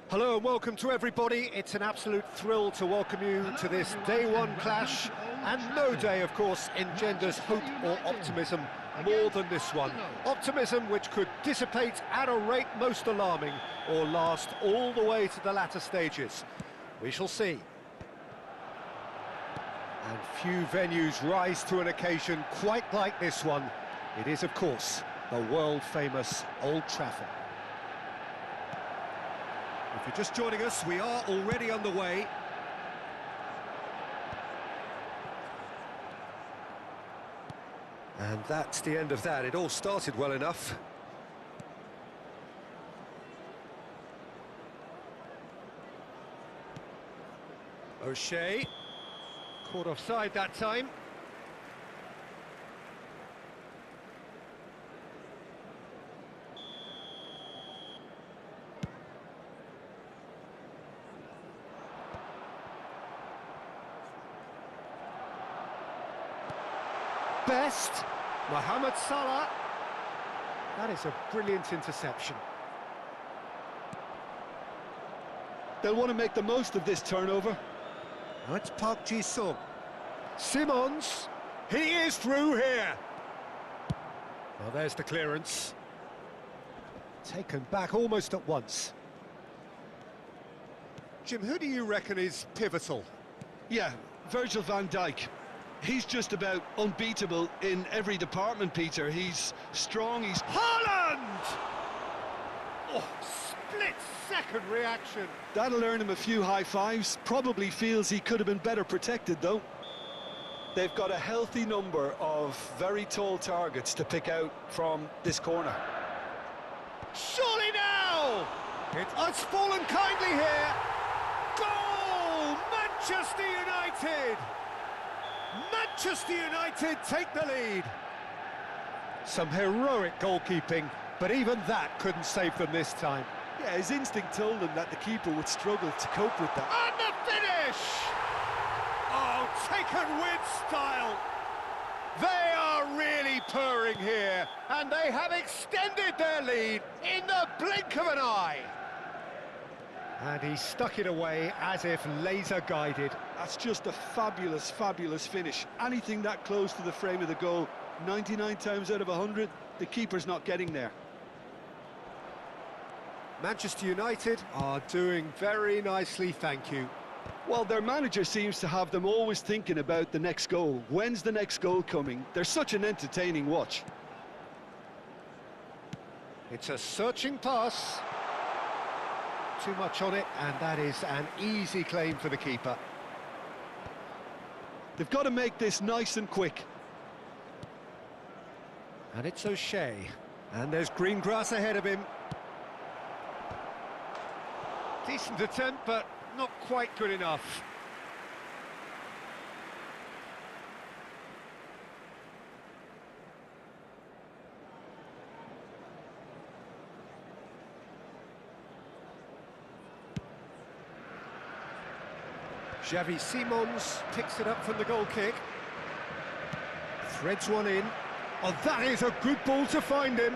Hello and welcome to everybody. It's an absolute thrill to welcome you to this day one clash, and no day, of course, engenders hope or optimism more than this one. Optimism which could dissipate at a rate most alarming or last all the way to the latter stages. We shall see. And few venues rise to an occasion quite like this one. It is, of course, the world-famous Old Trafford. If you're just joining us, we are already underway. And that's the end of that. It all started well enough. O'Shea, caught offside that time. Best, Mohamed Salah. That is a brilliant interception. They'll want to make the most of this turnover. Now it's Park Ji-sung. Simons, he is through here. Well, there's the clearance. Taken back almost at once. Jim, who do you reckon is pivotal? Yeah, Virgil van Dijk. He's just about unbeatable in every department, Peter. He's strong, he's... Haaland! Oh, split-second reaction. That'll earn him a few high fives. Probably feels he could have been better protected, though. They've got a healthy number of very tall targets to pick out from this corner. Surely now! It's fallen kindly here. Goal! Manchester United! Manchester United take the lead. Some heroic goalkeeping, but even that couldn't save them this time. Yeah, his instinct told him that the keeper would struggle to cope with that. And the finish! Oh, taken with style. They are really purring here, and they have extended their lead in the blink of an eye. And he stuck it away as if laser-guided. That's just a fabulous, fabulous finish. Anything that close to the frame of the goal, 99 times out of 100, the keeper's not getting there. Manchester United are doing very nicely, thank you. Well, their manager seems to have them always thinking about the next goal. When's the next goal coming? They're such an entertaining watch. It's a searching pass. Too much on it, and that is an easy claim for the keeper. They've got to make this nice and quick. And it's O'Shea. And there's green grass ahead of him. Decent attempt, but not quite good enough. Xavi Simons picks it up from the goal kick. Threads one in. Oh, that is a good ball to find him.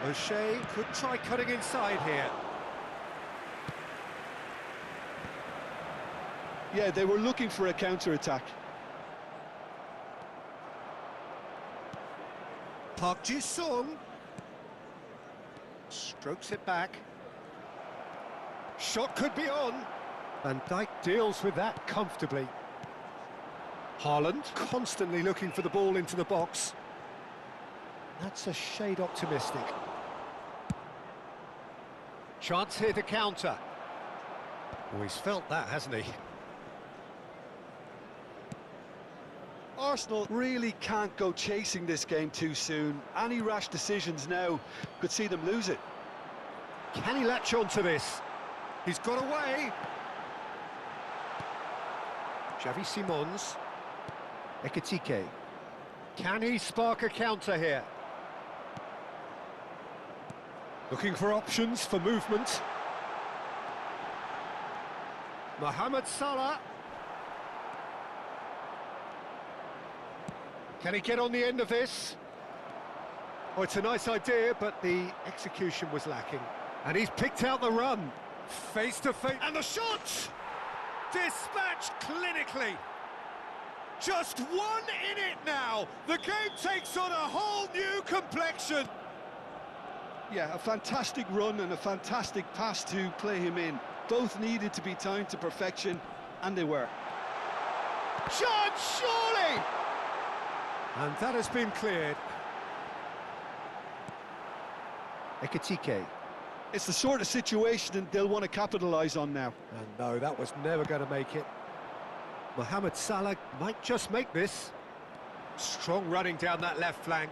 O'Shea could try cutting inside here. Yeah, they were looking for a counter-attack. Park Ji-sung strokes it back. Shot could be on. Van Dijk deals with that comfortably. Haaland constantly looking for the ball into the box. That's a shade optimistic. Chance here to counter. Oh, he's felt that, hasn't he? Arsenal really can't go chasing this game too soon. Any rash decisions now could see them lose it. Can he latch on to this? He's got away. Xavi Simons. Ekitike. Can he spark a counter here? Looking for options for movement. Mohamed Salah. Can he get on the end of this? Oh, it's a nice idea, but the execution was lacking. And he's picked out the run. Face to face. And the shot! Dispatched clinically. Just one in it now. The game takes on a whole new complexion. Yeah, a fantastic run and a fantastic pass to play him in. Both needed to be timed to perfection, and they were. Chance, surely! And that has been cleared. Ekitike. It's the sort of situation they'll want to capitalise on now. And no, that was never going to make it. Mohamed Salah might just make this. Strong running down that left flank.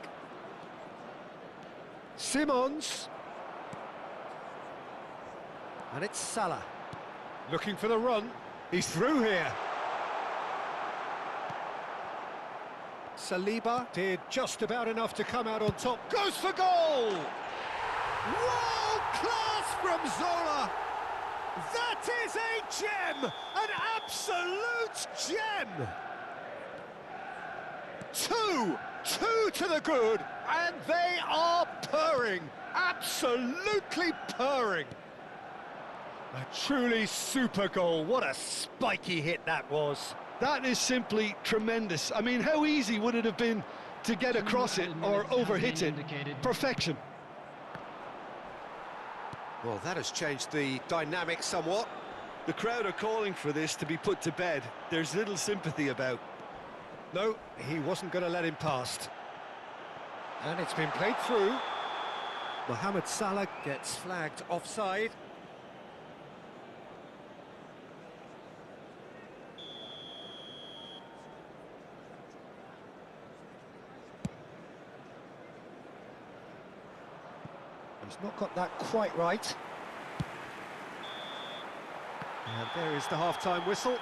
Simons. And it's Salah. Looking for the run. He's through here. Saliba did just about enough to come out on top. Goes for goal! World class from Zola! That is a gem! An absolute gem! Two to the good, and they are purring. Absolutely purring. A truly super goal. What a spiky hit that was. That is simply tremendous. I mean, how easy would it have been to get across it or overhit it? Perfection. Well, that has changed the dynamic somewhat. The crowd are calling for this to be put to bed. There's little sympathy about. No, he wasn't going to let him past. And it's been played through. Mohamed Salah gets flagged offside. He's not got that quite right. And there is the half-time whistle.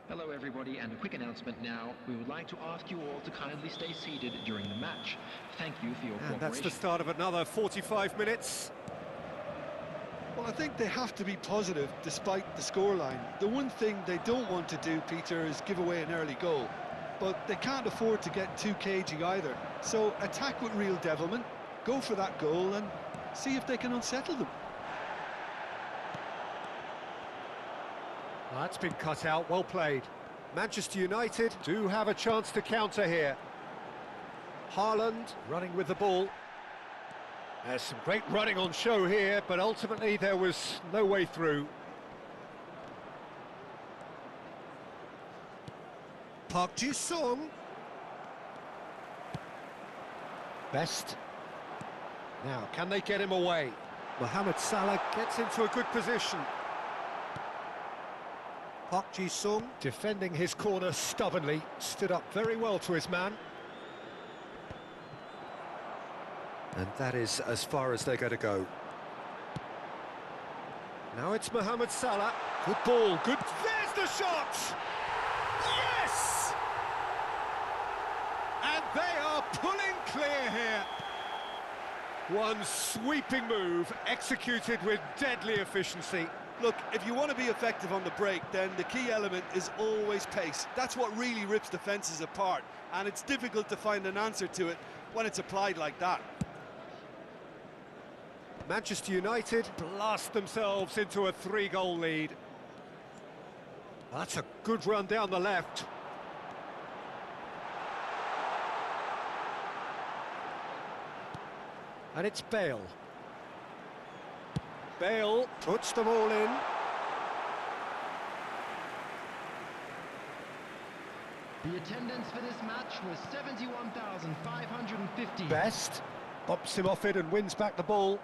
Hello everybody, and a quick announcement now. We would like to ask you all to kindly stay seated during the match. Thank you for your cooperation. And that's the start of another 45 minutes. Well, I think they have to be positive despite the scoreline. The one thing they don't want to do, Peter, is give away an early goal. But they can't afford to get too cagey either. So attack with real devilment, go for that goal and see if they can unsettle them. Well, that's been cut out, well played. Manchester United do have a chance to counter here. Haaland running with the ball. There's some great running on show here, but ultimately there was no way through. Park Ji-sung. Best. Now, can they get him away? Mohamed Salah gets into a good position. Park Ji-sung defending his corner stubbornly, stood up very well to his man. And that is as far as they're going to go. Now it's Mohamed Salah. Good ball, good... There's the shot! Yes! And they are pulling clear here. One sweeping move, executed with deadly efficiency. Look, if you want to be effective on the break, then the key element is always pace. That's what really rips defences apart, and it's difficult to find an answer to it when it's applied like that. Manchester United blast themselves into a 3-goal lead. That's a good run down the left. And it's Bale. Bale puts them all in. The attendance for this match was 71,550. Best bops him off it and wins back the ball.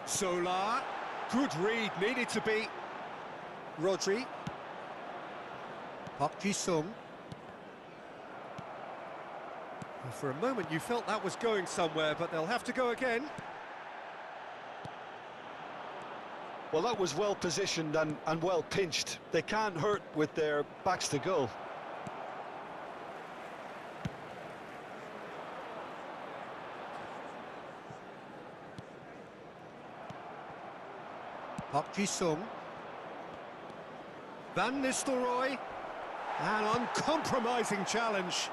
Solar, good read, needed to be. Rodri. Park Ji-sung. For a moment you felt that was going somewhere, but they'll have to go again. Well, that was well positioned and well pinched. They can't hurt with their backs to goal. Park Ji-sung. Van Nistelrooy. An uncompromising challenge.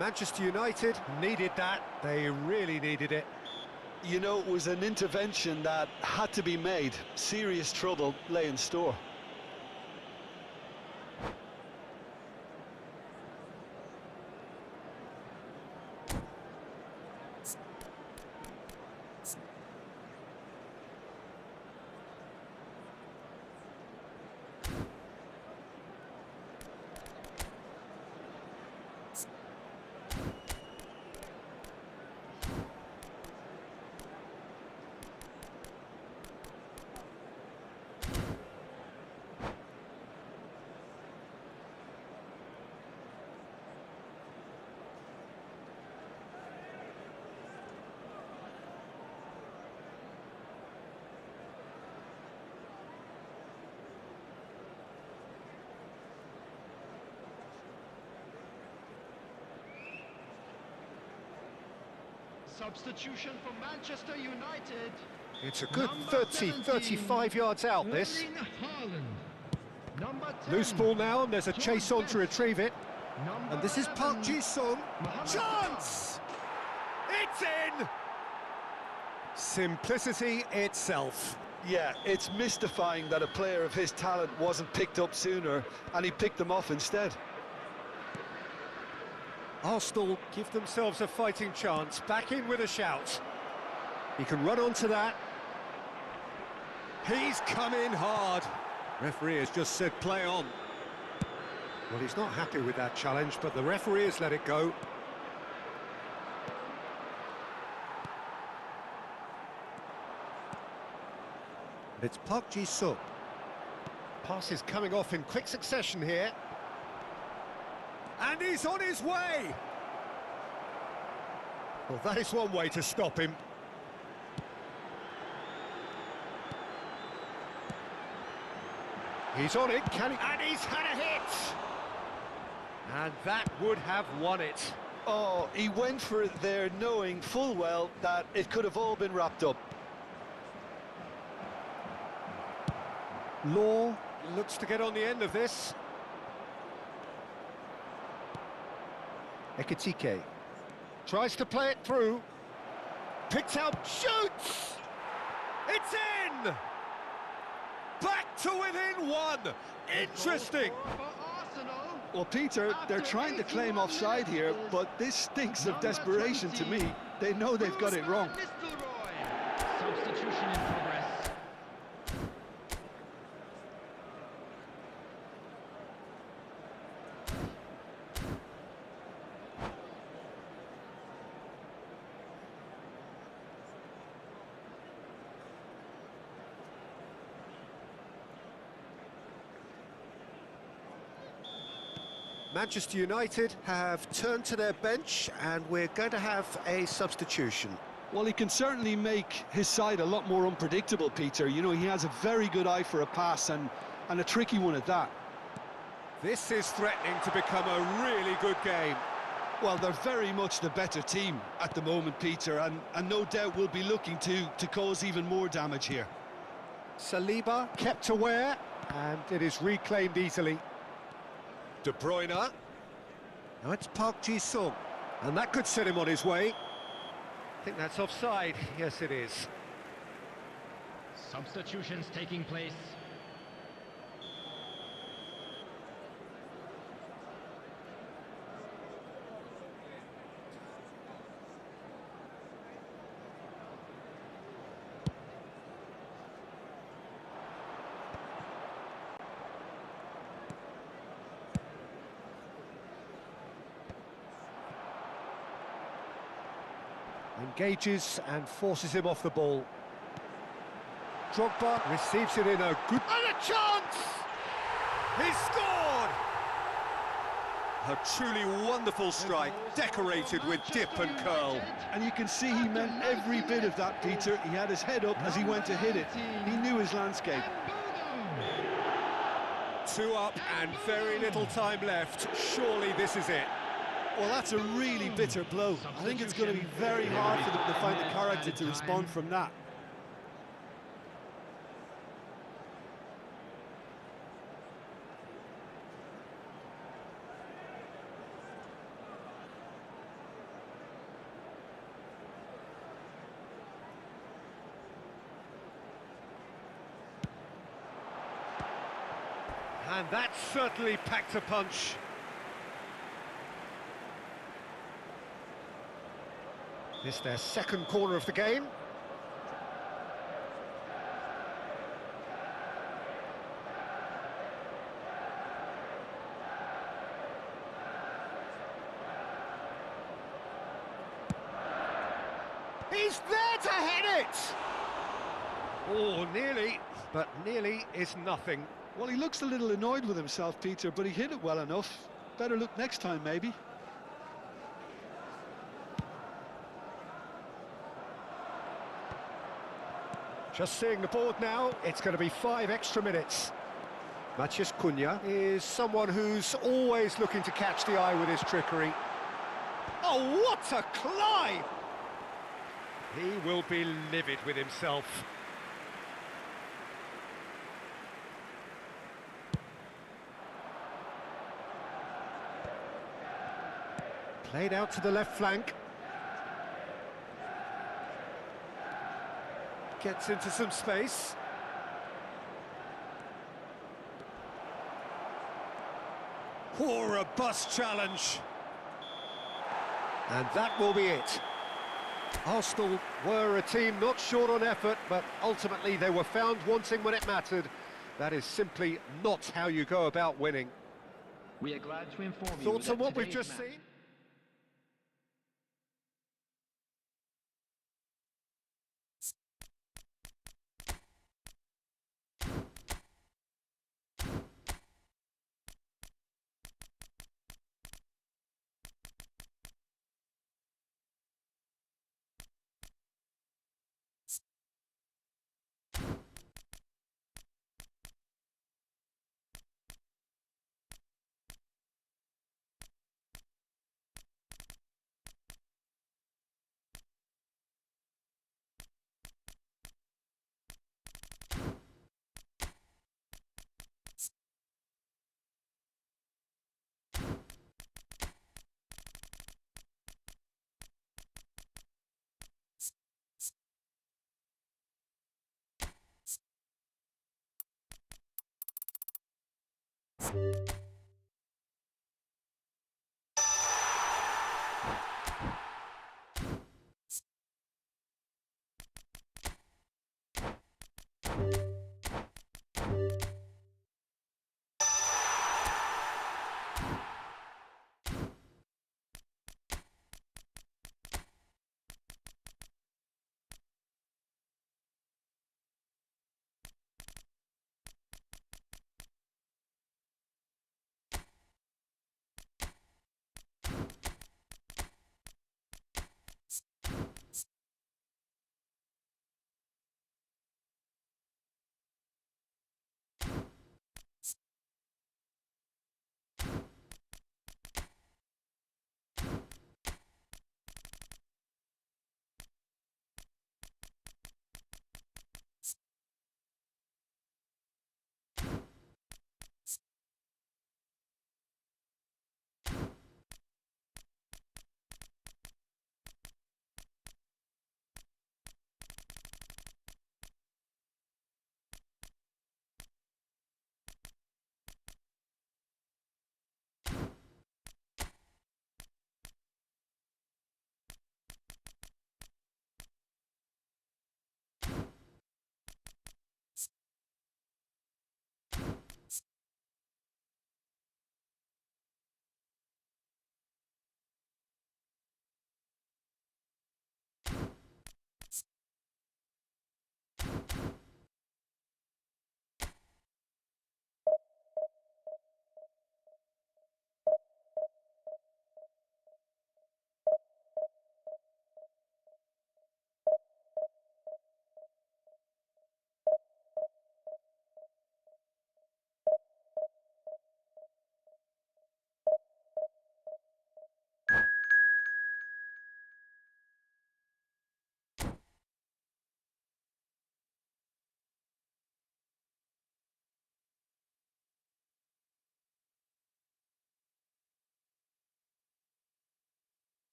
Manchester United needed that. They really needed it. You know, it was an intervention that had to be made. Serious trouble lay in store. Substitution for Manchester United. It's a good 30, 35 yards out, this. Loose ball now, and there's a chase on to retrieve it. And this is Park Ji-sung. Chance! It's in! Simplicity itself. Yeah, it's mystifying that a player of his talent wasn't picked up sooner, and he picked them off instead. Arsenal give themselves a fighting chance, back in with a shout. He can run onto that. He's come in hard. Referee has just said play on. Well, he's not happy with that challenge, but the referee has let it go. It's Park Ji-sung. Pass is coming off in quick succession here. And he's on his way! Well, that is one way to stop him. He's on it, can he? And he's had a hit! And that would have won it. Oh, he went for it there knowing full well that it could have all been wrapped up. Law looks to get on the end of this. Ekitike tries to play it through. Picks out, shoots! It's in! Back to within one! Interesting! Well, Peter, they're trying to claim offside here, but this stinks of desperation to me. They know they've got it wrong. Substitution in progress. Manchester United have turned to their bench, and we're going to have a substitution. Well, he can certainly make his side a lot more unpredictable, Peter. You know, he has a very good eye for a pass, and a tricky one at that. This is threatening to become a really good game. Well, they're very much the better team at the moment, Peter, and no doubt will be looking to cause even more damage here. Saliba kept aware, and it is reclaimed easily. De Bruyne. Now it's Park Ji-sung, and that could set him on his way. I think that's offside. Yes, it is. Substitutions taking place. Engages and forces him off the ball. Drogba receives it in a good... And a chance! He scored! A truly wonderful strike, decorated with dip and curl. And you can see he meant every bit of that, Peter. He had his head up as he went to hit it. He knew his landscape. 2 up and very little time left. Surely this is it. Well, that's a really bitter blow. I think it's going to be very hard for them to find the character to respond from that. And that certainly packed a punch. This their second corner of the game. He's there to hit it! Oh, nearly, but nearly is nothing. Well, he looks a little annoyed with himself, Peter, but he hit it well enough. Better look next time, maybe. Just seeing the board now, it's going to be 5 extra minutes. Matheus Cunha is someone who's always looking to catch the eye with his trickery. Oh, what a climb! He will be livid with himself. Played out to the left flank. Gets into some space. Oh, a robust challenge. And that will be it. Arsenal were a team not short on effort, but ultimately they were found wanting when it mattered. That is simply not how you go about winning. We are glad to inform you Thoughts on that what we've today's just match seen?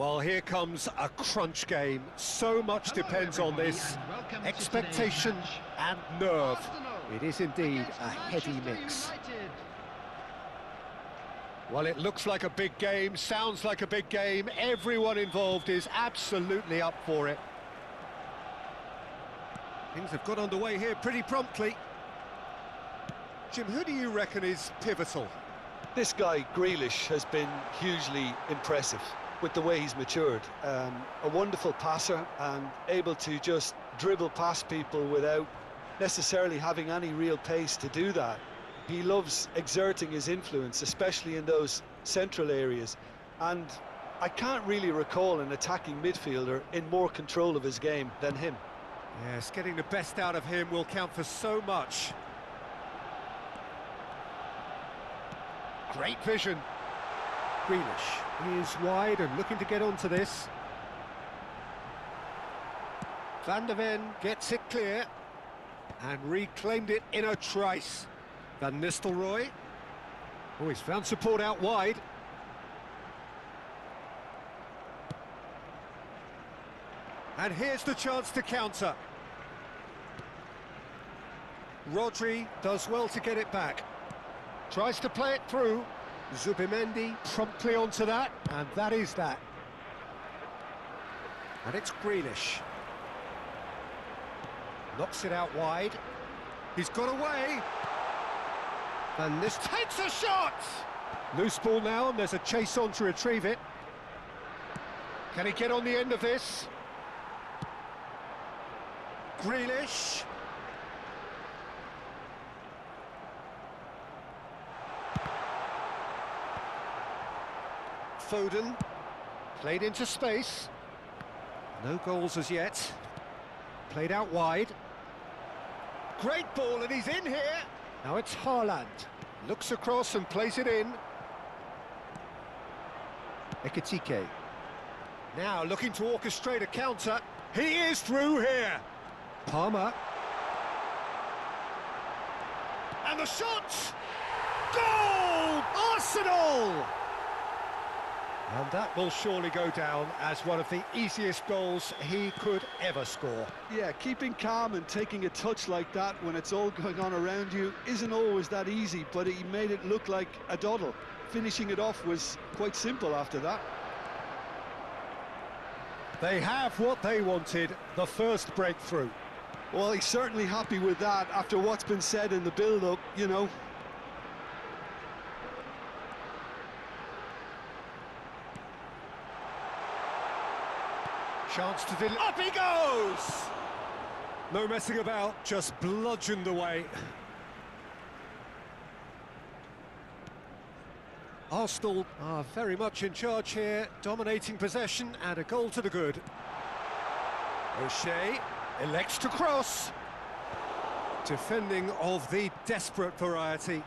Well, here comes a crunch game. So much depends on this. Expectation and nerve. It is indeed a heady mix. Well, it looks like a big game, sounds like a big game. Everyone involved is absolutely up for it. Things have got underway here pretty promptly. Jim, who do you reckon is pivotal? This guy, Grealish, has been hugely impressive with the way he's matured. A wonderful passer and able to just dribble past people without necessarily having any real pace to do that. He loves exerting his influence, especially in those central areas. And I can't really recall an attacking midfielder in more control of his game than him. Yes, getting the best out of him will count for so much. Great vision. Grealish is wide and looking to get onto this. Van der Ven gets it clear and reclaimed it in a trice. Van Nistelrooy. Oh, he's found support out wide. And here's the chance to counter. Rodri does well to get it back. Tries to play it through. Zubimendi promptly onto that, and that is that. And it's Grealish. Knocks it out wide. He's got away. And this takes a shot! Loose ball now, and there's a chase on to retrieve it. Can he get on the end of this? Grealish. Foden, played into space. No goals as yet. Played out wide. Great ball, and he's in here. Now it's Haaland. Looks across and plays it in. Ekitike. Now looking to orchestrate a counter. He is through here. Palmer. And the shot! Goal! Arsenal! And that will surely go down as one of the easiest goals he could ever score. Yeah, keeping calm and taking a touch like that when it's all going on around you isn't always that easy, but he made it look like a doddle. Finishing it off was quite simple after that. They have what they wanted, the first breakthrough. Well, he's certainly happy with that after what's been said in the build-up, you know. Chance to deliver. Up he goes! No messing about, just bludgeoned away. Arsenal are very much in charge here, dominating possession and a goal to the good. O'Shea elects to cross. Defending of the desperate variety.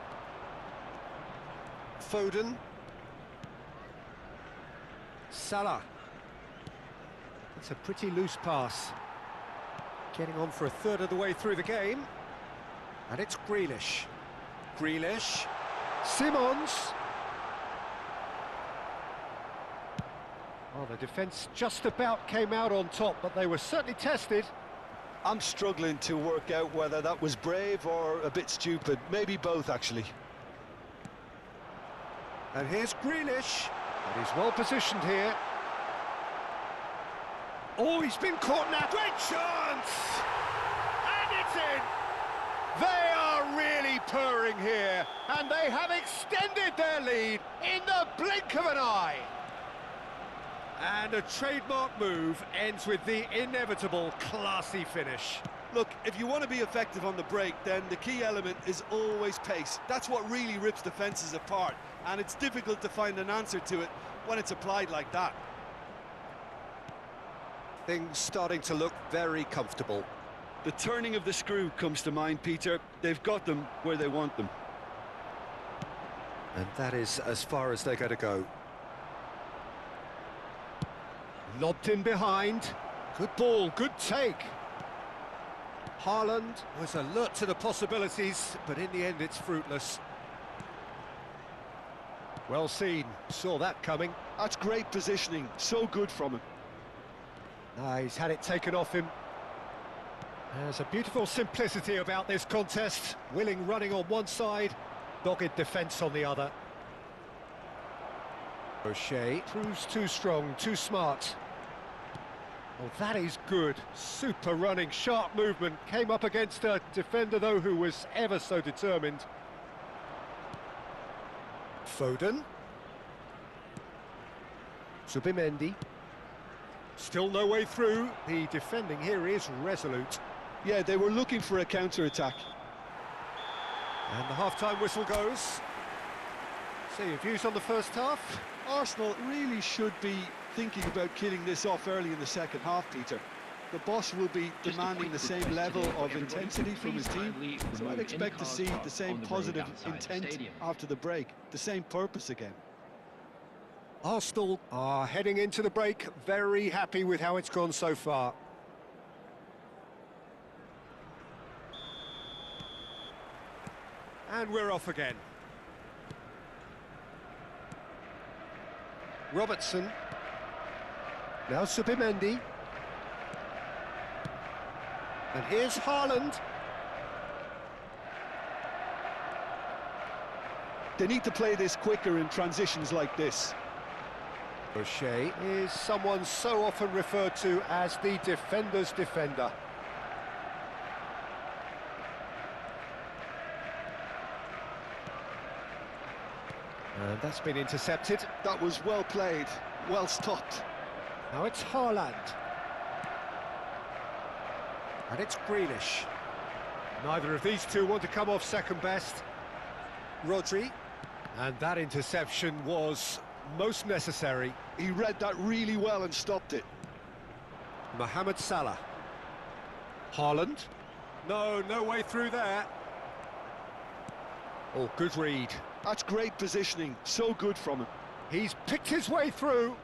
Foden. Salah. It's a pretty loose pass. Getting on for a third of the way through the game. And it's Grealish. Grealish. Simons. Well, the defence just about came out on top, but they were certainly tested. I'm struggling to work out whether that was brave or a bit stupid. Maybe both, actually. And here's Grealish. And he's well positioned here. Oh, he's been caught now. Great chance! And it's in! They are really purring here, and they have extended their lead in the blink of an eye. And a trademark move ends with the inevitable classy finish. Look, if you want to be effective on the break, then the key element is always pace. That's what really rips defences apart, and it's difficult to find an answer to it when it's applied like that. Things starting to look very comfortable. The turning of the screw comes to mind, Peter. They've got them where they want them. And that is as far as they're going to go. Lobbed in behind. Good ball, good take. Haaland was alert to the possibilities, but in the end it's fruitless. Well seen, saw that coming. That's great positioning, so good from him. He's had it taken off him. There's a beautiful simplicity about this contest. Willing running on one side, dogged defence on the other. O'Shea proves too strong, too smart. Oh, that is good. Super running, sharp movement. Came up against a defender, though, who was ever so determined. Foden. Zubimendi. Still no way through. The defending here is resolute. Yeah, they were looking for a counter-attack. And the half-time whistle goes. So your views on the first half? Arsenal really should be thinking about killing this off early in the second half, Peter. The boss will be demanding the same level of intensity from his team, so I'd expect to see the same positive intent after the break, the same purpose again. Arsenal are heading into the break, very happy with how it's gone so far. And we're off again. Robertson. Now Zubimendi. And here's Haaland. They need to play this quicker in transitions like this. O'Shea is someone so often referred to as the defender's defender. And that's been intercepted. That was well played, well stopped. Now it's Haaland. And it's Grealish. Neither of these two want to come off second best. Rodri. And that interception was most necessary. He read that really well and stopped it. Mohamed Salah. Haaland. No way through there. Oh, good read. That's great positioning, so good from him. He's picked his way through.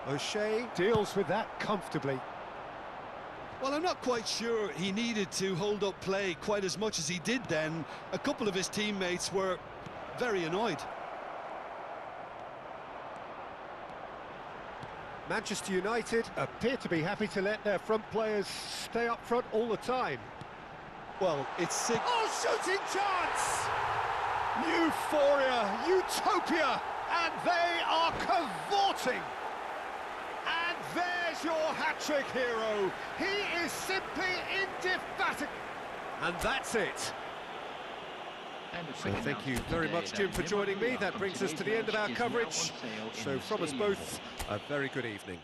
O'Shea deals with that comfortably. Well, I'm not quite sure he needed to hold up play quite as much as he did then. A couple of his teammates were very annoyed. Manchester United appear to be happy to let their front players stay up front all the time. Well, it's sick. Oh, shooting chance! Euphoria, utopia, and they are cavorting. And there's your hat-trick hero. He is simply indefatigable. And that's it. So thank you very much, Jim, for joining me. That brings us to the end of our coverage. So from us both, a very good evening.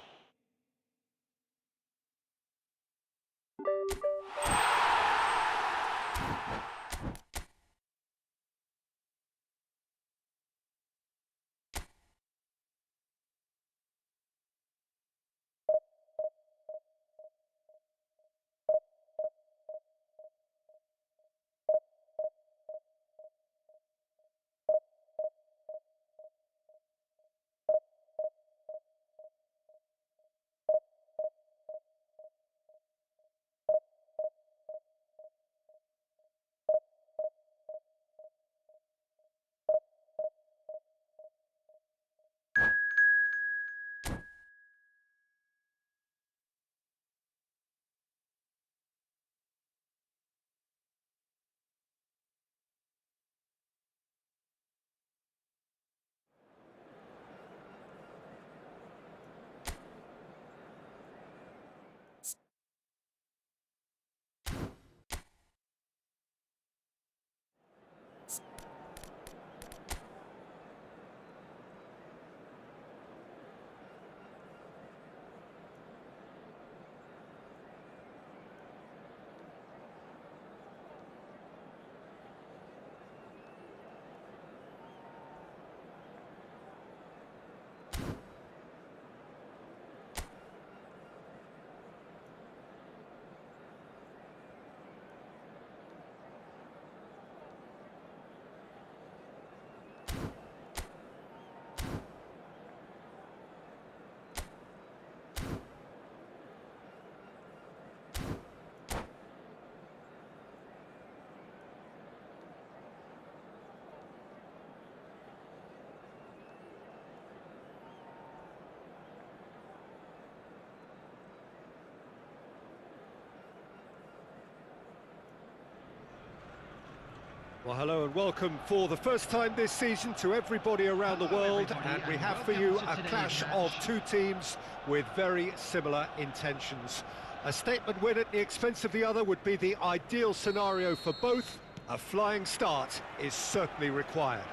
Well, hello and welcome for the first time this season to everybody around the world, and we have for you a clash of two teams with very similar intentions. A statement win at the expense of the other would be the ideal scenario for both. A flying start is certainly required.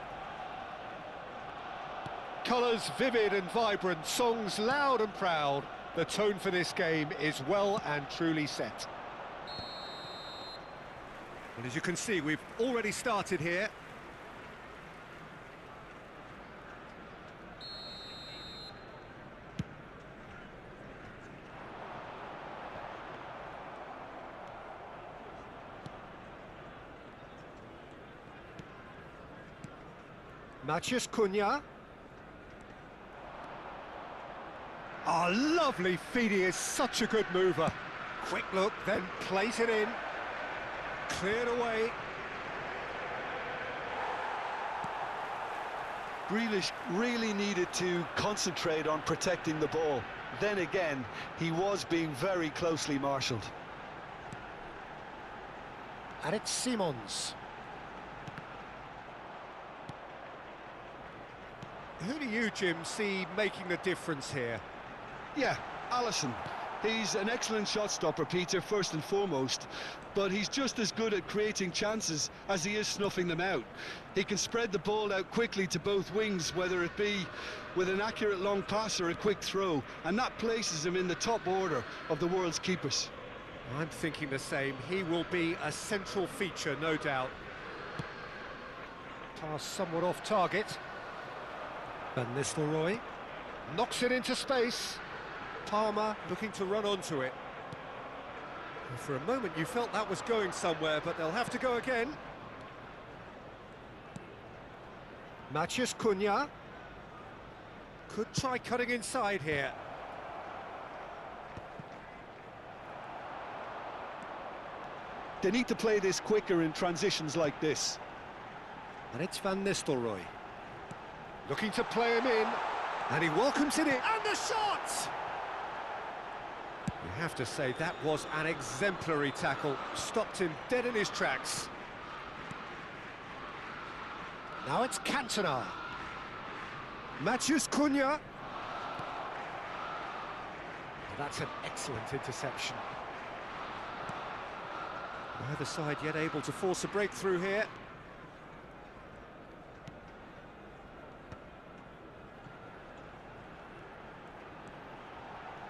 Colours vivid and vibrant, songs loud and proud. The tone for this game is well and truly set. And as you can see, we've already started here. Matheus Cunha. Oh, lovely feed, he is such a good mover. Quick look, then plays it in. Cleared away. Grealish really needed to concentrate on protecting the ball. Then again, he was being very closely marshalled. And it's Simons. Who do you, Jim, see making the difference here? Yeah, Alisson. He's an excellent shot stopper, Peter, first and foremost, but he's just as good at creating chances as he is snuffing them out. He can spread the ball out quickly to both wings, whether it be with an accurate long pass or a quick throw, and that places him in the top order of the world's keepers. I'm thinking the same. He will be a central feature, no doubt. Pass somewhat off target. Van Nistelrooy knocks it into space. Palmer looking to run onto it. For a moment you felt that was going somewhere, but they'll have to go again. Matheus Cunha could try cutting inside here. They need to play this quicker in transitions like this. And it's Van Nistelrooy looking to play him in, and he welcomes it in, and the shot! You have to say that was an exemplary tackle, stopped him dead in his tracks. Now it's Cantona. Matheus Cunha. That's an excellent interception. Neither side yet able to force a breakthrough here.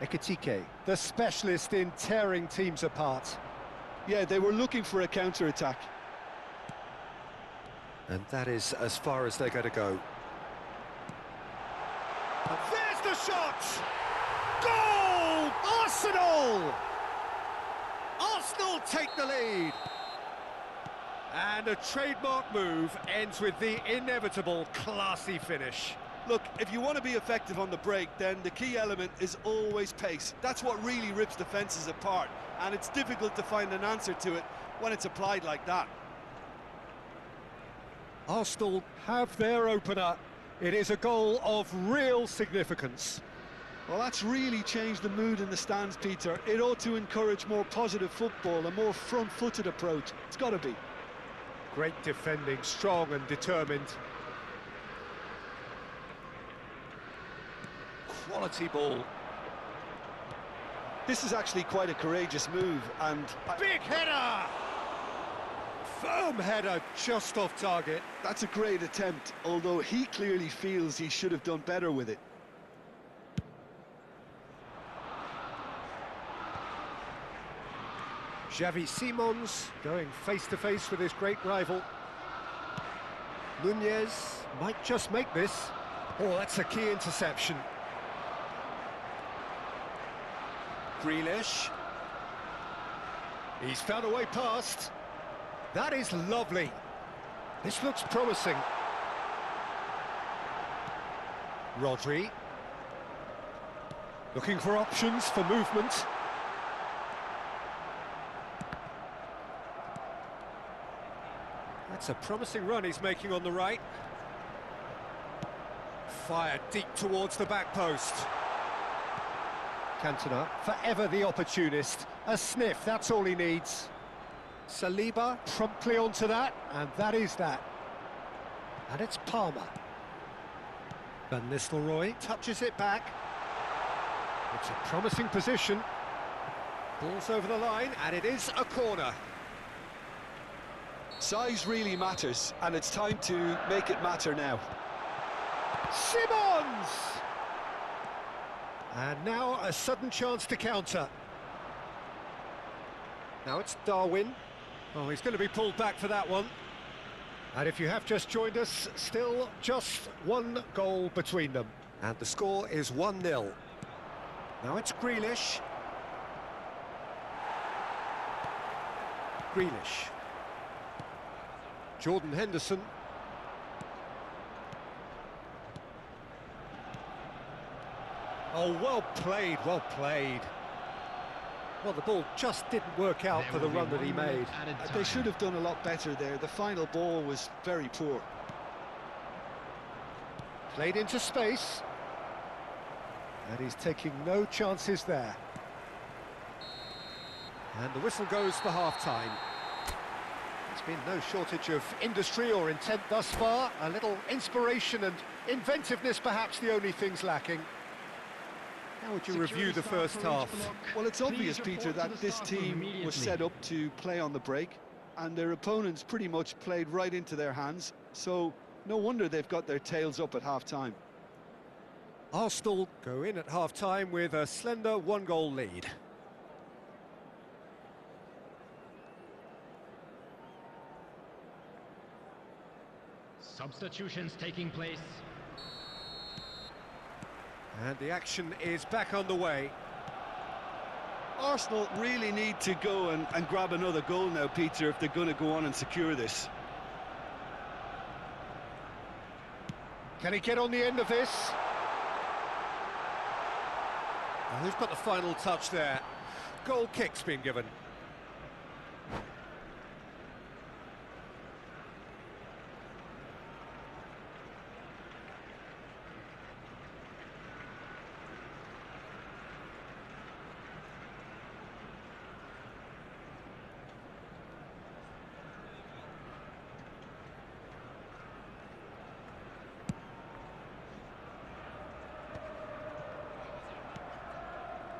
Ekitike, the specialist in tearing teams apart. Yeah, they were looking for a counter-attack. And that is as far as they're going to go. And there's the shot! Goal! Arsenal! Arsenal take the lead. And a trademark move ends with the inevitable classy finish. Look, if you want to be effective on the break, then the key element is always pace. That's what really rips defences apart, and it's difficult to find an answer to it when it's applied like that. Arsenal have their opener. It is a goal of real significance. Well, that's really changed the mood in the stands, Peter. It ought to encourage more positive football, a more front-footed approach. It's got to be. Great defending, strong and determined. Quality ball. This is actually quite a courageous move, and... Big header! Firm header, just off target. That's a great attempt, although he clearly feels he should have done better with it. Xavi Simons going face-to-face with his great rival. Nunez might just make this. Oh, that's a key interception. Grealish. He's found a way past. That is lovely. This looks promising. Rodri. Looking for options for movement. That's a promising run he's making on the right. Fired deep towards the back post. Cantona, forever the opportunist. A sniff, that's all he needs. Saliba promptly onto that, and that is that. And it's Palmer. Van Nistelrooy touches it back. It's a promising position. Ball's over the line, and it is a corner. Size really matters, and it's time to make it matter now. Simmons! And now a sudden chance to counter. Now it's Darwin. Oh, he's going to be pulled back for that one. And if you have just joined us, still just one goal between them. And the score is 1-0. Now it's Grealish. Grealish. Jordan Henderson. Oh, well played, well played. Well, the ball just didn't work out for the run that he made. They should have done a lot better there. The final ball was very poor. Played into space. And he's taking no chances there. And the whistle goes for half-time. There's been no shortage of industry or intent thus far. A little inspiration and inventiveness, perhaps the only things lacking. How would you review the first half? Well, it's obvious, Peter, that this team was set up to play on the break, and their opponents pretty much played right into their hands, so no wonder they've got their tails up at half-time. Arsenal go in at half-time with a slender one-goal lead. Substitutions taking place. And the action is back on the way. Arsenal really need to go and grab another goal now, Peter, if they're going to go on and secure this. Can he get on the end of this? Oh, who's got the final touch there? Goal kick's been given.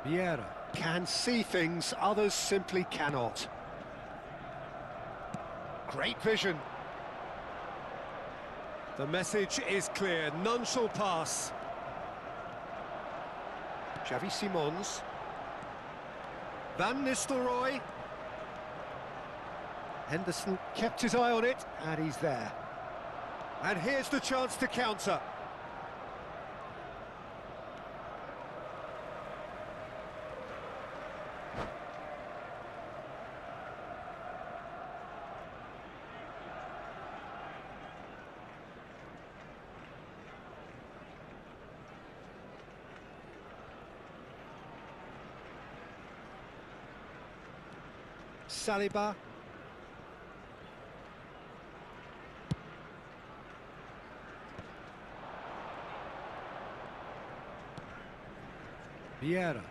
Vieira can see things others simply cannot. Great vision. The message is clear, none shall pass. Xavi Simons. Van Nistelrooy. Henderson kept his eye on it, and he's there. And here's the chance to counter. Saliba. Vieira.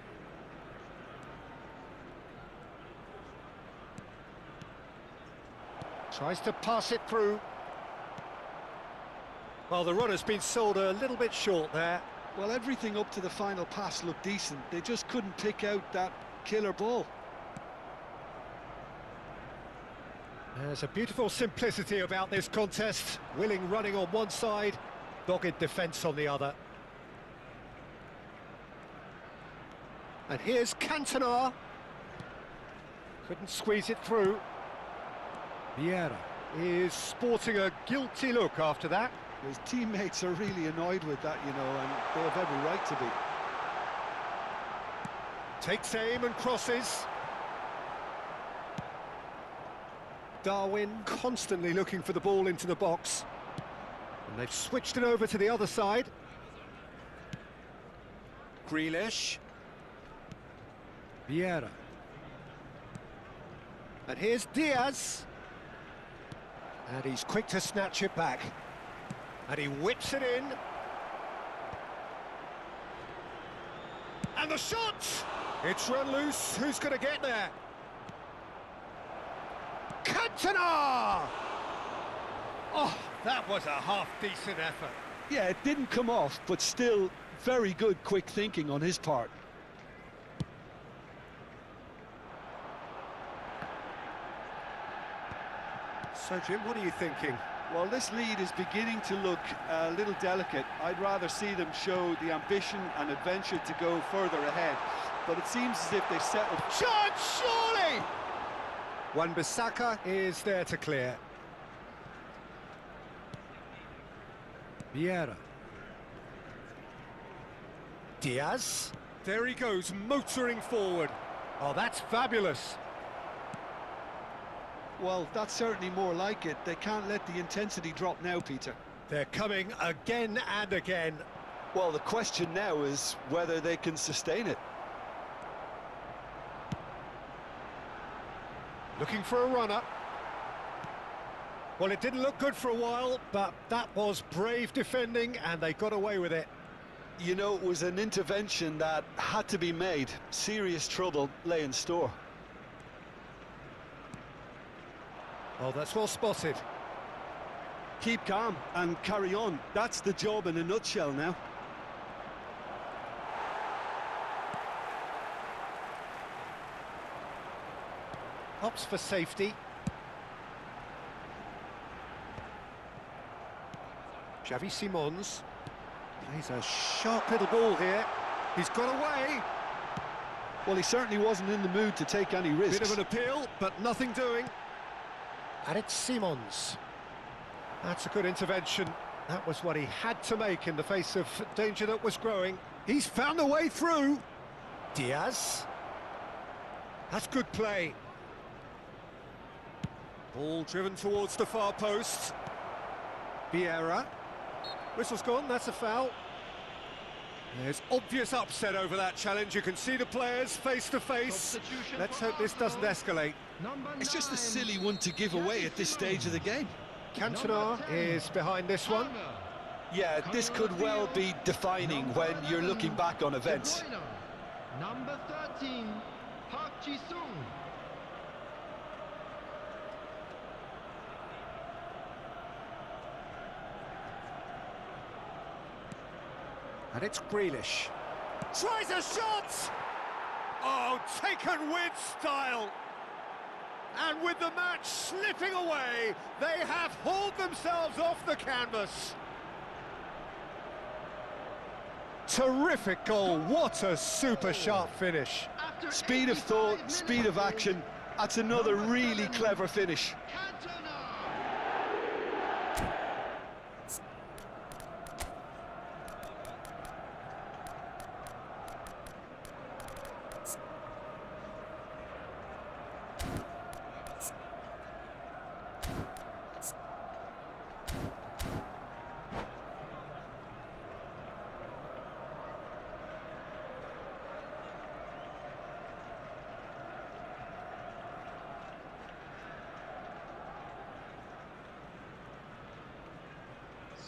Tries to pass it through. Well, the run has been sold a little bit short there. Well, everything up to the final pass looked decent. They just couldn't pick out that killer ball. There's a beautiful simplicity about this contest. Willing running on one side, dogged defence on the other. And here's Cantona. Couldn't squeeze it through. Vieira is sporting a guilty look after that. His teammates are really annoyed with that, you know, and they have every right to be. Takes aim and crosses. Darwin constantly looking for the ball into the box. And they've switched it over to the other side. Grealish. Vieira. And here's Diaz. And he's quick to snatch it back. And he whips it in. And the shot! It's run loose. Who's going to get there? Cantona! Oh, that was a half-decent effort. Yeah, it didn't come off, but still very good quick thinking on his part. So, Jim, what are you thinking? Well, this lead is beginning to look a little delicate. I'd rather see them show the ambition and adventure to go further ahead. But it seems as if they've settled. Chance, surely! Wan-Bissaka is there to clear. Vieira. Diaz. There he goes, motoring forward. Oh, that's fabulous. Well, that's certainly more like it. They can't let the intensity drop now, Peter. They're coming again and again. Well, the question now is whether they can sustain it. Looking for a runner. Well, it didn't look good for a while, but that was brave defending, and they got away with it. You know, it was an intervention that had to be made. Serious trouble lay in store. Oh, that's well spotted. Keep calm and carry on. That's the job in a nutshell now. Opts for safety. Xavi Simons plays a sharp little ball here. He's got away. Well, he certainly wasn't in the mood to take any risks. Bit of an appeal, but nothing doing. And it's Simons. That's a good intervention. That was what he had to make in the face of danger that was growing. He's found a way through. Diaz. That's good play. Ball driven towards the far post. Vieira. Whistle's gone, that's a foul. There's obvious upset over that challenge. You can see the players face to face. Let's hope this doesn't escalate. It's just a silly one to give away at this stage of the game. Cantona is behind this one. Yeah, this could well be defining when you're looking back on events. Number 13, Park Ji-sung. And it's Grealish. Tries a shot! Oh, taken with style. And with the match slipping away, they have hauled themselves off the canvas. Terrific goal, what a super sharp finish. Speed of thought, speed of action, that's another really clever finish.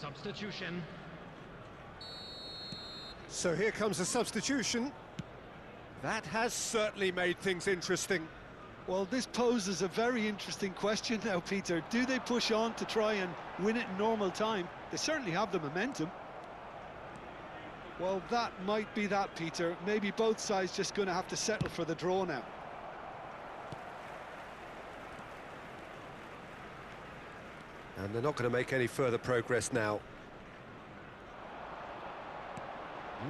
Substitution. So here comes a substitution. That has certainly made things interesting. Well, this poses a very interesting question now, Peter. Do they push on to try and win it in normal time? They certainly have the momentum. Well, that might be that, Peter. Maybe both sides just going to have to settle for the draw now. And they're not going to make any further progress now.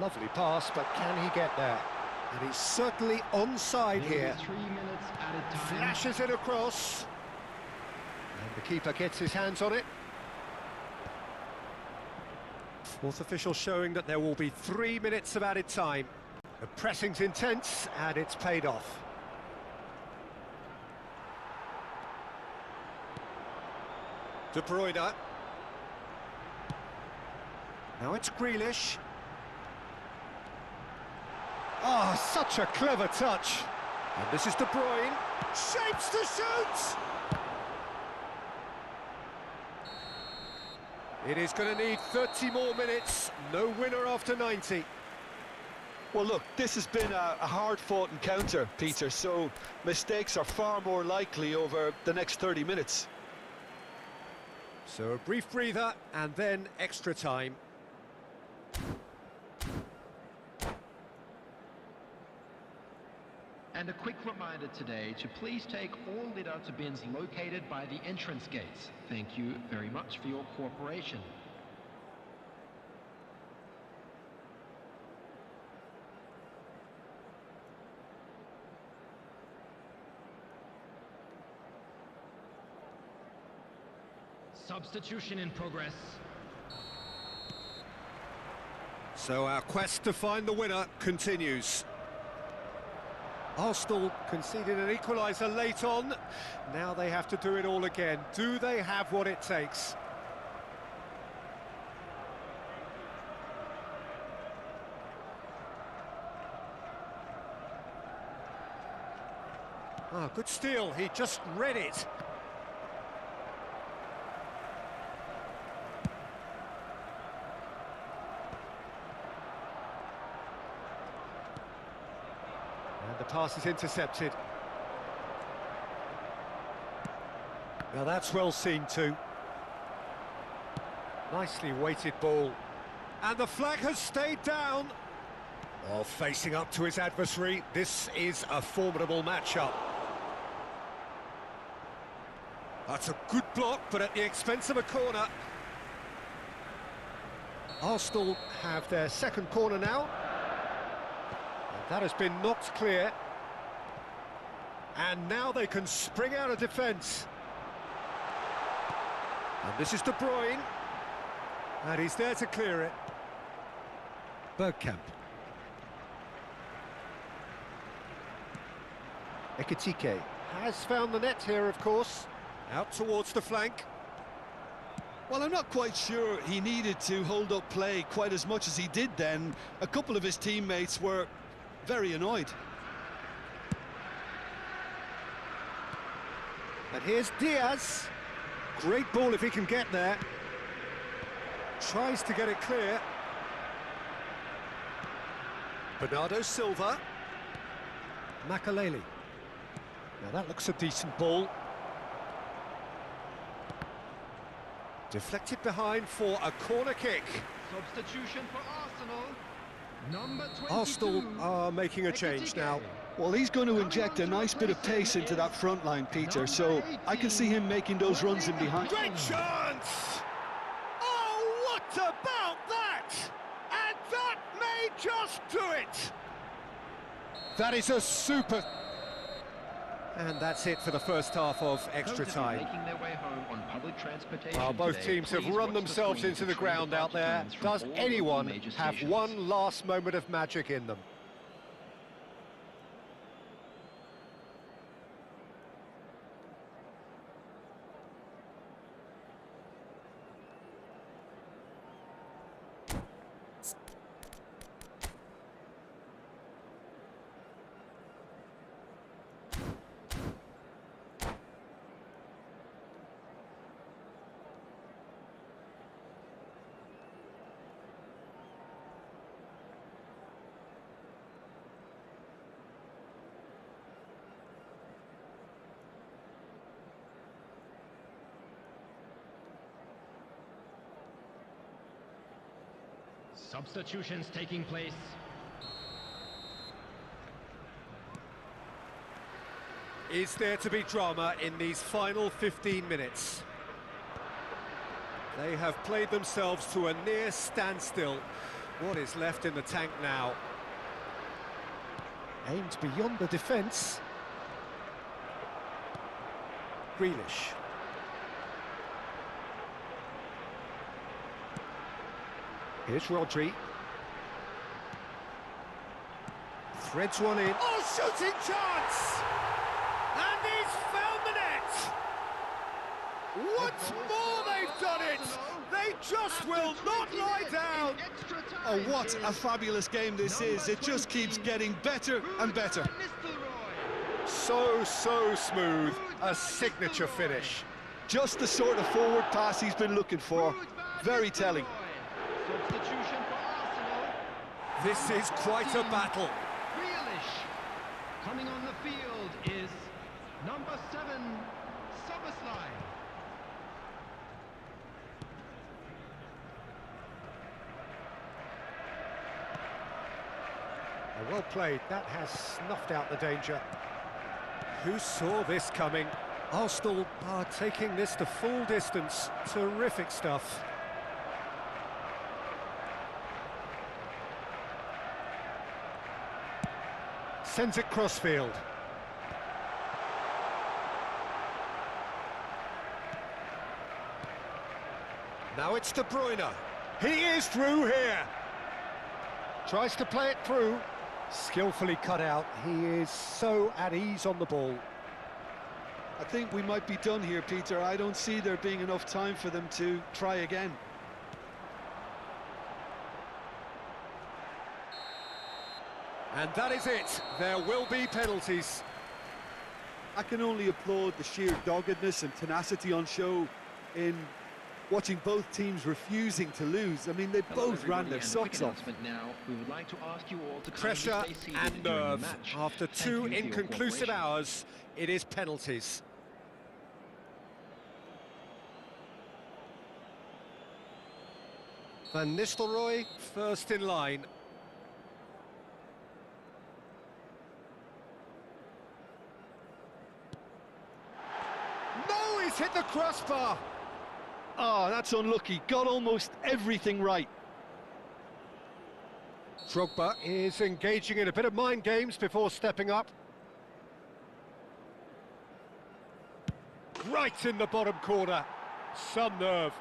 Lovely pass, but can he get there? And he's certainly onside here. 3 minutes added time. Flashes it across. And the keeper gets his hands on it. Fourth official showing that there will be 3 minutes of added time. The pressing's intense, and it's paid off. De Bruyne. Now it's Grealish. Oh, such a clever touch. And this is De Bruyne. Shapes to shoot! It is going to need 30 more minutes. No winner after 90. Well, look, this has been a hard-fought encounter, Peter, so mistakes are far more likely over the next 30 minutes. So a brief breather and then extra time. And a quick reminder today to please take all lit-out bins located by the entrance gates. Thank you very much for your cooperation. Substitution in progress. So our quest to find the winner continues. Arsenal conceded an equaliser late on. Now they have to do it all again. Do they have what it takes? Ah, good steal. He just read it. The pass is intercepted. Now that's well seen too. Nicely weighted ball. And the flag has stayed down. While facing up to his adversary, this is a formidable matchup. That's a good block, but at the expense of a corner. Arsenal have their second corner now. That has been knocked clear. And now they can spring out of defence. And this is De Bruyne. And he's there to clear it. Bergkamp. Ekitike has found the net here, of course. Out towards the flank. Well, I'm not quite sure he needed to hold up play quite as much as he did then. A couple of his teammates were very annoyed. And here's Diaz. Great ball if he can get there. Tries to get it clear. Bernardo Silva. Makaleli. Now that looks a decent ball. Deflected behind for a corner kick. Substitution for Arsenal. Number 22. Arsenal are making a change now. Well, he's going to inject a nice bit of pace into that front line, Peter, so I can see him making those runs in behind. Great chance! Oh, what about that? And that may just do it! That is a super... And that's it for the first half of extra time. Making their way home on public transportation Well, both today, teams have please run watch the themselves screen into to the train ground out there. fans from Does all anyone major have stations. one last moment of magic in them? Substitutions taking place. Is there to be drama in these final 15 minutes? They have played themselves to a near standstill. What is left in the tank now? Aimed beyond the defence. Grealish. Here's Rodri. Threads one in. Oh, shooting chance! And he's found the net! Once more they've done it! They just will not lie down! Oh, what a fabulous game this is. It just keeps getting better and better. So smooth. A signature finish. Just the sort of forward pass he's been looking for. Very telling. Substitution for Arsenal. This is quite a battle. Grealish. Coming on the field is number 7, Szoboszlai. Well played, that has snuffed out the danger. Who saw this coming? Arsenal are taking this to full distance. Terrific stuff. Sends it crossfield. Now it's De Bruyne. He is through here. Tries to play it through. Skillfully cut out. He is so at ease on the ball. I think we might be done here, Peter. I don't see there being enough time for them to try again. And that is it. There will be penalties. I can only applaud the sheer doggedness and tenacity on show in watching both teams refusing to lose. I mean, they both ran their socks off. Now, we would like to ask you all to Pressure stay seated and during the nerve. match. After Thank two you for your inconclusive cooperation. hours, it is penalties. Van Nistelrooy, first in line. No, he's hit the crossbar. Oh, that's unlucky. Got almost everything right. Drogba is engaging in a bit of mind games before stepping up. Right in the bottom corner. Some nerve.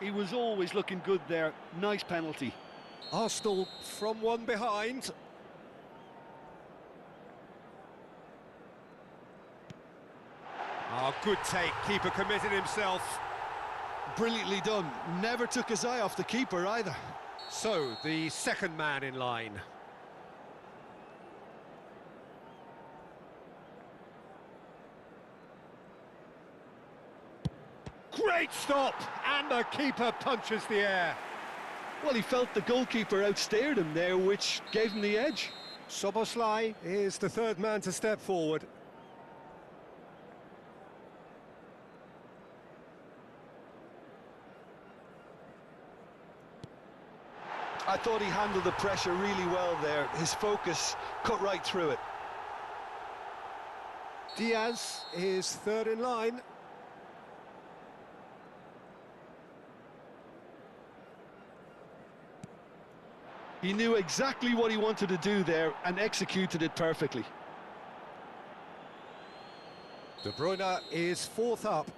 He was always looking good there. Nice penalty. Arsenal from one behind. Oh, good take. Keeper committed himself. Brilliantly done. Never took his eye off the keeper either. So, the second man in line. Great stop! And the keeper punches the air. Well, he felt the goalkeeper outstared him there, which gave him the edge. Szoboszlai is the third man to step forward. I thought he handled the pressure really well there. His focus cut right through it. Diaz is third in line. He knew exactly what he wanted to do there and executed it perfectly. De Bruyne is fourth up.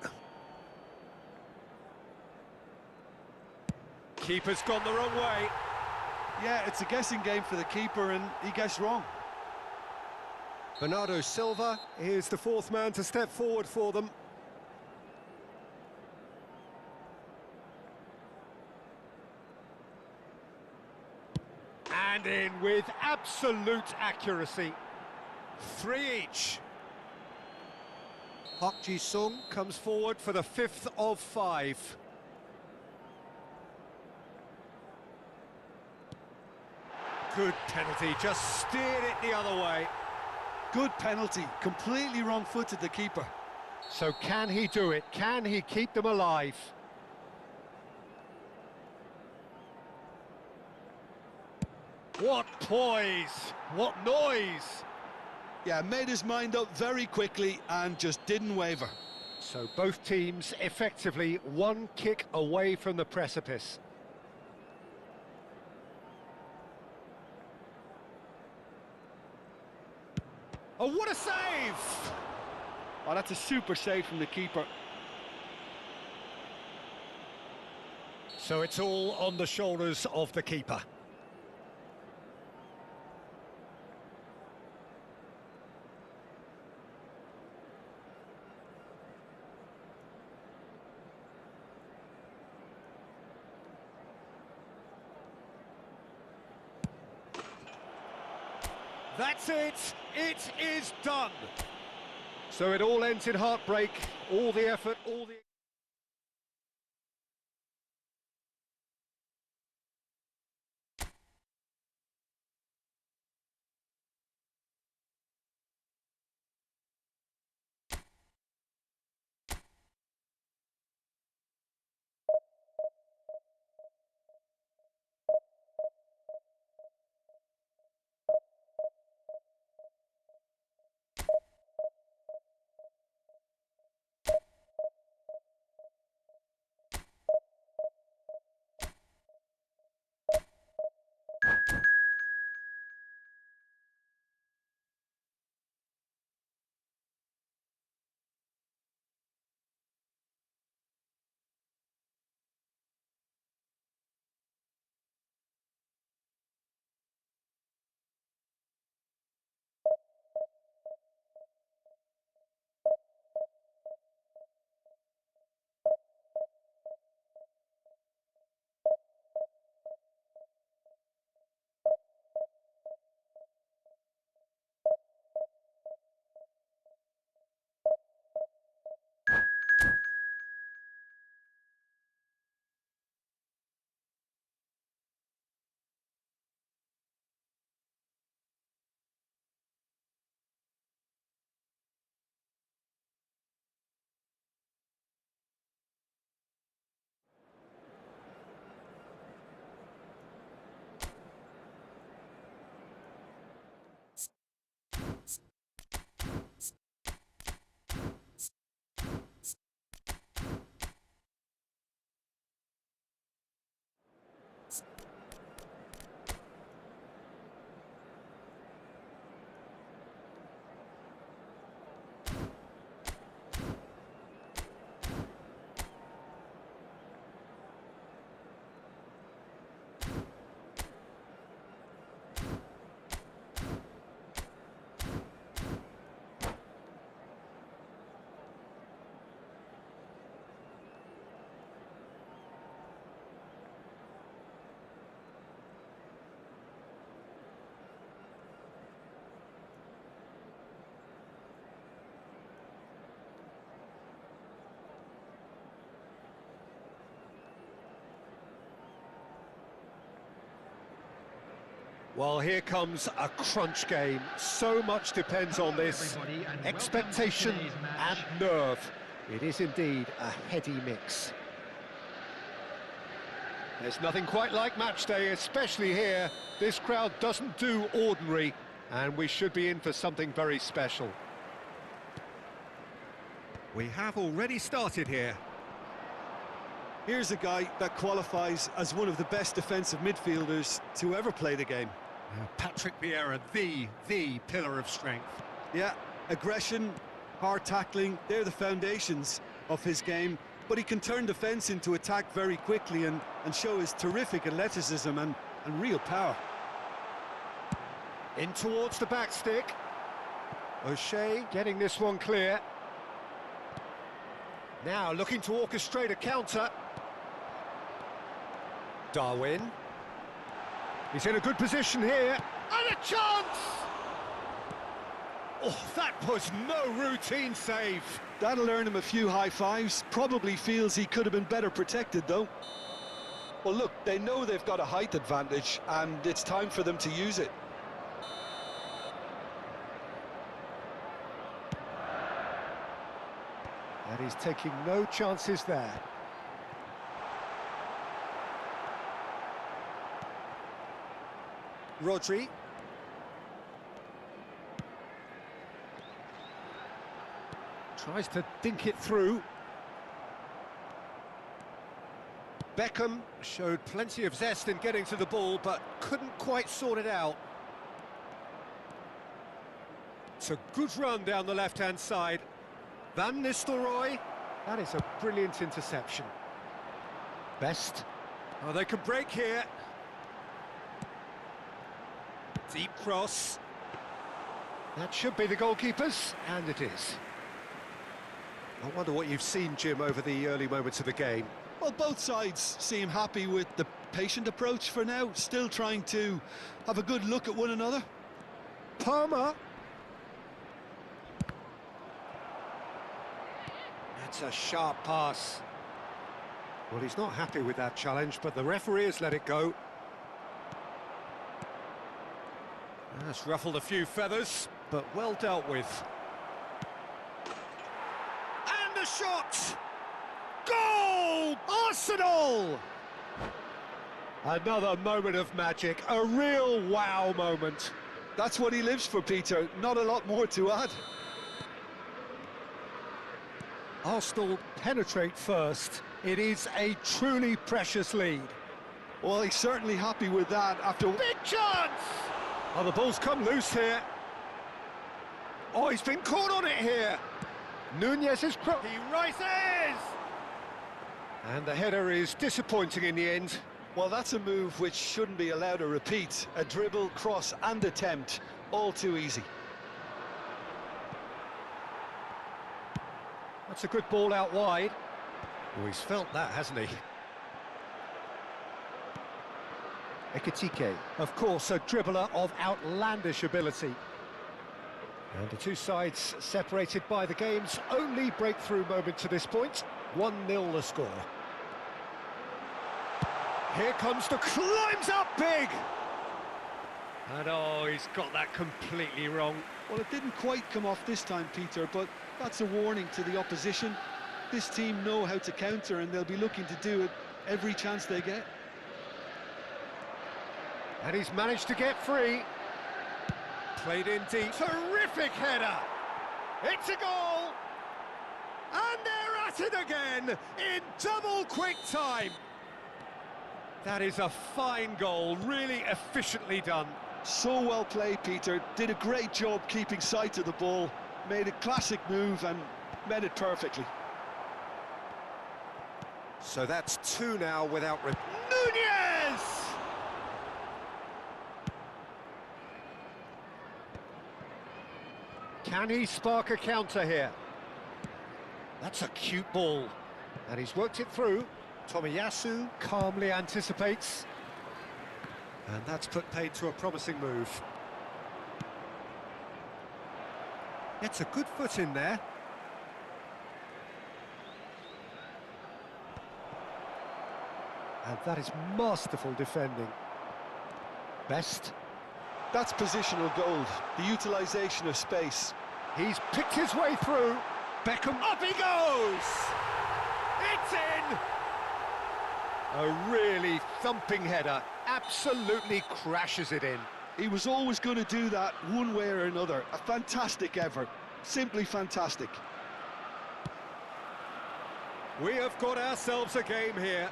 Keeper's gone the wrong way. Yeah, it's a guessing game for the keeper, and he guessed wrong. Bernardo Silva is the fourth man to step forward for them. And in with absolute accuracy. 3 each. Park Ji-sung comes forward for the 5th of 5. Good penalty, just steered it the other way. Good penalty, completely wrong-footed the keeper. So can he do it? Can he keep them alive? What poise! What noise! Yeah, made his mind up very quickly and just didn't waver. So both teams effectively one kick away from the precipice. Oh, what a save! Oh, that's a super save from the keeper. So it's all on the shoulders of the keeper. That's it! It is done! So it all ends in heartbreak, all the effort, all the... Well, here comes a crunch game. So much depends on this. Everybody, and Expectation welcome to today's match. and nerve. It is indeed a heady mix. There's nothing quite like match day, especially here. This crowd doesn't do ordinary, and we should be in for something very special. We have already started here. Here's a guy that qualifies as one of the best defensive midfielders to ever play the game. Patrick Vieira, the pillar of strength. Yeah, aggression, hard tackling, they're the foundations of his game. But he can turn defence into attack very quickly and show his terrific athleticism and real power. In towards the back stick. O'Shea getting this one clear. Now looking to orchestrate a counter. Darwin. He's in a good position here. And a chance! Oh, that was no routine save. That'll earn him a few high fives. Probably feels he could have been better protected, though. Well, look, they know they've got a height advantage, and it's time for them to use it. And he's taking no chances there. Rodri. Tries to dink it through. Beckham showed plenty of zest in getting to the ball, but couldn't quite sort it out. It's a good run down the left-hand side. Van Nistelrooy. That is a brilliant interception. Best. Oh, they could break here. Deep cross. That should be the goalkeepers, and it is. I wonder what you've seen, Jim, over the early moments of the game. Well, both sides seem happy with the patient approach for now, still trying to have a good look at one another. Palmer. That's a sharp pass. Well, he's not happy with that challenge, but the referee has let it go. That's ruffled a few feathers, but well dealt with. And a shot! Goal! Arsenal! Another moment of magic, a real wow moment. That's what he lives for, Peter. Not a lot more to add. Arsenal penetrate first. It is a truly precious lead. Well, he's certainly happy with that after... Big chance! Oh, the ball's come loose here. Oh, he's been caught on it here. Nunez is... He rises! And the header is disappointing in the end. Well, that's a move which shouldn't be allowed to repeat. A dribble, cross and attempt, all too easy. That's a good ball out wide. Oh, he's felt that, hasn't he? Ekitike, of course, a dribbler of outlandish ability. And the two sides separated by the game's only breakthrough moment to this point. 1-0 the score. Here comes the climbs up big! And oh, he's got that completely wrong. Well, it didn't quite come off this time, Peter, but that's a warning to the opposition. This team know how to counter, and they'll be looking to do it every chance they get. And he's managed to get free. Played in deep. Terrific header! It's a goal! And they're at it again in double quick time. That is a fine goal, really efficiently done. So well played, Peter. Did a great job keeping sight of the ball. Made a classic move and met it perfectly. So that's two now without... Nunez! Can he spark a counter here? That's a cute ball. And he's worked it through. Tomiyasu calmly anticipates. And that's put paid to a promising move. Gets a good foot in there. And that is masterful defending. Best. That's positional gold, the utilisation of space. He's picked his way through. Beckham, up he goes! It's in! A really thumping header, absolutely crashes it in. He was always going to do that one way or another. A fantastic effort, simply fantastic. We have got ourselves a game here.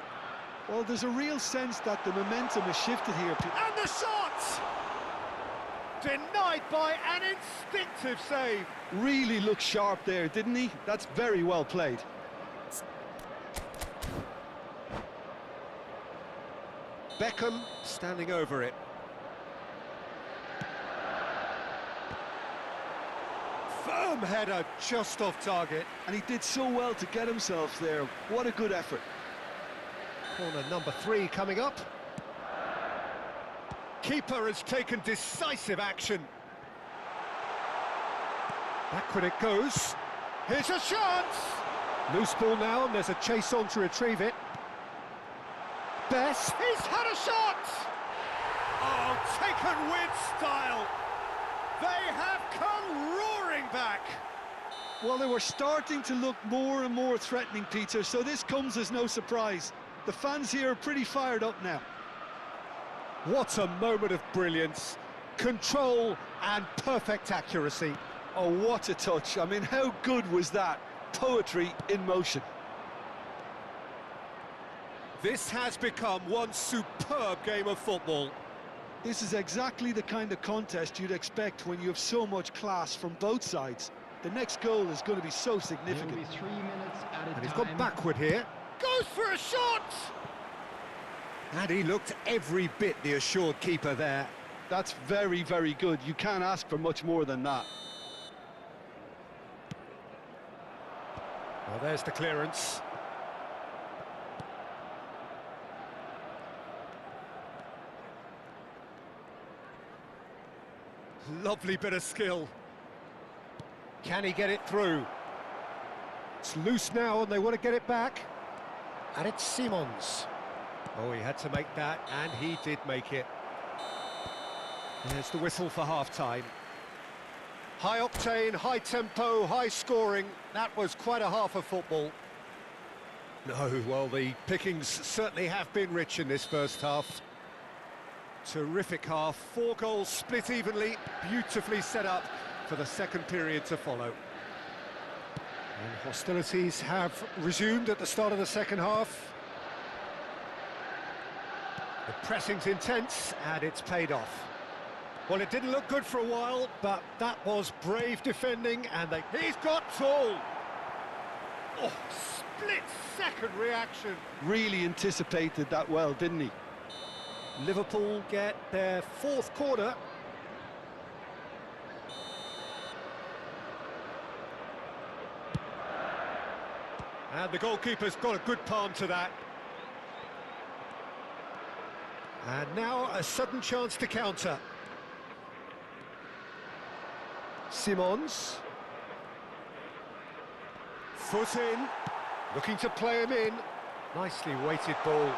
Well, there's a real sense that the momentum has shifted here. And the shot! Denied by an instinctive save. Really looked sharp there, didn't he? That's very well played. Beckham standing over it. Firm header just off target. And he did so well to get himself there. What a good effort. Corner number 3 coming up. Keeper has taken decisive action. Backward it goes. Here's a chance! Loose ball now, and there's a chase on to retrieve it. Best. He's had a shot! Oh, taken with style. They have come roaring back. Well, they were starting to look more and more threatening, Peter, so this comes as no surprise. The fans here are pretty fired up now. What a moment of brilliance. Control and perfect accuracy. Oh, what a touch. I mean, how good was that? Poetry in motion. This has become one superb game of football. This is exactly the kind of contest you'd expect when you have so much class from both sides. The next goal is going to be so significant. It'll be 3 minutes at a And he's time. gone backward here. Goes for a shot! And he looked every bit the assured keeper there. That's very, very good. You can't ask for much more than that. Well, there's the clearance. Lovely bit of skill. Can he get it through? It's loose now and they want to get it back. And it's Simons. Oh, he had to make that, and he did make it. There's the whistle for half-time. High octane, high tempo, high scoring. That was quite a half of football. No, well, the pickings certainly have been rich in this first half. Terrific half, 4 goals split evenly, beautifully set up for the second period to follow. And hostilities have resumed at the start of the second half. The pressing's intense, and it's paid off. Well, it didn't look good for a while, but that was brave defending, and he's got tall. Oh, split-second reaction. Really anticipated that well, didn't he? Liverpool get their 4th corner. And the goalkeeper's got a good palm to that. And now a sudden chance to counter. Simons. Foot in. Looking to play him in. Nicely weighted ball.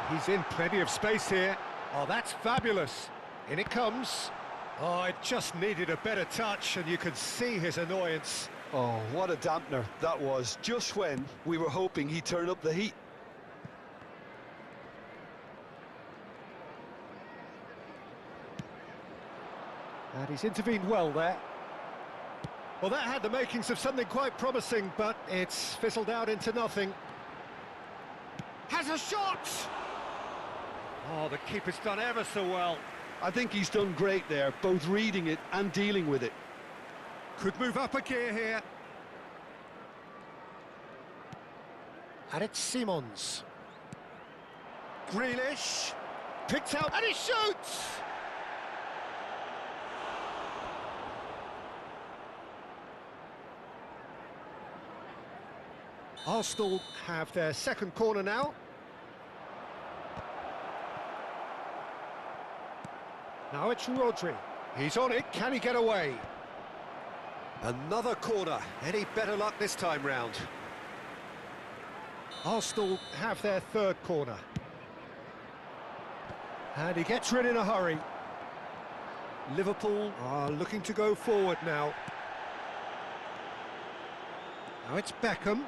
He's in plenty of space here. Oh, that's fabulous. In it comes. Oh, it just needed a better touch, and you can see his annoyance. Oh, what a dampener that was, just when we were hoping he'd turn up the heat. And he's intervened well there. Well, that had the makings of something quite promising, but it's fizzled out into nothing. Has a shot! Oh, the keeper's done ever so well. I think he's done great there, both reading it and dealing with it. Could move up a gear here. And it's Simons. Grealish. Picked out, and he shoots! Arsenal have their second corner now. Now it's Rodri. He's on it. Can he get away? Another corner. Any better luck this time round? Arsenal have their 3rd corner. And he gets rid in a hurry. Liverpool are looking to go forward now. Now it's Beckham.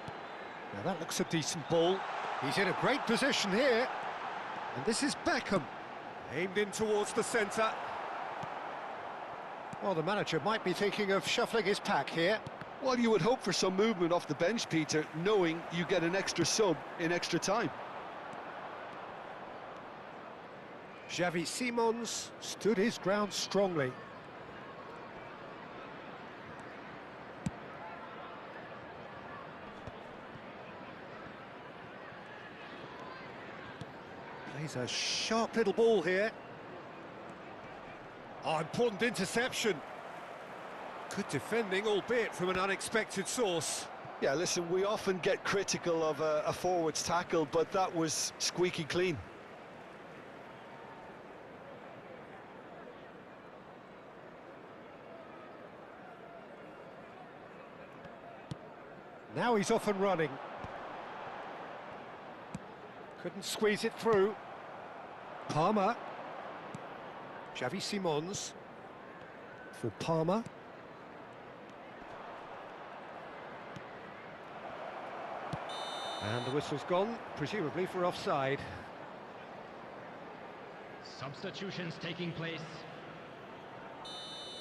Now that looks a decent ball. He's in a great position here. And this is Beckham. Aimed in towards the centre. Well, the manager might be thinking of shuffling his pack here. Well, you would hope for some movement off the bench, Peter, knowing you get an extra sub in extra time. Xavi Simons stood his ground strongly. Plays a sharp little ball here. Oh, important interception. Good defending, albeit from an unexpected source. Yeah, listen, we often get critical of a forward's tackle, but that was squeaky clean. Now he's off and running. Couldn't squeeze it through. Palmer. Xavi Simons. For Palmer. And the whistle's gone, presumably for offside. Substitutions taking place.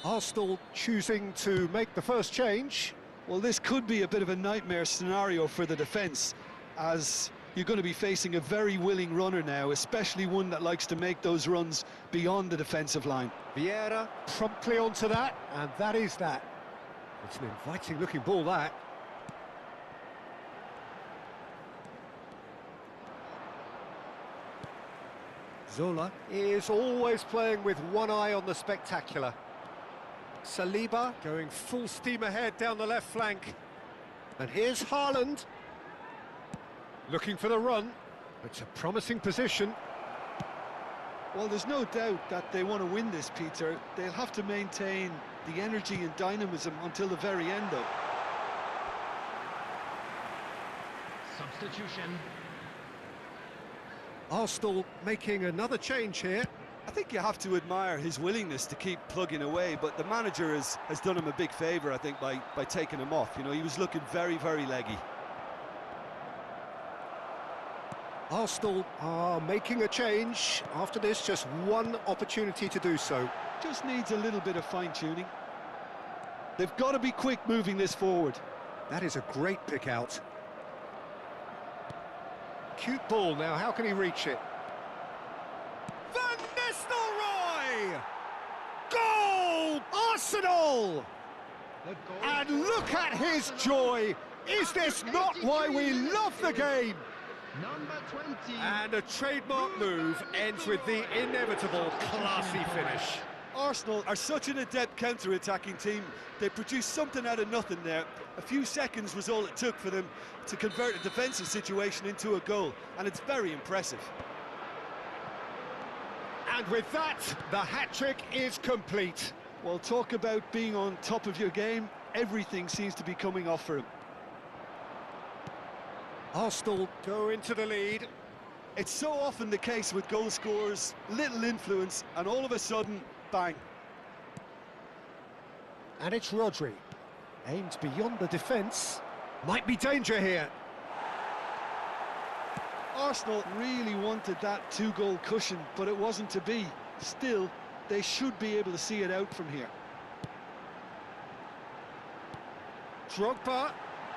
Arsenal choosing to make the first change. Well, this could be a bit of a nightmare scenario for the defence, as you're going to be facing a very willing runner now, especially one that likes to make those runs beyond the defensive line. Vieira promptly onto that, and that is that. It's an inviting looking ball, that. Zola is always playing with one eye on the spectacular. Saliba going full steam ahead down the left flank. And here's Haaland. Looking for the run. It's a promising position. Well, there's no doubt that they want to win this, Peter. They'll have to maintain the energy and dynamism until the very end, though. Substitution. Arsenal making another change here. I think you have to admire his willingness to keep plugging away, but the manager has done him a big favour, I think, by taking him off. You know, he was looking very, very leggy. Arsenal are making a change. After this, just one opportunity to do so. Just needs a little bit of fine-tuning. They've got to be quick moving this forward. That is a great pick out. Cute ball now, how can he reach it? Van Nistelrooy! Goal! Arsenal! The goal. And look at his joy! Is this not why we love the game? Number 20. And a trademark move ends with the inevitable classy finish. Arsenal are such an adept counter-attacking team. They produced something out of nothing there. A few seconds was all it took for them to convert a defensive situation into a goal, and it's very impressive. And with that, the hat-trick is complete. Well, talk about being on top of your game. Everything seems to be coming off for him. Arsenal go into the lead. It's so often the case with goal scorers, little influence, and all of a sudden, bang. And it's Rodri. Aimed beyond the defence. Might be danger here. Arsenal really wanted that two-goal cushion, but it wasn't to be. Still, they should be able to see it out from here. Drogba.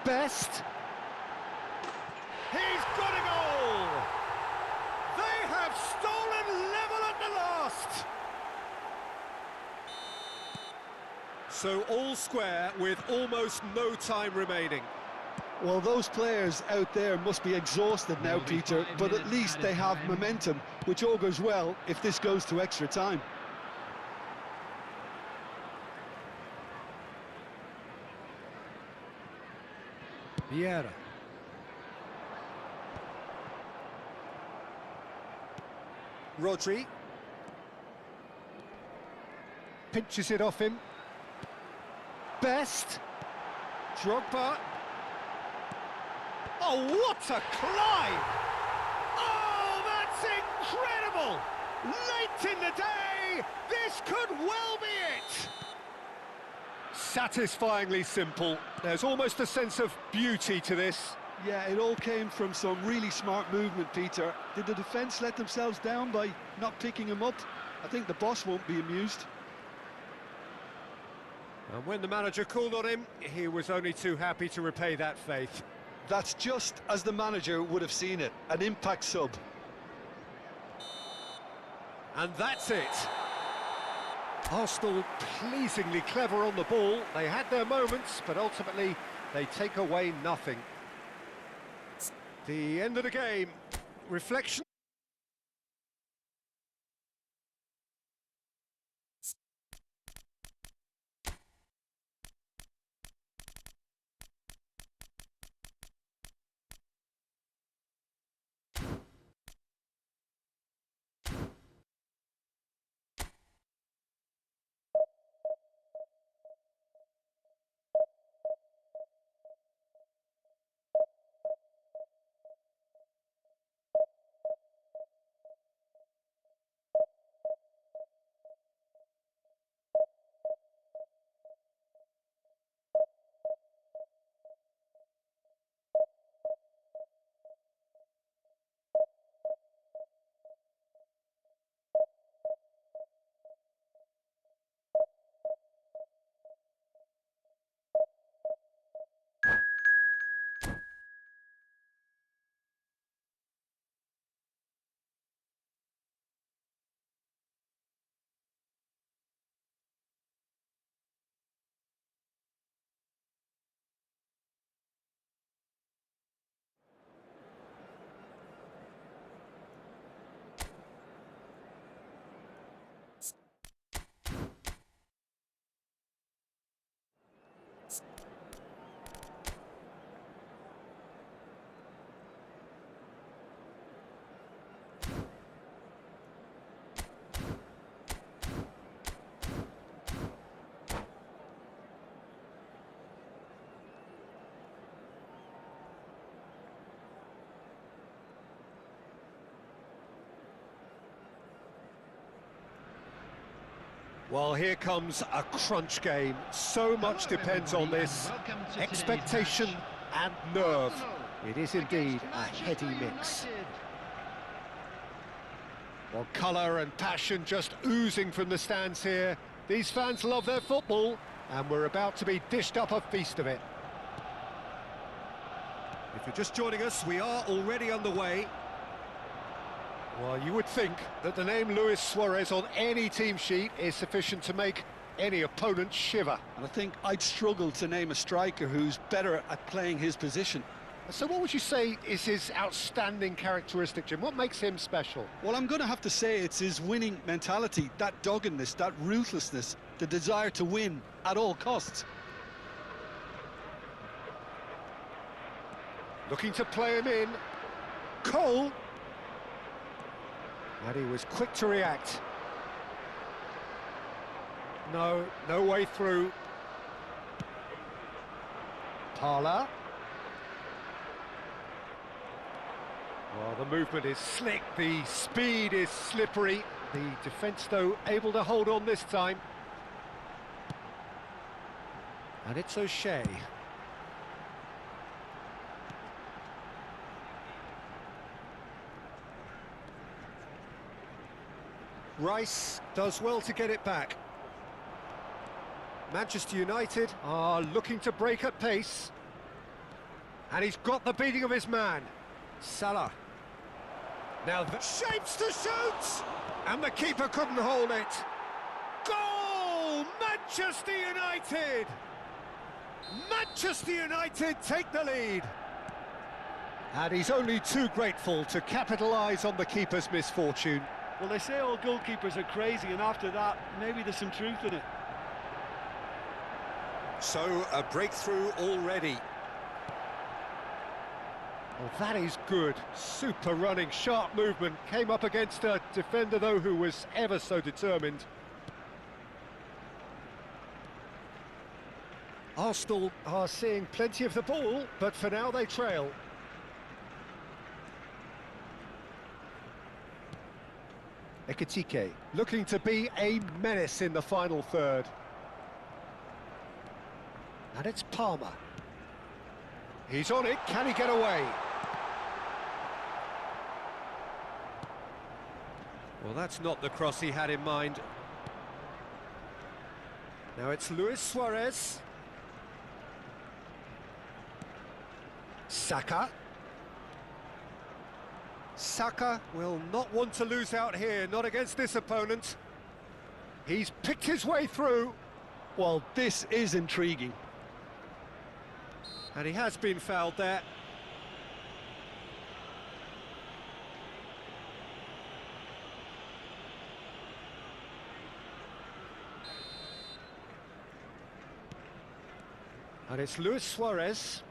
Best. He's got a goal! They have stolen level at the last! So all square with almost no time remaining. Well, those players out there must be exhausted now, Peter, but at least they have momentum, which augurs well if this goes to extra time. Vieira. Rodri. Pinches it off him. Best. Drogba. Oh, what a climb! Oh, that's incredible! Late in the day, way! This could well be it! Satisfyingly simple. There's almost a sense of beauty to this. Yeah, it all came from some really smart movement, Peter. Did the defence let themselves down by not picking him up? I think the boss won't be amused. And when the manager called on him, he was only too happy to repay that faith. That's just as the manager would have seen it, an impact sub. And that's it. Arsenal pleasingly clever on the ball. They had their moments, but ultimately they take away nothing. The end of the game. Reflection. Well, here comes a crunch game. So much depends on this. Expectation and nerve. It is indeed a heady mix. Well, colour and passion just oozing from the stands here. These fans love their football, and we're about to be dished up a feast of it. If you're just joining us, we are already underway. Well, you would think that the name Luis Suarez on any team sheet is sufficient to make any opponent shiver. And I think I'd struggle to name a striker who's better at playing his position. So what would you say is his outstanding characteristic, Jim? What makes him special? Well, I'm going to have to say it's his winning mentality, that doggedness, that ruthlessness, the desire to win at all costs. Looking to play him in. Cole. And he was quick to react. No way through. Parla. Well, the movement is slick, the speed is slippery. The defence, though, able to hold on this time. And it's O'Shea. Rice does well to get it back. Manchester United are looking to break at pace. And he's got the beating of his man. Salah. Now the shapes to shoot! And the keeper couldn't hold it. Goal! Manchester United! Manchester United take the lead. And he's only too grateful to capitalise on the keeper's misfortune. Well, they say all goalkeepers are crazy, and after that, maybe there's some truth in it. So, a breakthrough already. Well, that is good. Super running, sharp movement. Came up against a defender, though, who was ever so determined. Arsenal are seeing plenty of the ball, but for now they trail. Ekitike looking to be a menace in the final third. And it's Palmer. He's on it, can he get away? Well, that's not the cross he had in mind. Now it's Luis Suarez. Saka. Saka will not want to lose out here, not against this opponent. He's picked his way through. Well, this is intriguing. And he has been fouled there. And it's Luis Suarez.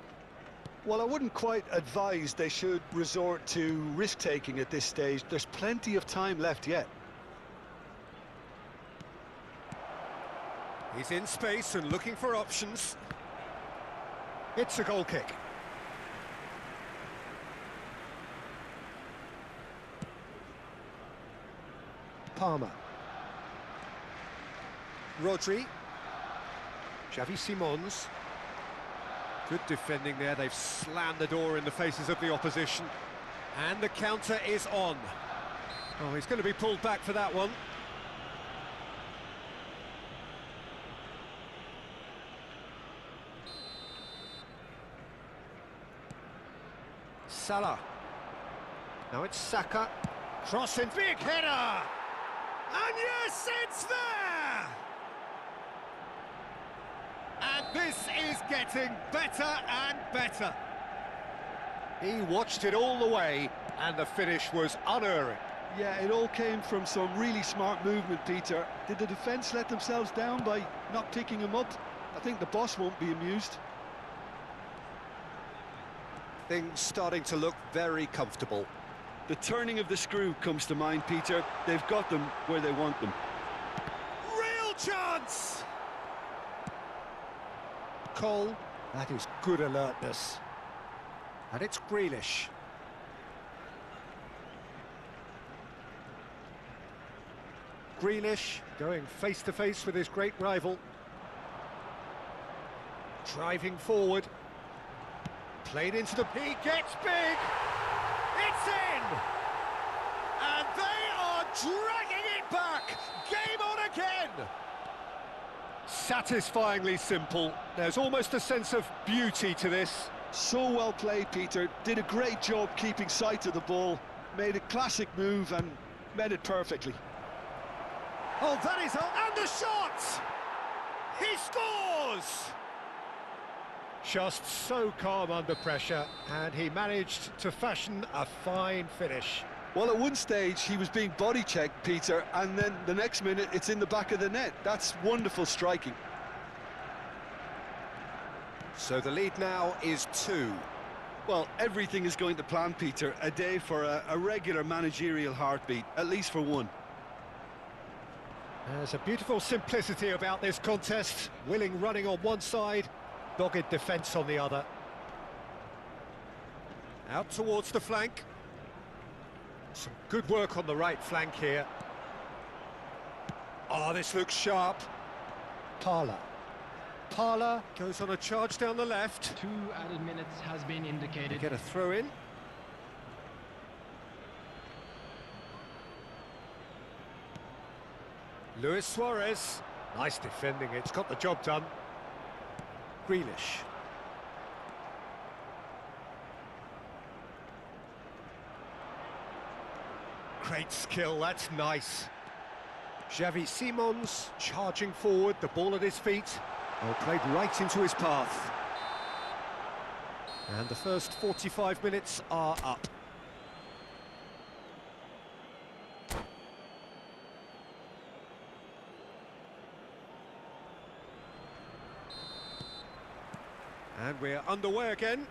Well, I wouldn't quite advise they should resort to risk-taking at this stage. There's plenty of time left yet. He's in space and looking for options. It's a goal kick. Palmer. Rodri. Xavi Simons. Good defending there, they've slammed the door in the faces of the opposition. And the counter is on. Oh, he's going to be pulled back for that one. Salah. Now it's Saka. Crossing, big header! And yes, it's there! And this is getting better and better. He watched it all the way, and the finish was unerring. Yeah, it all came from some really smart movement, Peter. Did the defence let themselves down by not picking him up? I think the boss won't be amused. Things starting to look very comfortable. The turning of the screw comes to mind, Peter. They've got them where they want them. Real chance! Cole, that is good alertness. And it's Grealish. Grealish going face-to-face with his great rival. Driving forward. Played into the... He gets big! It's in! And they are dragging it back! Game on again! Satisfyingly simple. There's almost a sense of beauty to this. So well played, Peter. Did a great job keeping sight of the ball. Made a classic move and met it perfectly. Oh, that is... And the shot! He scores! Just so calm under pressure, and he managed to fashion a fine finish. Well, at one stage, he was being body-checked, Peter, and then the next minute, it's in the back of the net. That's wonderful striking. So the lead now is 2. Well, everything is going to plan, Peter. A day for a regular managerial heartbeat, at least for one. There's a beautiful simplicity about this contest. Willing running on one side, dogged defence on the other. Out towards the flank. Some good work on the right flank here. Oh, this looks sharp. Parler. Parler goes on a charge down the left. 2 added minutes has been indicated. They get a throw in. Luis Suarez. Nice defending, it's got the job done. Grealish. Great skill, that's nice. Xavi Simons charging forward, the ball at his feet. Oh, played right into his path. And the first 45 minutes are up. And we're underway again.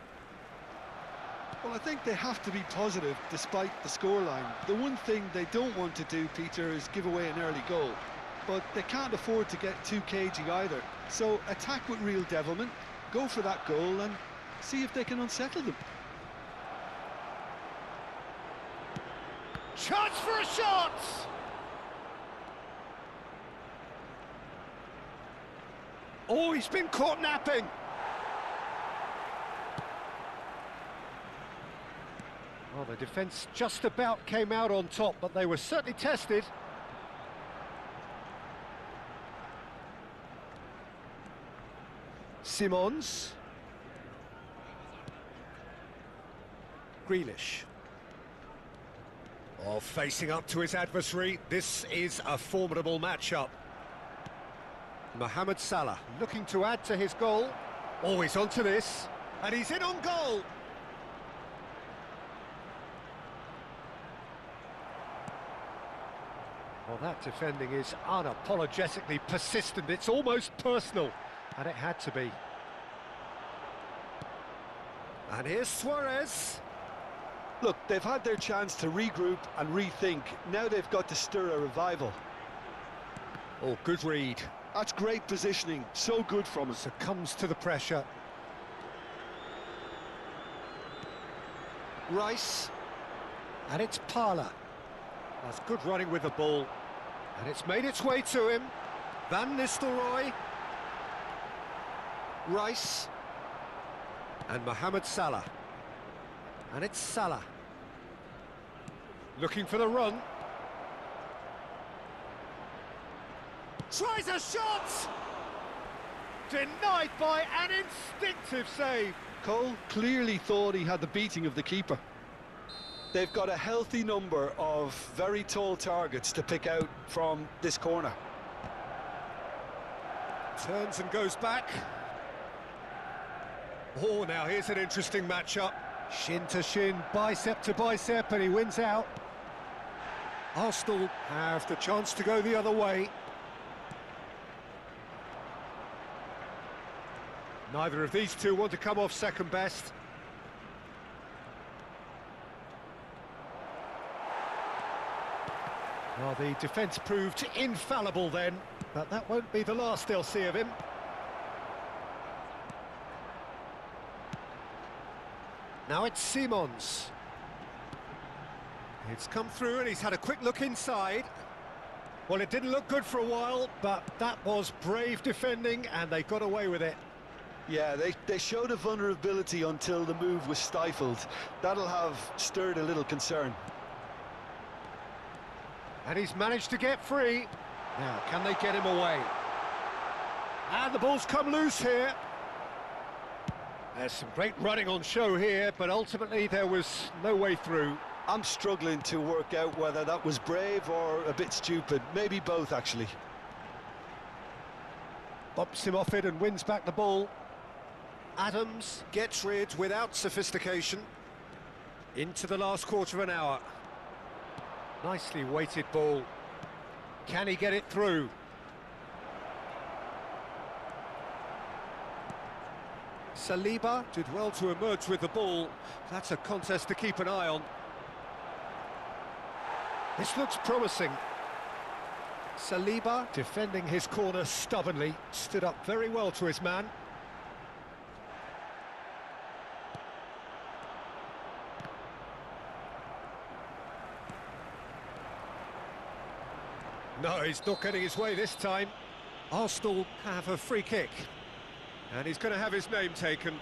Well, I think they have to be positive despite the scoreline. The one thing they don't want to do, Peter, is give away an early goal. But they can't afford to get too cagey either. So attack with real devilment, go for that goal and see if they can unsettle them. Chance for a shot! Oh, he's been caught napping. Well, the defence just about came out on top, but they were certainly tested. Simons. Grealish. Oh, facing up to his adversary. This is a formidable matchup. Mohamed Salah looking to add to his goal. Oh, he's onto this, and he's in on goal. Well, that defending is unapologetically persistent. It's almost personal, and it had to be. And here's Suarez. Look, they've had their chance to regroup and rethink. Now they've got to stir a revival. Oh, good read. That's great positioning, so good from him. Succumbs to the pressure. Rice. And it's Parla. That's good running with the ball. And it's made its way to him. Van Nistelrooy. Rice. And Mohamed Salah. And it's Salah. Looking for the run. Tries a shot! Denied by an instinctive save. Cole clearly thought he had the beating of the keeper. They've got a healthy number of very tall targets to pick out from this corner. Turns and goes back. Oh, now here's an interesting matchup. Shin to shin, bicep to bicep, and he wins out. Arsenal have the chance to go the other way. Neither of these two want to come off second best. Well, the defence proved infallible then, but that won't be the last they'll see of him. Now it's Simons. It's come through and he's had a quick look inside. Well, it didn't look good for a while, but that was brave defending and they got away with it. Yeah, they showed a vulnerability until the move was stifled. That'll have stirred a little concern. And he's managed to get free. Now, can they get him away? And the ball's come loose here. There's some great running on show here, but ultimately there was no way through. I'm struggling to work out whether that was brave or a bit stupid. Maybe both, actually. Bumps him off it and wins back the ball. Adams gets rid without sophistication. Into the last quarter of an hour. Nicely weighted ball. Can he get it through? Saliba did well to emerge with the ball. That's a contest to keep an eye on. This looks promising. Saliba defending his corner stubbornly. Stood up very well to his man. No, he's not getting his way this time. Arsenal have a free kick. And he's going to have his name taken.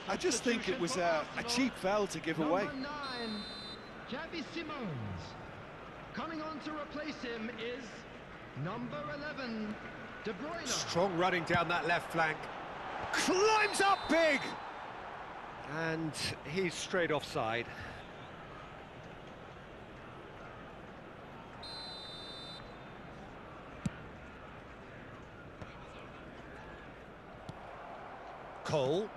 I just think it was a cheap foul to give away. Number 9, Xavi Simons. Coming on to replace him is number 11, De Bruyne. Strong running down that left flank. Climbs up big! And he's straight offside. Cole.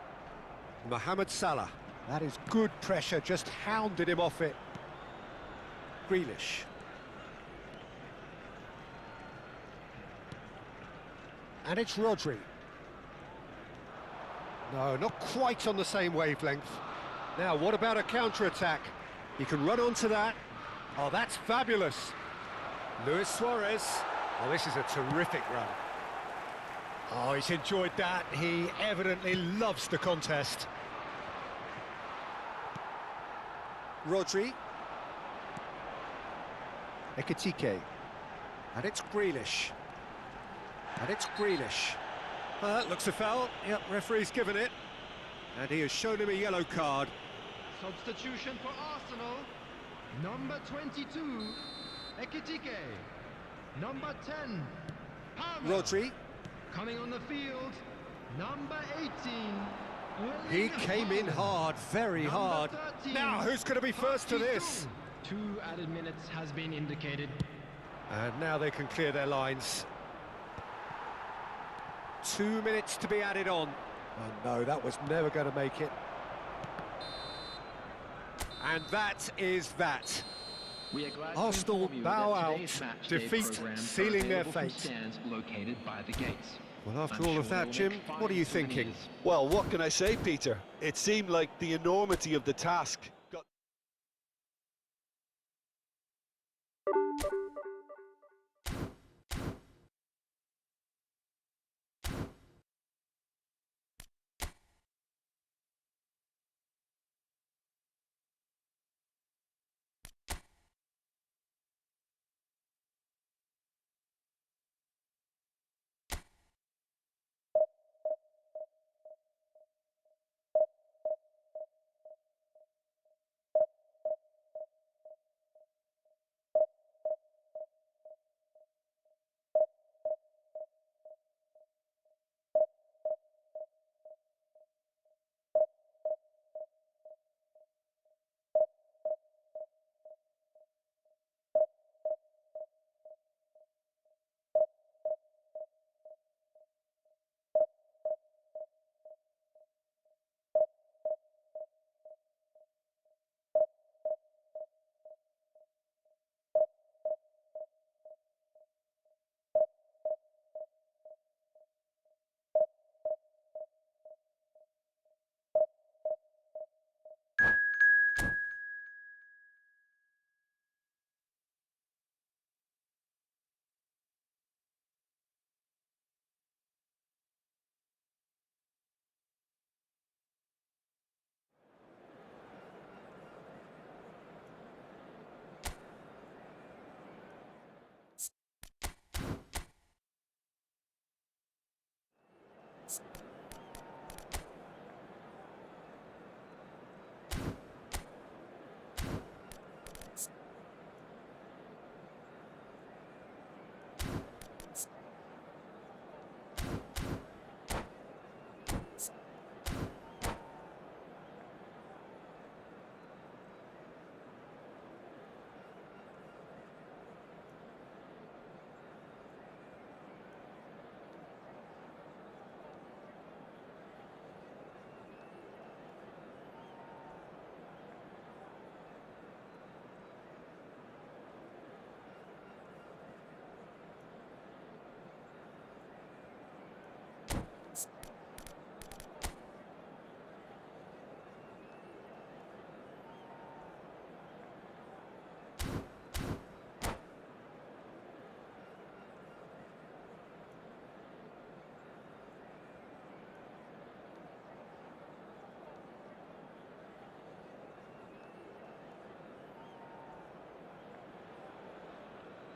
Mohamed Salah. That is good pressure, just hounded him off it. Grealish. And it's Rodri. No, not quite on the same wavelength. Now, what about a counter-attack? He can run onto that. Oh, that's fabulous. Luis Suarez. Oh, this is a terrific run. Oh, he's enjoyed that. He evidently loves the contest. Rodri. Ekitike. And it's Grealish. And it's Grealish. Looks a foul. Yep, referee's given it. And he has shown him a yellow card. Substitution for Arsenal. Number 22, Ekitike. Number 10, Palmer. Rodri. Coming on the field, number 18. He came in hard, very hard. Now, who's going to be first to this? 2 added minutes has been indicated. And now they can clear their lines. 2 minutes to be added on. Oh no, that was never going to make it. And that is that. We are glad Arsenal to inform you bow that out, today's match day defeat programs are sealing their available from fate. stands located by the gates. Well, after I'm all of sure that, we'll Jim, make what are you fine thinking? souvenirs. Well, what can I say, Peter? It seemed like the enormity of the task got...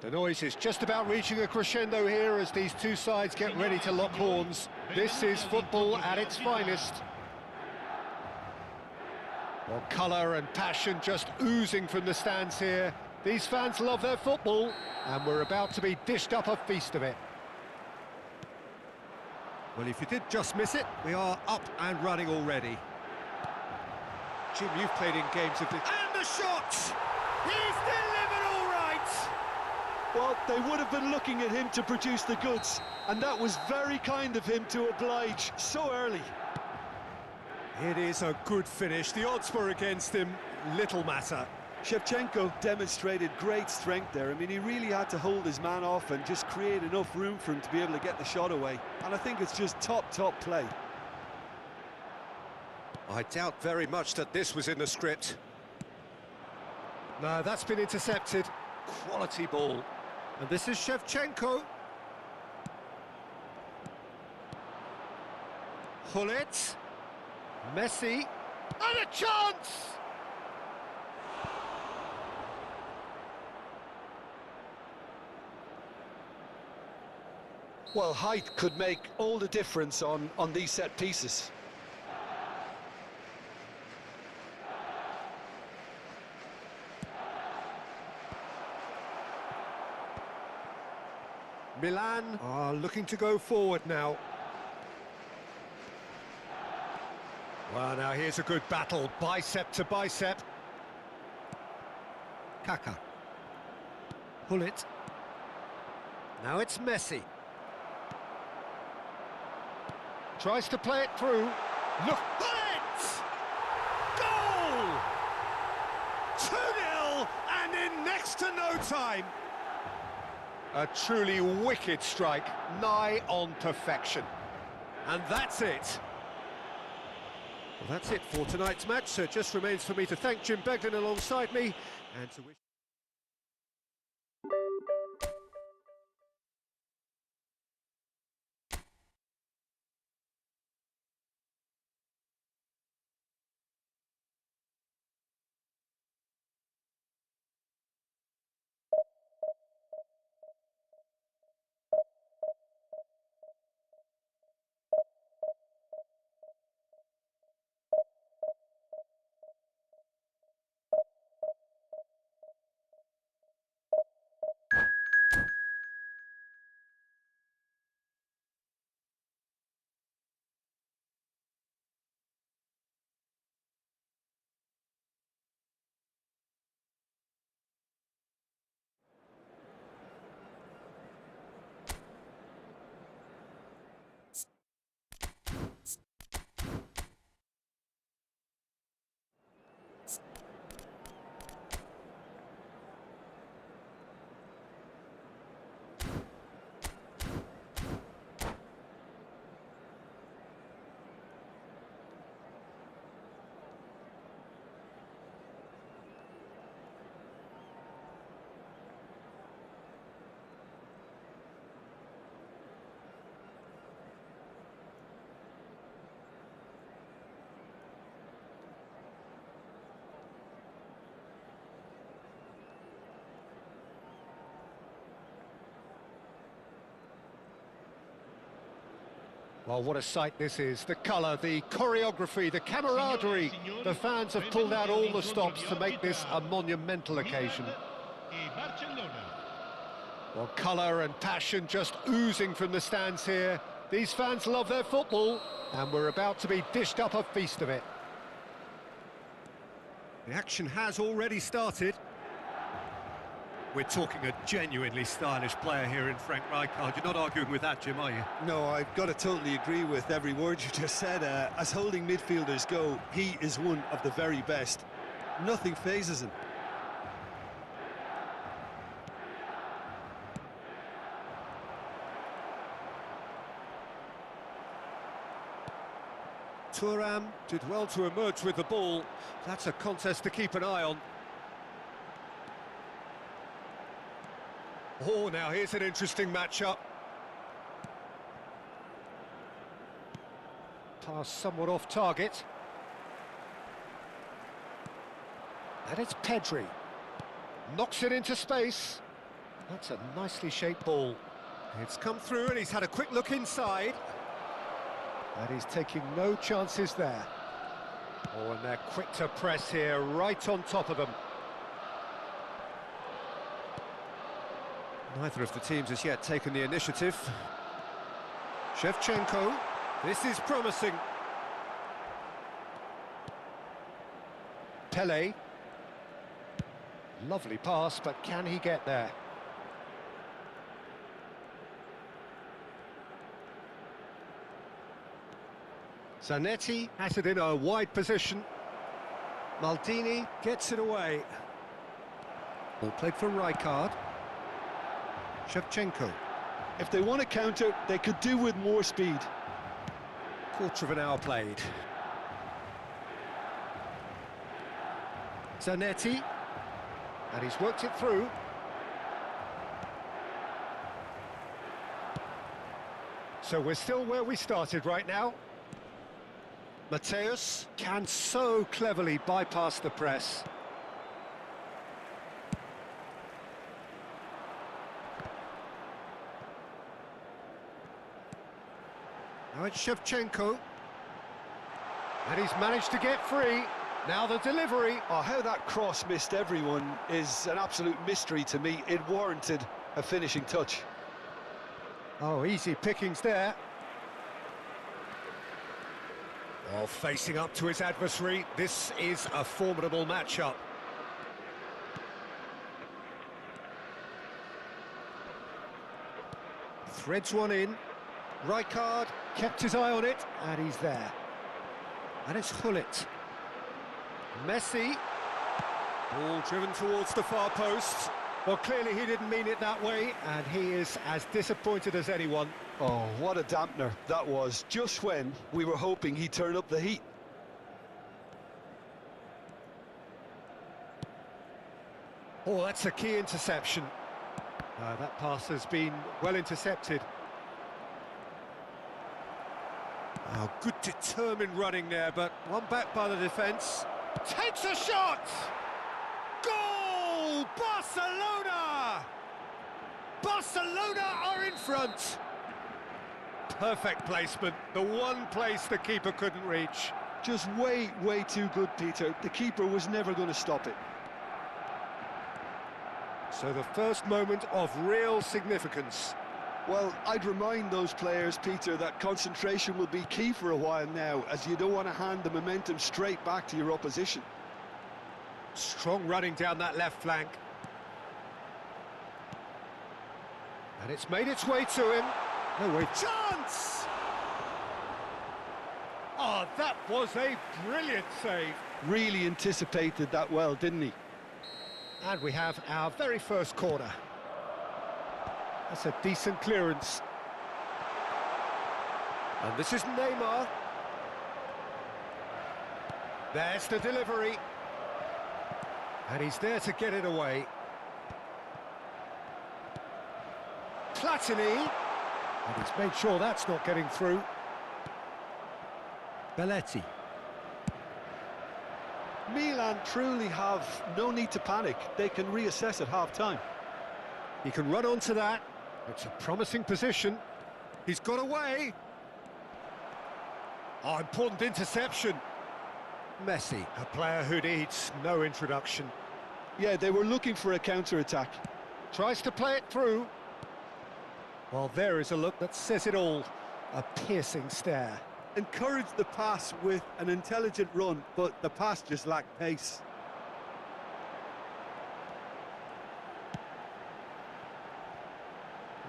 The noise is just about reaching a crescendo here as these two sides get ready to lock horns. This is football at its finest. Well, colour and passion just oozing from the stands here. These fans love their football, and we're about to be dished up a feast of it. Well, if you did just miss it, we are up and running already. Jim, you've played in games of this. And the shot! He's delivered all right! Well, they would have been looking at him to produce the goods, and that was very kind of him to oblige so early. It is a good finish. The odds were against him, little matter. Shevchenko demonstrated great strength there. I mean, he really had to hold his man off and just create enough room for him to be able to get the shot away. And I think it's just top play. I doubt very much that this was in the script. No, that's been intercepted. Quality ball. And this is Shevchenko. Hullet. Messi. And a chance! Well, height could make all the difference on these set pieces. Milan are looking to go forward now. Well, now here's a good battle, bicep to bicep. Kaká. Pull it. Now it's Messi. Tries to play it through. Look, pull it! Goal! 2-0 and in next to no time. A truly wicked strike, nigh on perfection. And that's it. Well, that's it for tonight's match, so it just remains for me to thank Jim Beglin alongside me and to wish... Well, what a sight this is. The colour, the choreography, the camaraderie. The fans have pulled out all the stops to make this a monumental occasion. Well, colour and passion just oozing from the stands here. These fans love their football, and we're about to be dished up a feast of it. The action has already started. We're talking a genuinely stylish player here in Frank Rijkaard. You're not arguing with that, Jim, are you? No, I've got to totally agree with every word you just said. As holding midfielders go, he is one of the very best. Nothing phases him. Thuram did well to emerge with the ball. That's a contest to keep an eye on. Oh, now here's an interesting matchup. Pass somewhat off target. And it's Pedri. Knocks it into space. That's a nicely shaped ball. It's come through and he's had a quick look inside. And he's taking no chances there. Oh, and they're quick to press here, right on top of them. Neither of the teams has yet taken the initiative. Shevchenko, this is promising. Pele. Lovely pass, but can he get there? Zanetti has it in a wide position. Maldini gets it away. Ball played for Rijkaard. Shevchenko. If they want to counter, they could do with more speed. Quarter of an hour played. Zanetti. And he's worked it through. So we're still where we started right now. Mateus can so cleverly bypass the press. Now it's Shevchenko. And he's managed to get free. Now the delivery. Oh, how that cross missed everyone is an absolute mystery to me. It warranted a finishing touch. Oh, easy pickings there. Well, facing up to his adversary, this is a formidable matchup. Threads one in. Rijkaard kept his eye on it, and he's there. And it's Hullet. Messi. Ball driven towards the far post. Well, clearly he didn't mean it that way, and he is as disappointed as anyone. Oh, what a dampener that was, just when we were hoping he'd turn up the heat. Oh, that's a key interception. That pass has been well intercepted. Oh, good determined running there, but one back by the defence. Takes a shot! Goal! Barcelona! Barcelona are in front! Perfect placement, the one place the keeper couldn't reach. Just way too good, Peter. The keeper was never going to stop it. So the first moment of real significance. Well, I'd remind those players, Peter, that concentration will be key for a while now, as you don't want to hand the momentum straight back to your opposition. Strong running down that left flank. And it's made its way to him. No way. Chance! Oh, that was a brilliant save. Really anticipated that well, didn't he? And we have our very first corner. That's a decent clearance. And this is Neymar. There's the delivery. And he's there to get it away. Platini. And he's made sure that's not getting through. Belletti. Milan truly have no need to panic. They can reassess at half-time. He can run onto that. It's a promising position. He's got away. Oh, important interception. Messi, a player who needs no introduction. Yeah, they were looking for a counter-attack. Tries to play it through. Well, there is a look that says it all. A piercing stare. Encouraged the pass with an intelligent run, but the pass just lacked pace.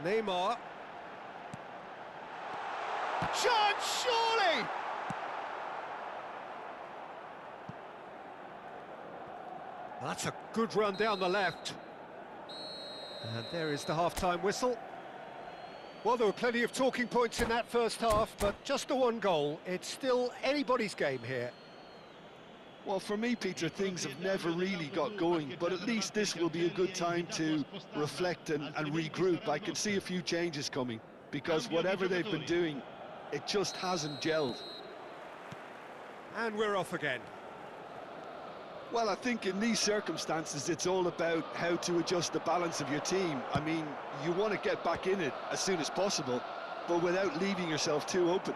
Neymar. Chance, surely! That's a good run down the left. And there is the half-time whistle. Well, there were plenty of talking points in that first half, but just the one goal. It's still anybody's game here. Well, for me, Peter, things have never really got going, but at least this will be a good time to reflect and regroup. I can see a few changes coming, because whatever they've been doing, it just hasn't gelled. And we're off again. Well, I think in these circumstances, it's all about how to adjust the balance of your team. I mean, you want to get back in it as soon as possible, but without leaving yourself too open.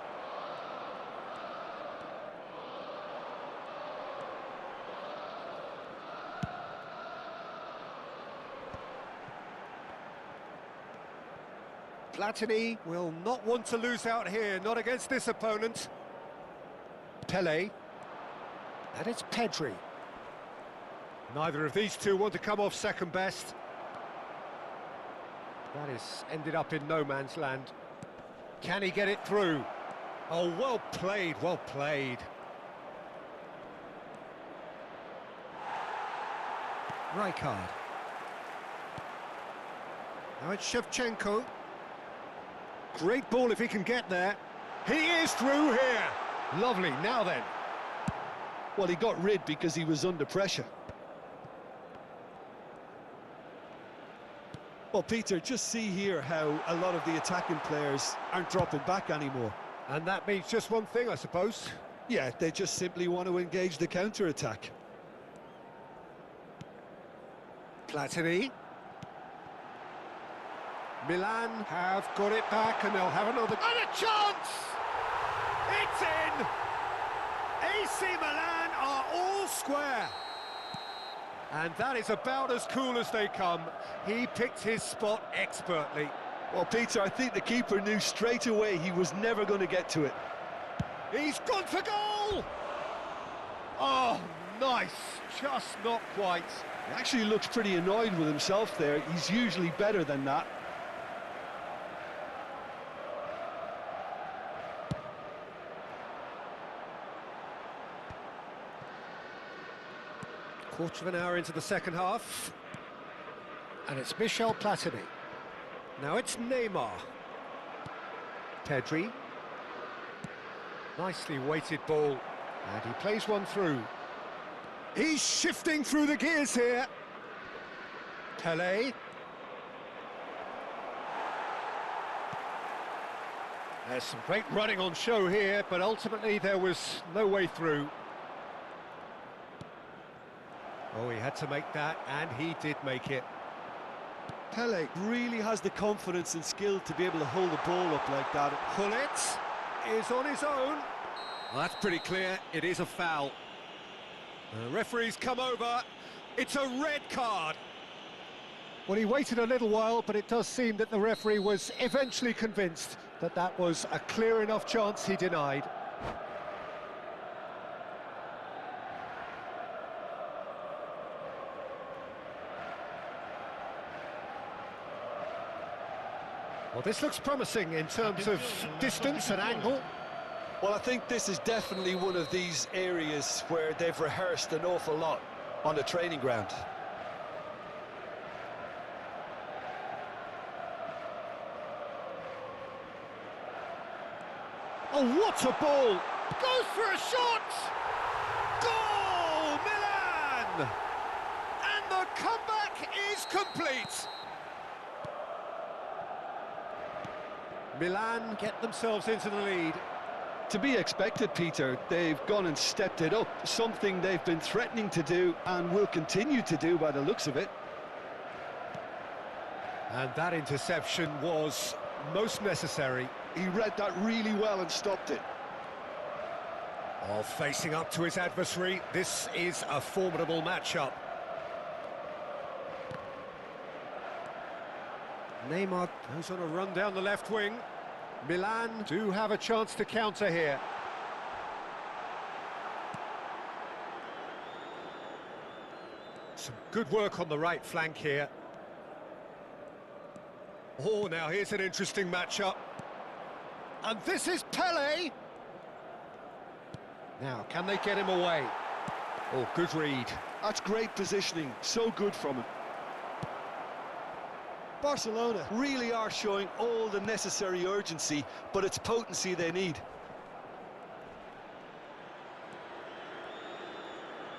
Platini will not want to lose out here, not against this opponent. Pele. And it's Pedri. Neither of these two want to come off second best. That is ended up in no man's land. Can he get it through? Oh, well played, well played. Rijkaard. Now it's Shevchenko. Great ball if he can get there. He is through here. Lovely, now then. Well, he got rid because he was under pressure. Well, Peter, just see here how a lot of the attacking players aren't dropping back anymore. And that means just one thing, I suppose. Yeah, they just simply want to engage the counter-attack. Platini. Milan have got it back and they'll have another... And a chance! It's in! AC Milan are all square. And that is about as cool as they come. He picked his spot expertly. Well, Peter, I think the keeper knew straight away he was never going to get to it. He's gone for goal! Oh, nice. Just not quite. He actually looks pretty annoyed with himself there. He's usually better than that. Quarter of an hour into the second half. And it's Michel Platini. Now it's Neymar. Pedri. Nicely weighted ball. And he plays one through. He's shifting through the gears here. Pelé. There's some great running on show here, but ultimately there was no way through. Oh, he had to make that, and he did make it. Pelé really has the confidence and skill to be able to hold the ball up like that. Gullit is on his own. Well, that's pretty clear. It is a foul. The referee's come over. It's a red card. Well, he waited a little while, but it does seem that the referee was eventually convinced that that was a clear enough chance he denied. Well, this looks promising in terms of distance and angle. Well, I think this is definitely one of these areas where they've rehearsed an awful lot on the training ground. Oh, what a ball! Goes for a shot! Goal, Milan! And the comeback is complete. Milan get themselves into the lead. To be expected, Peter. They've gone and stepped it up, something they've been threatening to do and will continue to do by the looks of it. And that interception was most necessary. He read that really well and stopped it. Oh, facing up to his adversary, this is a formidable matchup. Neymar goes on a run down the left wing. Milan do have a chance to counter here. Some good work on the right flank here. Oh, now here's an interesting matchup. And this is Pelé. Now, can they get him away? Oh, good read. That's great positioning, so good from him. Barcelona really are showing all the necessary urgency, but it's potency they need.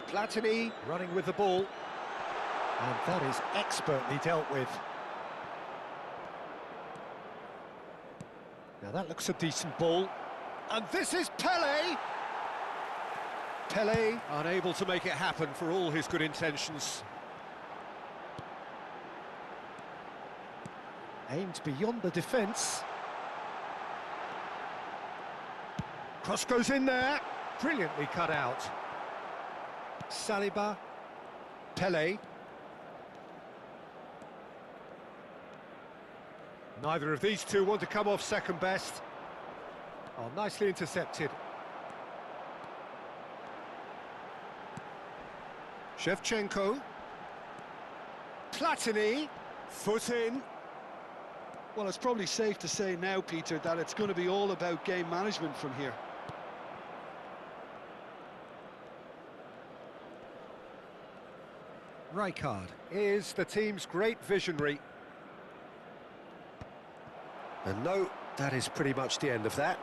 Platini running with the ball. And that is expertly dealt with. Now that looks a decent ball. And this is Pelé! Pelé unable to make it happen for all his good intentions. Aimed beyond the defence. Cross goes in there. Brilliantly cut out. Saliba. Pelé. Neither of these two want to come off second best. Oh, nicely intercepted. Shevchenko. Platini. Foot in. Well, it's probably safe to say now, Peter, that it's going to be all about game management from here. Rijkaard is the team's great visionary. And no, that is pretty much the end of that.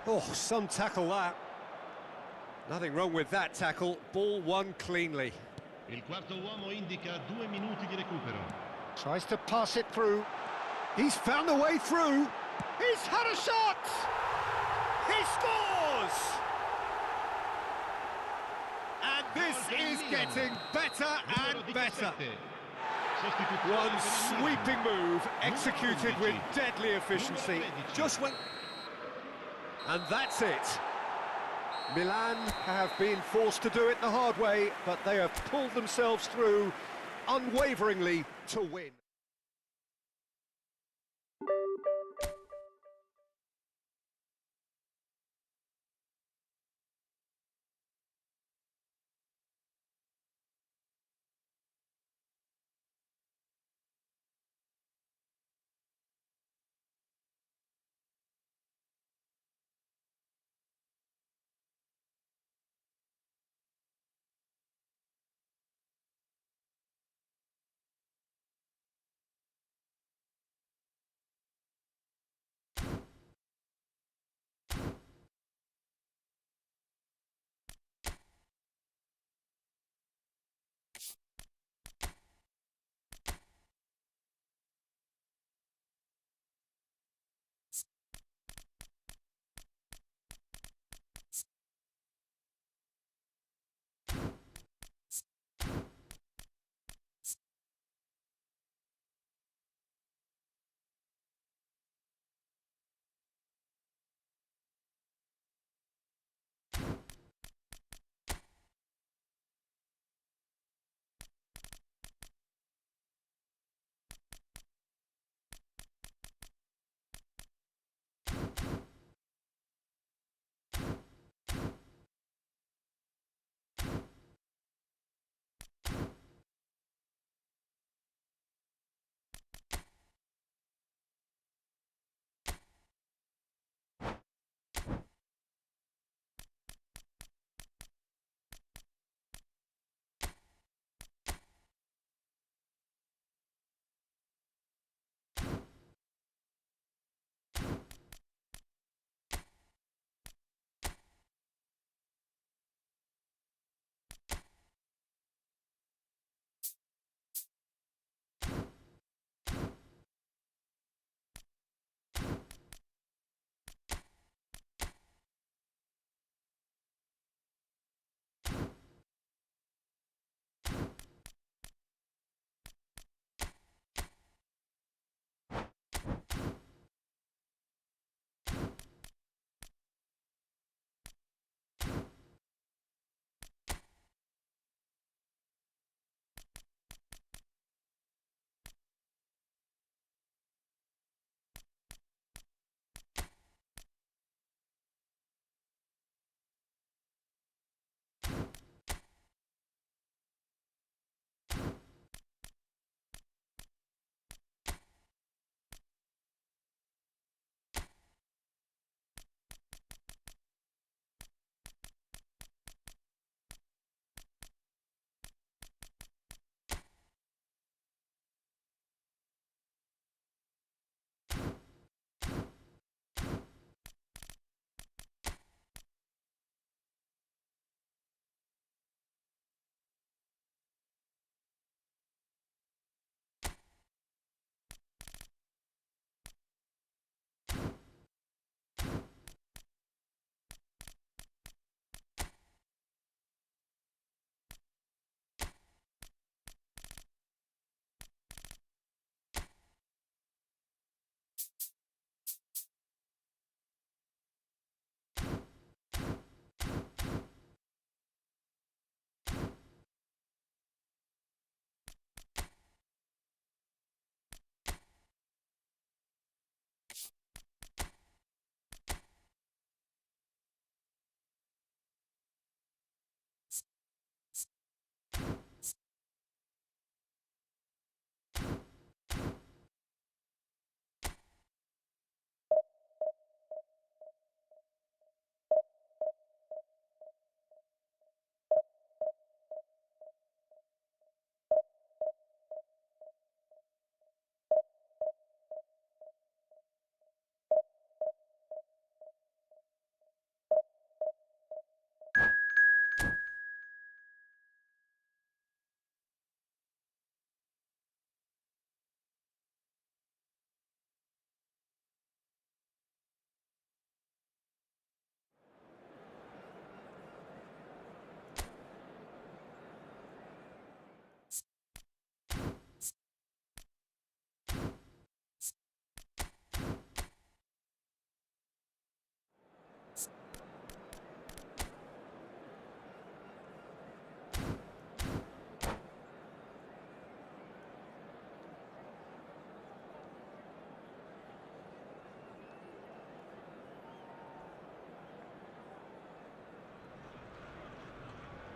Oh, some tackle that. Nothing wrong with that tackle. Ball won cleanly. Il quarto uomo indica 2 minuti di recupero. Tries to pass it through. He's found a way through. He's had a shot! He scores! And this is getting better and better. One sweeping move, executed with deadly efficiency. Just went... And that's it. Milan have been forced to do it the hard way, but they have pulled themselves through unwaveringly to win.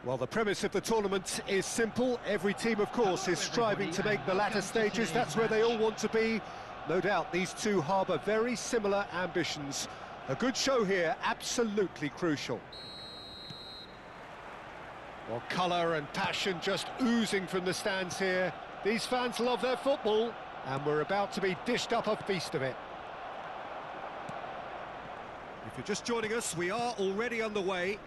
Well, the premise of the tournament is simple. Every team, of course, is striving to make the latter stages. That's where they all want to be. No doubt these two harbour very similar ambitions. A good show here, absolutely crucial. Well, colour and passion just oozing from the stands here. These fans love their football, and we're about to be dished up a feast of it. If you're just joining us, we are already underway.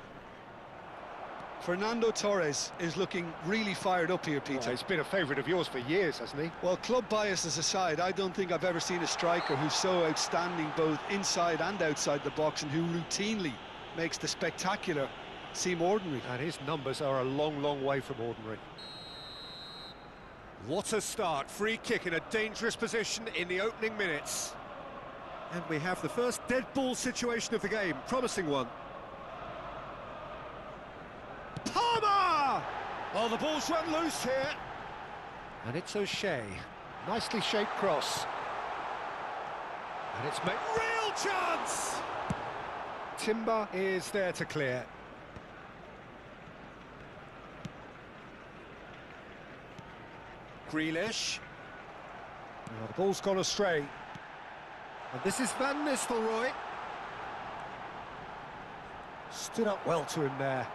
Fernando Torres is looking really fired up here, Peter. Well, he's been a favourite of yours for years, hasn't he? Well, club biases aside, I don't think I've ever seen a striker who's so outstanding both inside and outside the box, and who routinely makes the spectacular seem ordinary. And his numbers are a long, long way from ordinary. What a start. Free kick in a dangerous position in the opening minutes. And we have the first dead ball situation of the game. Promising one. Palmer! Oh, the ball's run loose here. And it's O'Shea. Nicely shaped cross. And it's made real chance! Timber is there to clear. Grealish. Oh, the ball's gone astray. And this is Van Nistelrooy. Stood up well to him there.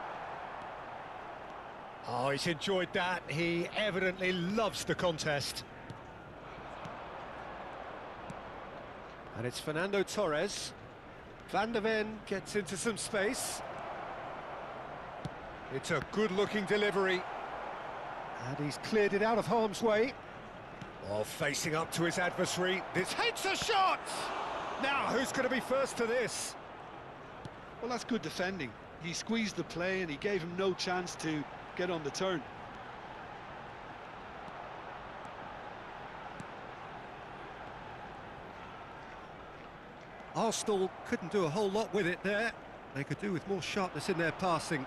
Oh, he's enjoyed that. He evidently loves the contest. And it's Fernando Torres. Van der Ven gets into some space. It's a good-looking delivery. And he's cleared it out of harm's way. Oh, facing up to his adversary. This hits a shot! Now, who's going to be first to this? Well, that's good defending. He squeezed the play and he gave him no chance to get on the turn. Arsenal couldn't do a whole lot with it there. They could do with more sharpness in their passing.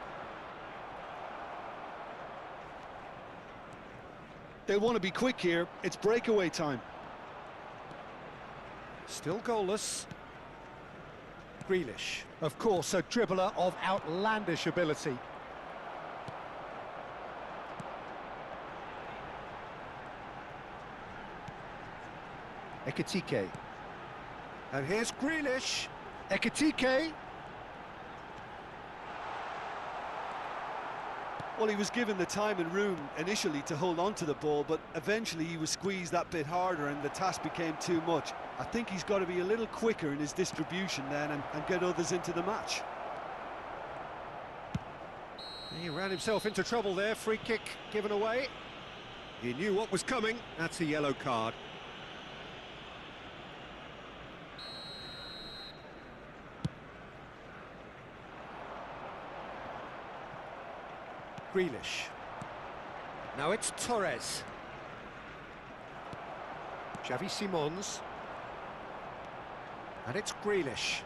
They'll want to be quick here. It's breakaway time. Still goalless. Grealish, of course, a dribbler of outlandish ability. Ekitike. And here's Grealish. Ekitike. Well, he was given the time and room initially to hold on to the ball, but eventually he was squeezed that bit harder and the task became too much. I think he's got to be a little quicker in his distribution then and get others into the match. He ran himself into trouble there. Free kick given away. He knew what was coming. That's a yellow card. Grealish. Now it's Torres. Xavi Simons. And it's Grealish.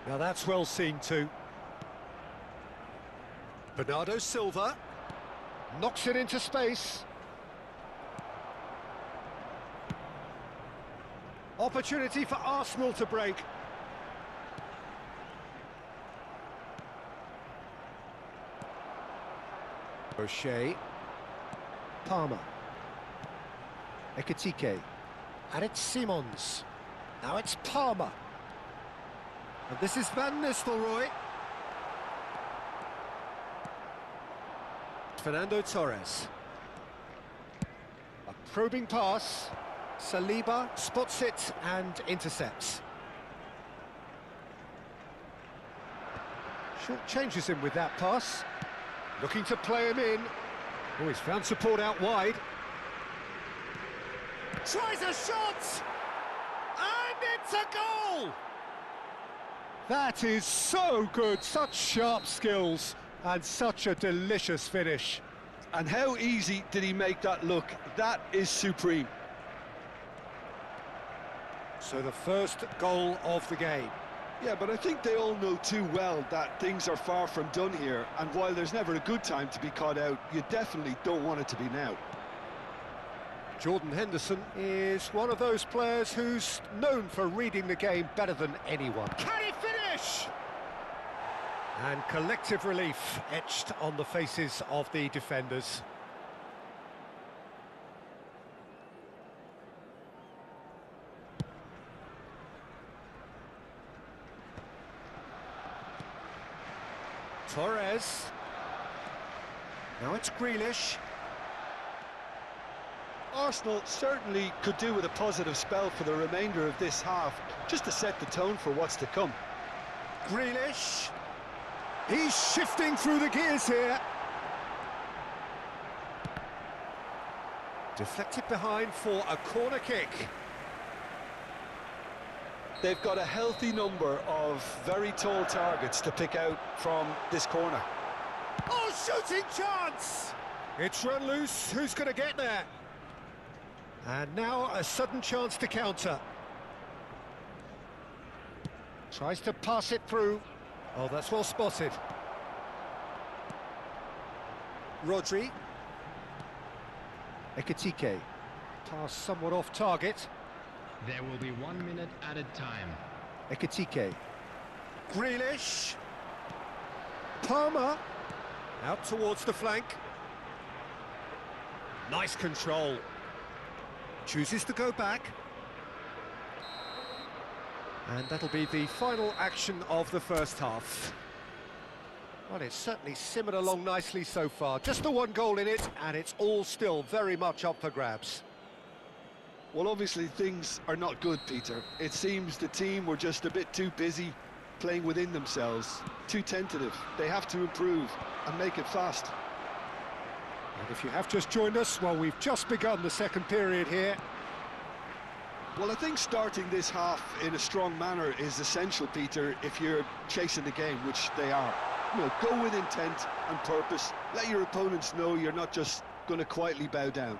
Now that's well seen too. Bernardo Silva. Knocks it into space. Opportunity for Arsenal to break. O'Shea. Palmer. Ekitike. And it's Simons. Now it's Palmer. And this is Van Nistelrooy. Fernando Torres. A probing pass. Saliba spots it and intercepts. Short changes him with that pass. Looking to play him in. Oh, he's found support out wide. Tries a shot! And it's a goal! That is so good, such sharp skills, and such a delicious finish. And how easy did he make that look? That is supreme. So the first goal of the game. Yeah, but I think they all know too well that things are far from done here, and while there's never a good time to be caught out, you definitely don't want it to be now. Jordan Henderson is one of those players who's known for reading the game better than anyone. Can he finish? And collective relief etched on the faces of the defenders. Torres. Now it's Grealish. Arsenal certainly could do with a positive spell for the remainder of this half, just to set the tone for what's to come. Grealish. He's shifting through the gears here. Deflected behind for a corner kick. They've got a healthy number of very tall targets to pick out from this corner. Oh, shooting chance! It's run loose. Who's going to get there? And now a sudden chance to counter. Tries to pass it through. Oh, that's well spotted. Rodri. Ekitike. Pass somewhat off target. There will be 1 minute added time. Ekitike. Grealish. Palmer. Out towards the flank. Nice control. Chooses to go back. And that'll be the final action of the first half. Well, it's certainly simmered along nicely so far. Just the one goal in it, and it's all still very much up for grabs. Well, obviously things are not good, Peter. It seems the team were just a bit too busy playing within themselves, too tentative. They have to improve and make it fast. And if you have just joined us, well, we've just begun the second period here. Well, I think starting this half in a strong manner is essential, Peter, if you're chasing the game, which they are. You know, go with intent and purpose. Let your opponents know you're not just going to quietly bow down.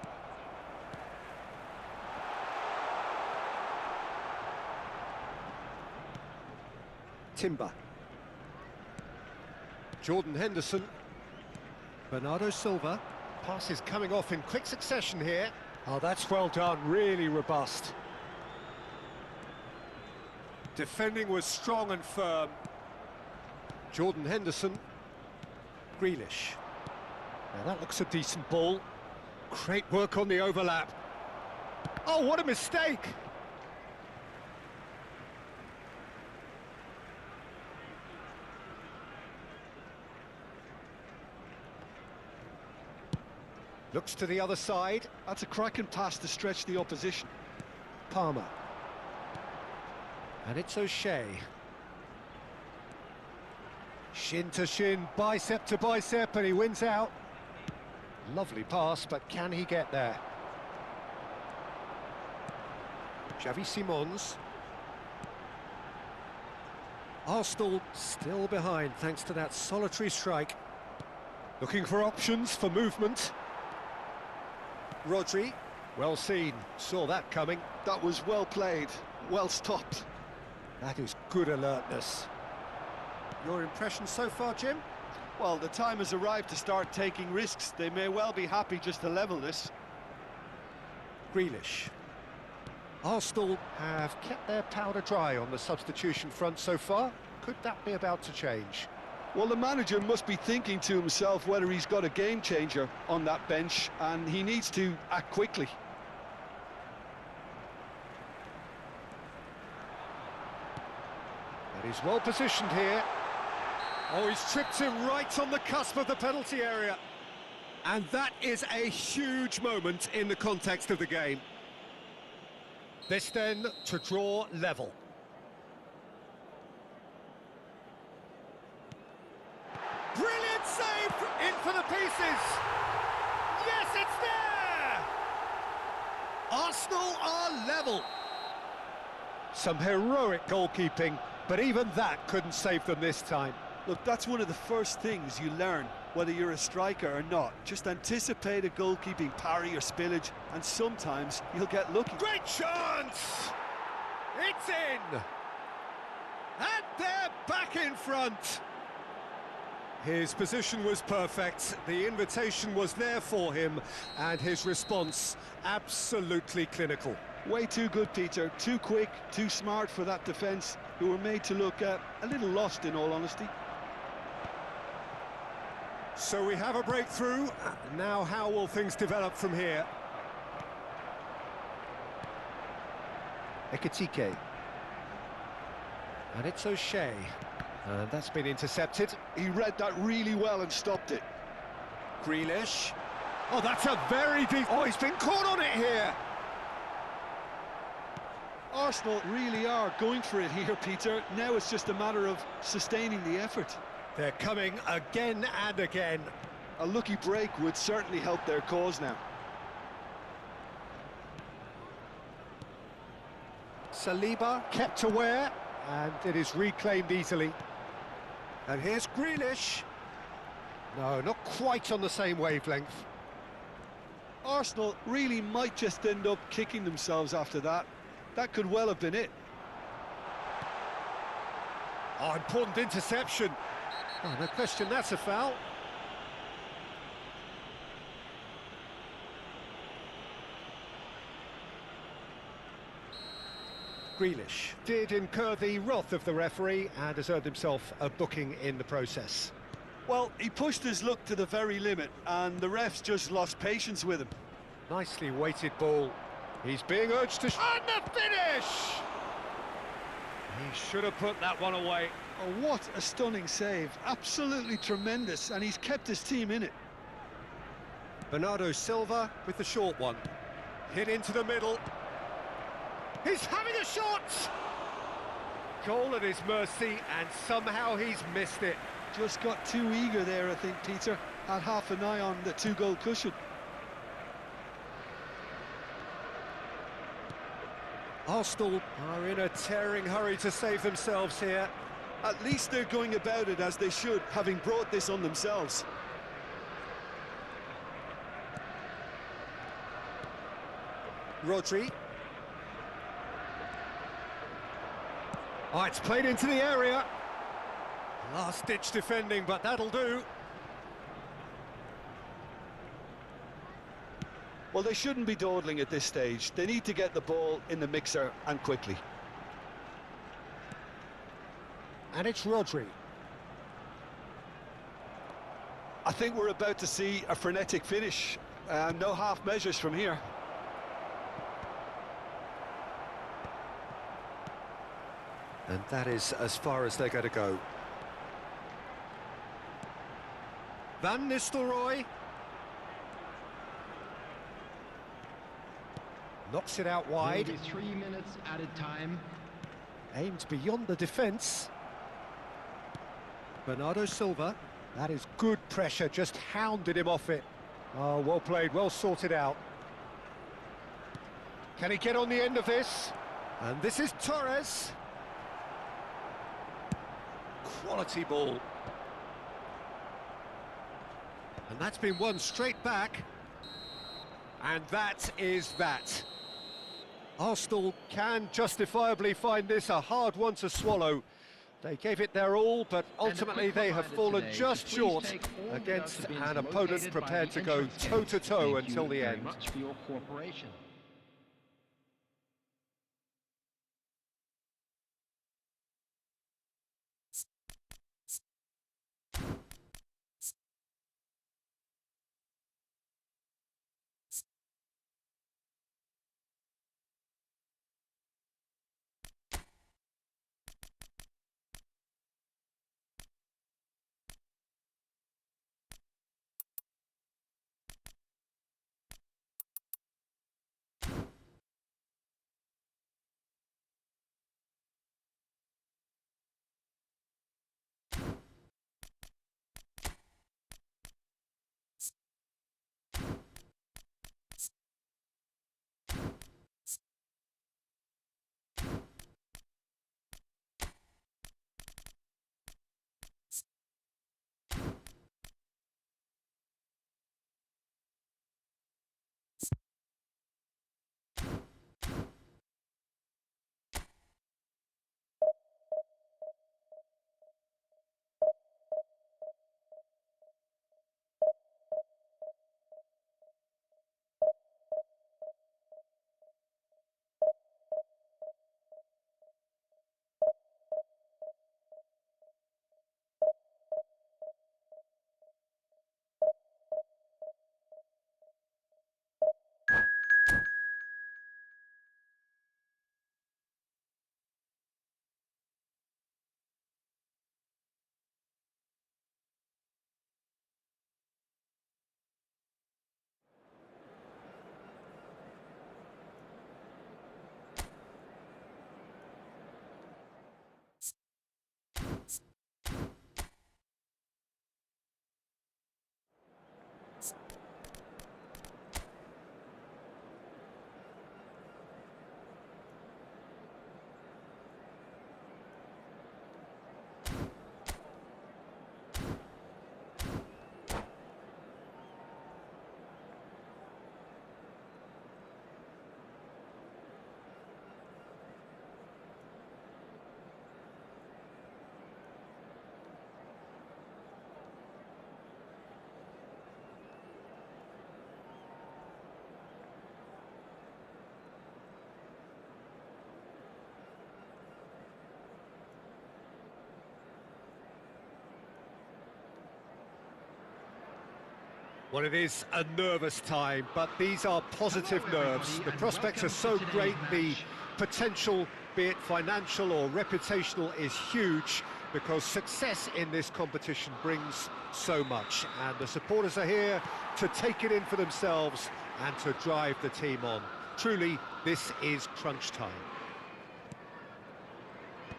Timber. Jordan Henderson. Bernardo Silva. Passes coming off in quick succession here. Oh, that's well done, really robust. Defending was strong and firm. Jordan Henderson. Grealish. Now that looks a decent ball. Great work on the overlap. Oh, what a mistake! Looks to the other side. That's a cracking pass to stretch the opposition. Palmer. And it's O'Shea. Shin to shin, bicep to bicep, and he wins out. Lovely pass, but can he get there? Xavi Simons. Arsenal still behind thanks to that solitary strike. Looking for options for movement. Rodri, well seen, saw that coming. That was well played, well stopped. That is good alertness. Your impression so far, Jim? Well, the time has arrived to start taking risks. They may well be happy just to level this. Grealish. Arsenal have kept their powder dry on the substitution front so far. Could that be about to change? Well, the manager must be thinking to himself whether he's got a game changer on that bench, and he needs to act quickly. And he's well positioned here. Oh, he's tripped him right on the cusp of the penalty area. And that is a huge moment in the context of the game. This then to draw level. Brilliant save, in for the pieces. Yes, it's there! Arsenal are level. Some heroic goalkeeping, but even that couldn't save them this time. Look, that's one of the first things you learn, whether you're a striker or not. Just anticipate a goalkeeping parry or spillage, and sometimes you'll get lucky. Great chance! It's in! And they're back in front! His position was perfect, the invitation was there for him, and his response absolutely clinical. Way too good, Peter. Too quick, too smart for that defence, who were made to look a little lost, in all honesty. So we have a breakthrough. Now how will things develop from here? Ekitike. And it's O'Shea. And that's been intercepted. He read that really well and stopped it. Grealish. Oh, that's a very deep... Oh, he's been caught on it here. Arsenal really are going for it here, Peter. Now it's just a matter of sustaining the effort. They're coming again and again. A lucky break would certainly help their cause now. Saliba kept aware, and it is reclaimed easily. And here's Grealish. No, not quite on the same wavelength. Arsenal really might just end up kicking themselves after that. That could well have been it. Oh, important interception. Oh, no question, that's a foul. Grealish did incur the wrath of the referee and has earned himself a booking in the process. Well, he pushed his luck to the very limit, and the refs just lost patience with him. Nicely weighted ball. He's being urged to... And the finish! He should have put that one away. Oh, what a stunning save. Absolutely tremendous, and he's kept his team in it. Bernardo Silva with the short one. Hit into the middle. He's having a shot! Goal at his mercy, and somehow he's missed it. Just got too eager there, I think, Peter. Had half an eye on the two-goal cushion. Arsenal are in a tearing hurry to save themselves here. At least they're going about it as they should, having brought this on themselves. Rodri. Oh, it's played into the area. Last-ditch defending, but that'll do. Well, they shouldn't be dawdling at this stage. They need to get the ball in the mixer, and quickly. And it's Rodri. I think we're about to see a frenetic finish. No half measures from here. And that is as far as they're going to go. Van Nistelrooy. Knocks it out wide. 3 minutes added time. Aimed beyond the defence. Bernardo Silva. That is good pressure, just hounded him off it. Oh, well played, well sorted out. Can he get on the end of this? And this is Torres. Quality ball. And that's been won straight back. And that is that. Arsenal can justifiably find this a hard one to swallow. They gave it their all, but ultimately they have fallen just short against an opponent prepared to go toe-to-toe until the end. Much for your cooperation. Well, it is a nervous time, but these are positive nerves. The prospects are so great, the potential, be it financial or reputational, is huge, because success in this competition brings so much, and the supporters are here to take it in for themselves and to drive the team on. Truly, this is crunch time.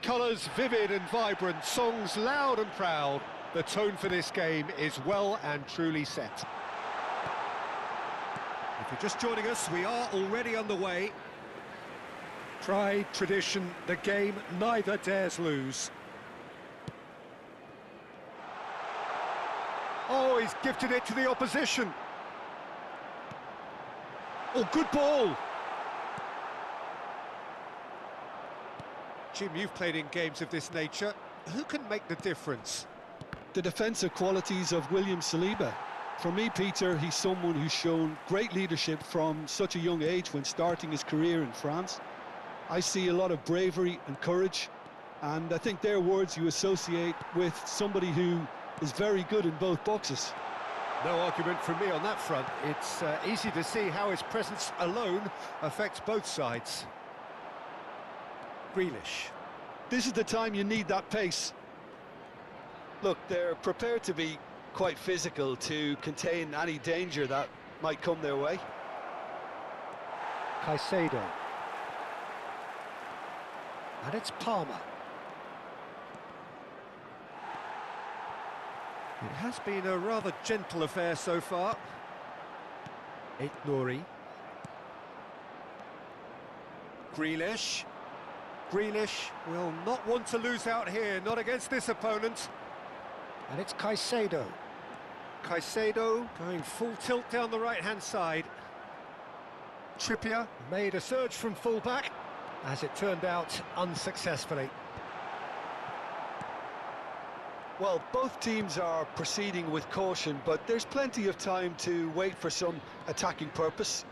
Colours vivid and vibrant, songs loud and proud. The tone for this game is well and truly set. If you're just joining us, we are already underway. Pride, tradition, the game neither dares lose. Oh, he's gifted it to the opposition. Oh, good ball. Jim, you've played in games of this nature. Who can make the difference? The defensive qualities of William Saliba. For me, Peter, he's someone who's shown great leadership from such a young age when starting his career in France. I see a lot of bravery and courage, and I think they're words you associate with somebody who is very good in both boxes. No argument from me on that front. It's easy to see how his presence alone affects both sides. Grealish. This is the time you need that pace. Look, they're prepared to be quite physical to contain any danger that might come their way. Caicedo. And it's Palmer. It has been a rather gentle affair so far. Nouri. Grealish. Grealish will not want to lose out here, not against this opponent. And it's Caicedo. Caicedo going full tilt down the right-hand side. Trippier made a surge from full-back, as it turned out unsuccessfully. Well, both teams are proceeding with caution, but there's plenty of time to wait for some attacking purpose.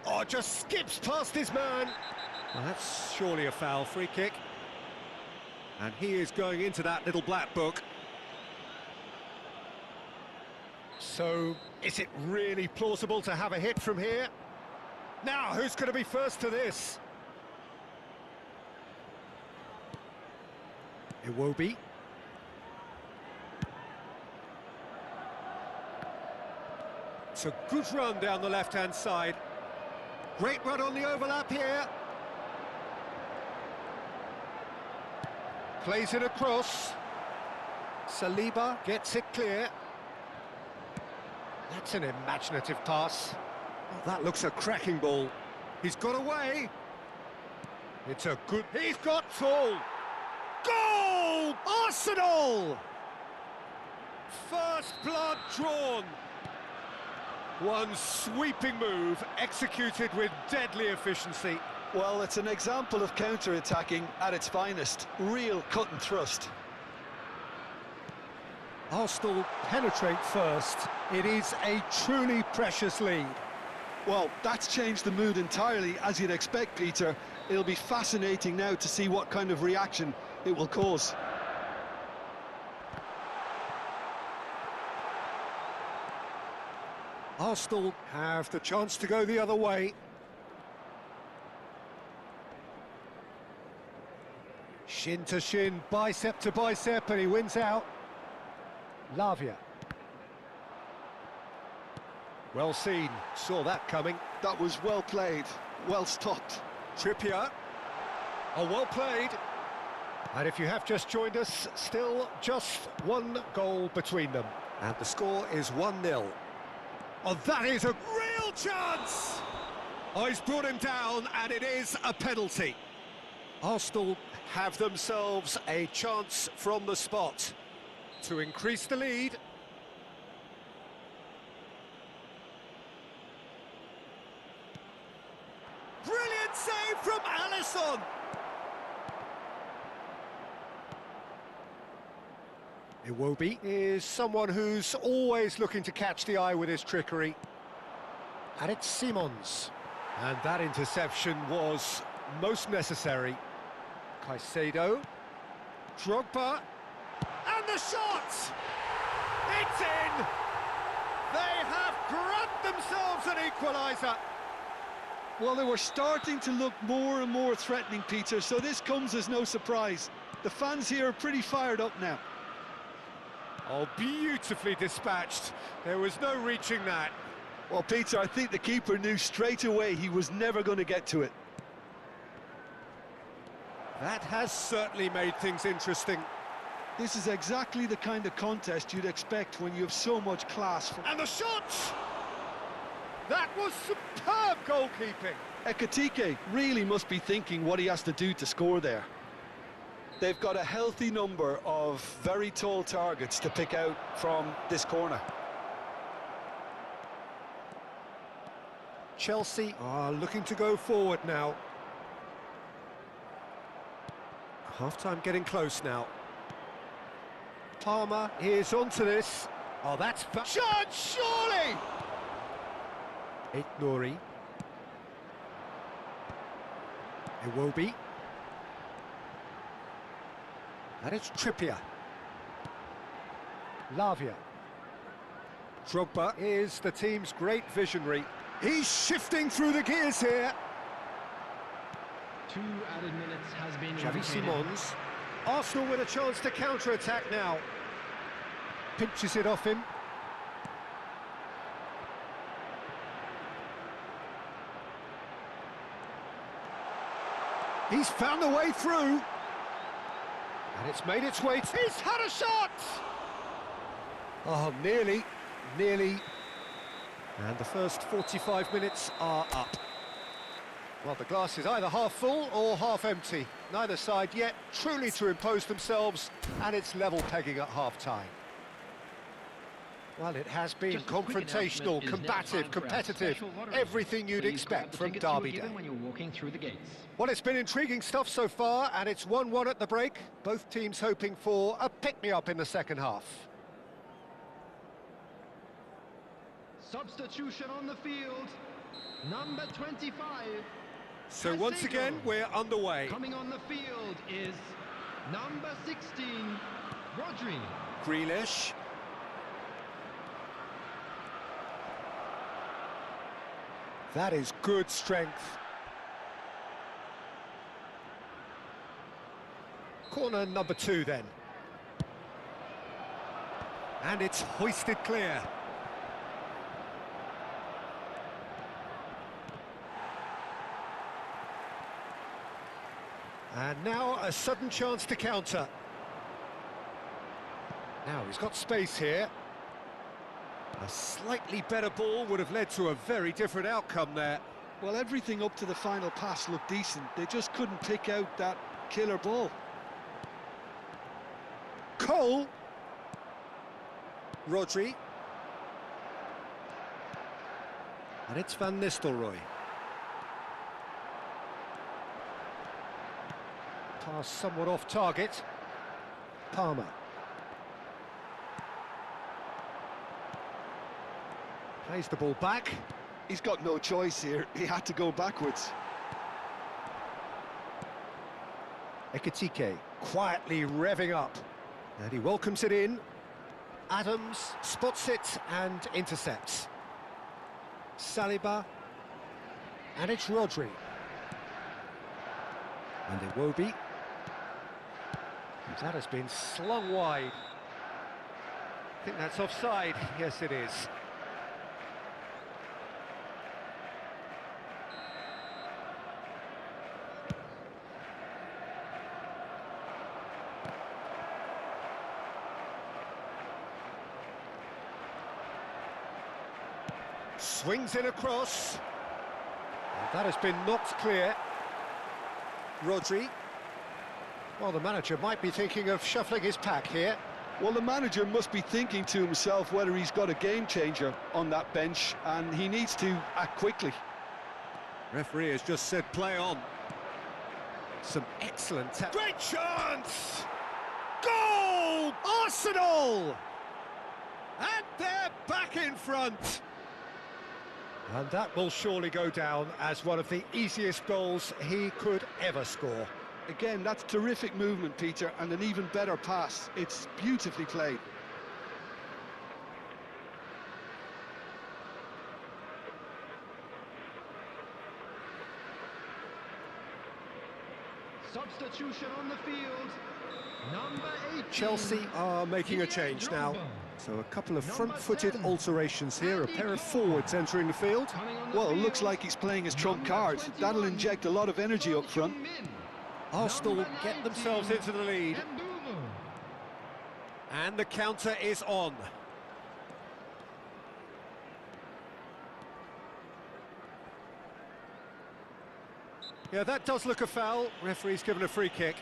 Oh, just skips past his man. Well, that's surely a foul. Free kick. And he is going into that little black book. So, is it really plausible to have a hit from here? Now, who's going to be first to this? Iwobi. It's a good run down the left-hand side. Great run on the overlap here. Plays it across. Saliba gets it clear. That's an imaginative pass. Oh, that looks a cracking ball. He's got away. It's a good... He's got full. Goal! Arsenal! First blood drawn. One sweeping move executed with deadly efficiency. Well, it's an example of counter-attacking at its finest. Real cut and thrust. Arsenal penetrate first. It is a truly precious lead. Well, that's changed the mood entirely, as you'd expect, Peter. It'll be fascinating now to see what kind of reaction it will cause. Arsenal have the chance to go the other way. Shin to shin, bicep to bicep, and he wins out. Lavia. Well seen, saw that coming. That was well played, well stopped. Trippier. Oh, well played. And if you have just joined us, still just one goal between them. And the score is 1-0. Oh, that is a real chance! Oh, he's brought him down, and it is a penalty. Arsenal have themselves a chance from the spot to increase the lead. Brilliant save from Alisson! Iwobi is someone who's always looking to catch the eye with his trickery. And it's Simons. And that interception was most necessary. Caicedo. Drogba. And the shot! It's in! They have grabbed themselves an equaliser. Well, they were starting to look more and more threatening, Peter, so this comes as no surprise. The fans here are pretty fired up now. Oh, beautifully dispatched. There was no reaching that. Well, Peter, I think the keeper knew straight away he was never going to get to it. That has certainly made things interesting. This is exactly the kind of contest you'd expect when you have so much class. And the shot! That was superb goalkeeping. Ekitike really must be thinking what he has to do to score there. They've got a healthy number of very tall targets to pick out from this corner. Chelsea are looking to go forward now. Half-time getting close now. Palmer is onto this. Oh, that's... Shot, surely! Nori. Iwobi. And it's Trippier. Lavia. Drogba is the team's great visionary. He's shifting through the gears here. 2 added minutes has been Xavi indicated. Simons. Arsenal with a chance to counter-attack now. Pinches it off him. He's found the way through. And it's made its way. He's had a shot! Oh, nearly. And the first 45 minutes are up. Well, the glass is either half full or half empty. Neither side yet truly to impose themselves, and it's level pegging at half-time. Well, it has been Just a quick confrontational, announcement. It is now combative, time for our competitive, special lottery. everything you'd Please expect grab the from tickets you were Derby given Day. when you're walking through the gates. Well, it's been intriguing stuff so far, and it's 1-1 at the break. Both teams hoping for a pick-me-up in the second half. Substitution on the field. Number 25. So once again, we're underway. Coming on the field is number 16, Rodri. Grealish. That is good strength. Corner number 2 then. And it's hoisted clear. And now a sudden chance to counter. Now he's got space here. A slightly better ball would have led to a very different outcome there. Well, everything up to the final pass looked decent. They just couldn't pick out that killer ball. Cole. Rodri. And it's Van Nistelrooy. Pass somewhat off target. Palmer. Plays the ball back. He's got no choice here. He had to go backwards. Ekitike quietly revving up. And he welcomes it in. Adams spots it and intercepts. Saliba. And it's Rodri. And Iwobi. That has been slung wide. I think that's offside. Yes, it is. Swings it across. And that has been knocked clear. Rodri. Well, the manager might be thinking of shuffling his pack here. Well, the manager must be thinking to himself whether he's got a game changer on that bench, and he needs to act quickly. Referee has just said play on. Some excellent tap. Great chance! Goal! Arsenal! And they're back in front. And that will surely go down as one of the easiest goals he could ever score. Again, that's terrific movement, Peter, and an even better pass. It's beautifully played. Substitution on the field. Number 18. Chelsea are making a change now. So a couple of front-footed alterations here, a pair of forwards entering the field. Well, it looks like he's playing his trump card. That'll inject a lot of energy up front. Arsenal get themselves into the lead. And the counter is on. Yeah, that does look a foul. Referee's given a free kick.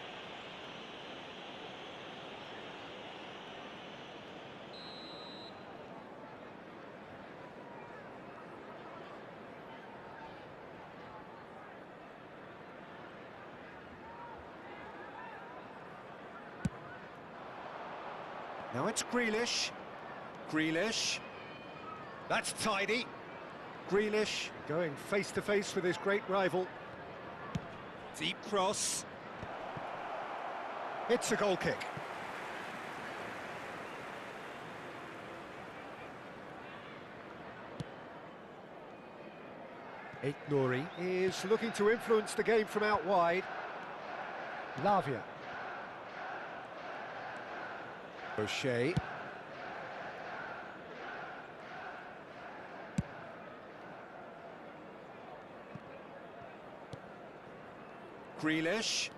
Now it's Grealish. Grealish. That's tidy. Grealish going face-to-face with his great rival. Deep cross. It's a goal kick. Nouri is looking to influence the game from out wide. Lavia. O'Shea. Grealish.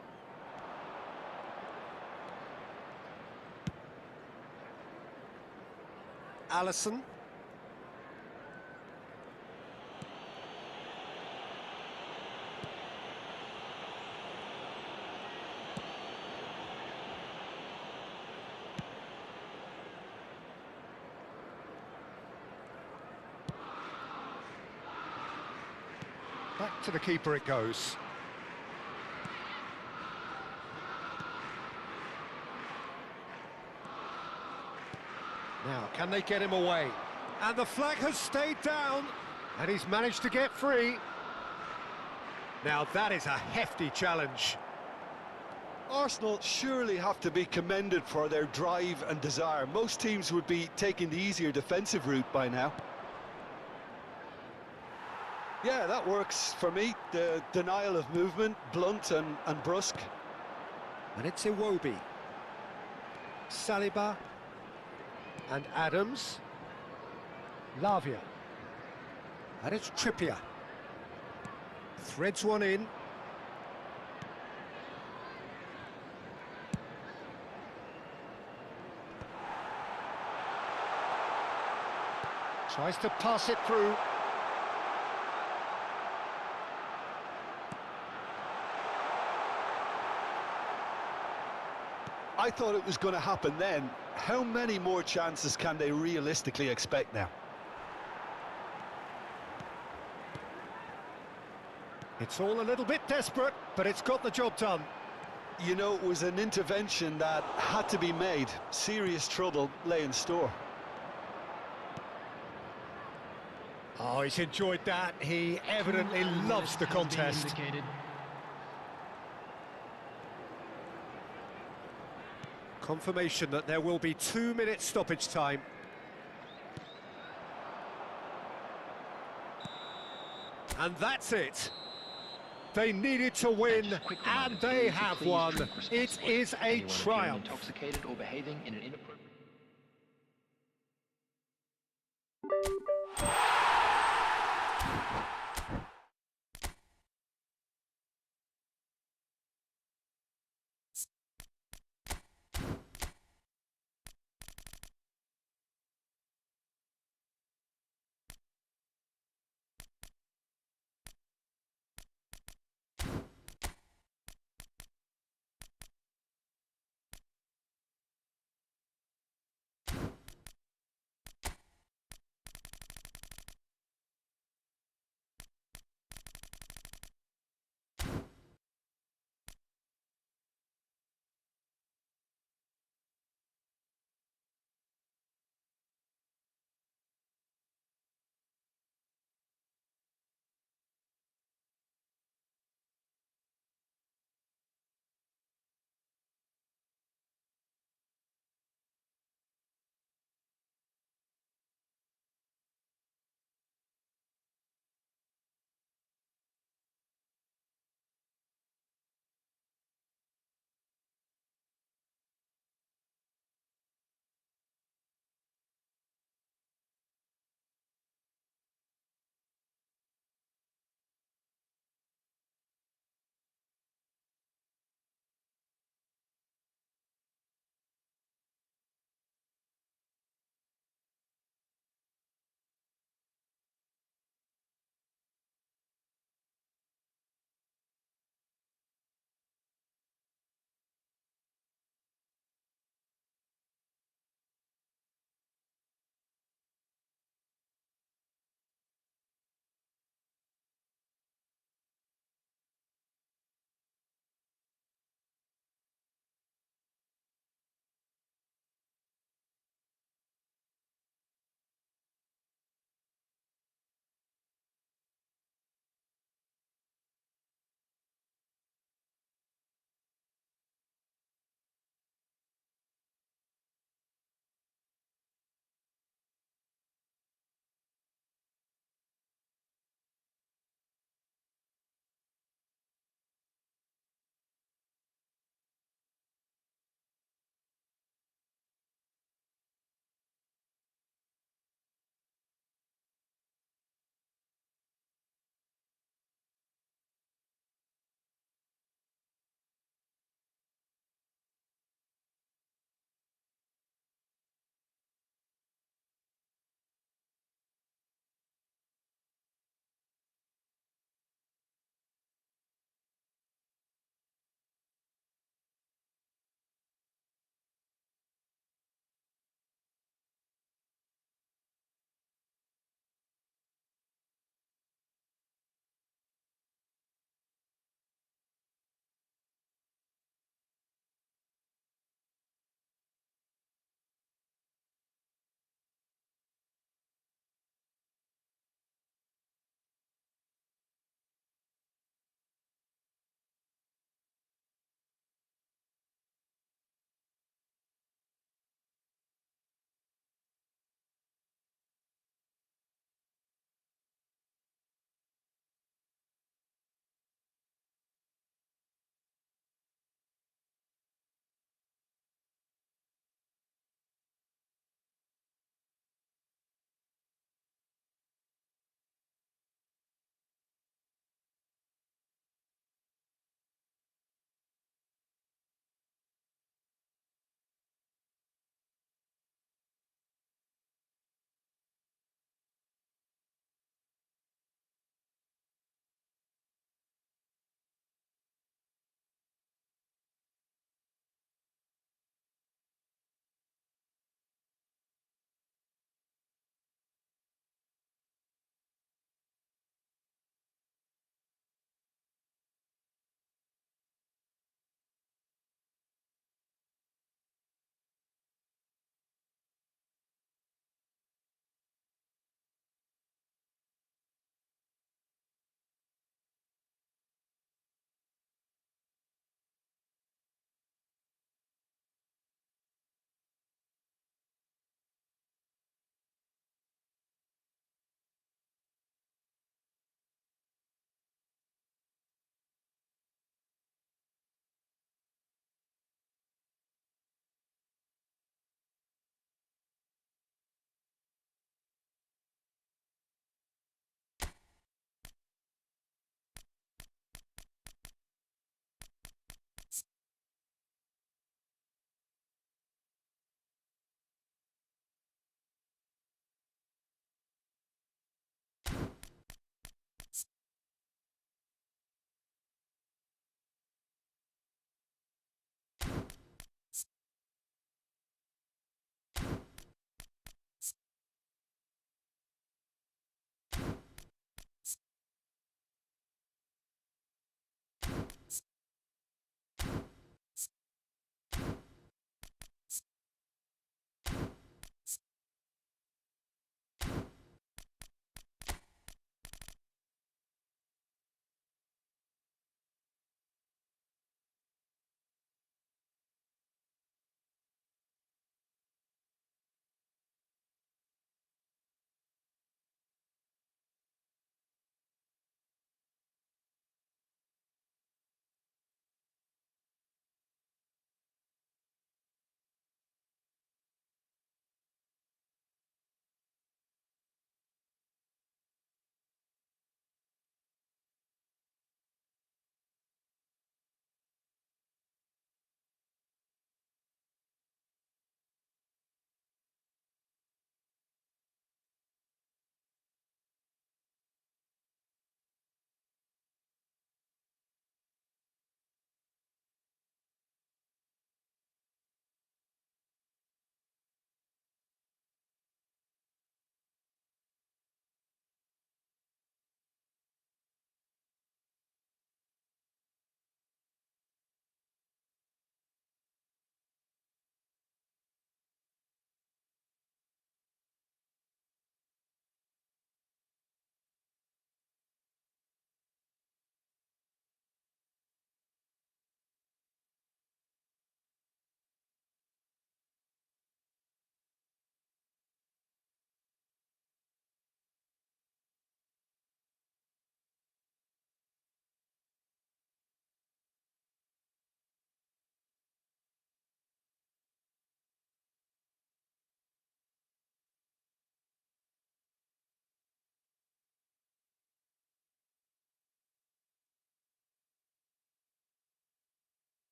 Alisson. Back to the keeper it goes. Now, can they get him away? And the flag has stayed down, and he's managed to get free. Now, that is a hefty challenge. Arsenal surely have to be commended for their drive and desire. Most teams would be taking the easier defensive route by now. Yeah, that works for me. The denial of movement, blunt and brusque. And it's Iwobi. Saliba. And Adams. Lavia. And it's Trippier. Threads one in. Tries to pass it through. I thought it was going to happen then. How many more chances can they realistically expect now? It's all a little bit desperate, but it's got the job done. You know, it was an intervention that had to be made. Serious trouble lay in store. Oh, he's enjoyed that. He evidently loves the contest. Confirmation that there will be 2 minutes stoppage time. And that's it. They needed to win, and they have won. It is a triumph. Intoxicated or behaving in an inappropriate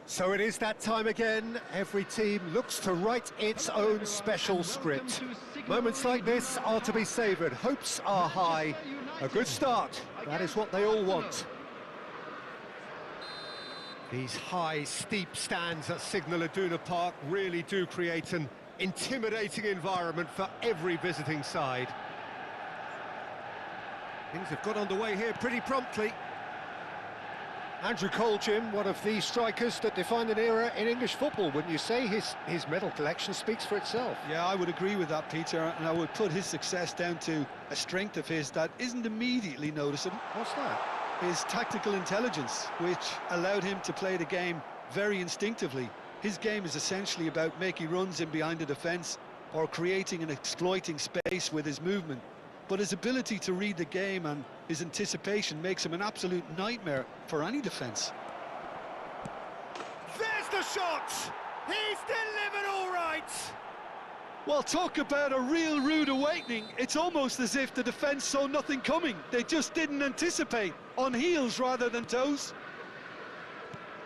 So it is that time again. Every team looks to write its own special script. Moments like this are to be savoured. Hopes are high. A good start. That is what they all want. These high, steep stands at Signal Iduna Park really do create an intimidating environment for every visiting side. Things have got underway here pretty promptly. Andrew Cole, Jim, one of the strikers that defined an era in English football, wouldn't you say? His medal collection speaks for itself. Yeah, I would agree with that, Peter, and I would put his success down to a strength of his that isn't immediately noticeable. What's that? His tactical intelligence, which allowed him to play the game very instinctively. His game is essentially about making runs in behind the defence or creating and exploiting space with his movement. But his ability to read the game and his anticipation makes him an absolute nightmare for any defence. There's the shot! He's delivered all right! Well, talk about a real rude awakening. It's almost as if the defence saw nothing coming. They just didn't anticipate, on heels rather than toes.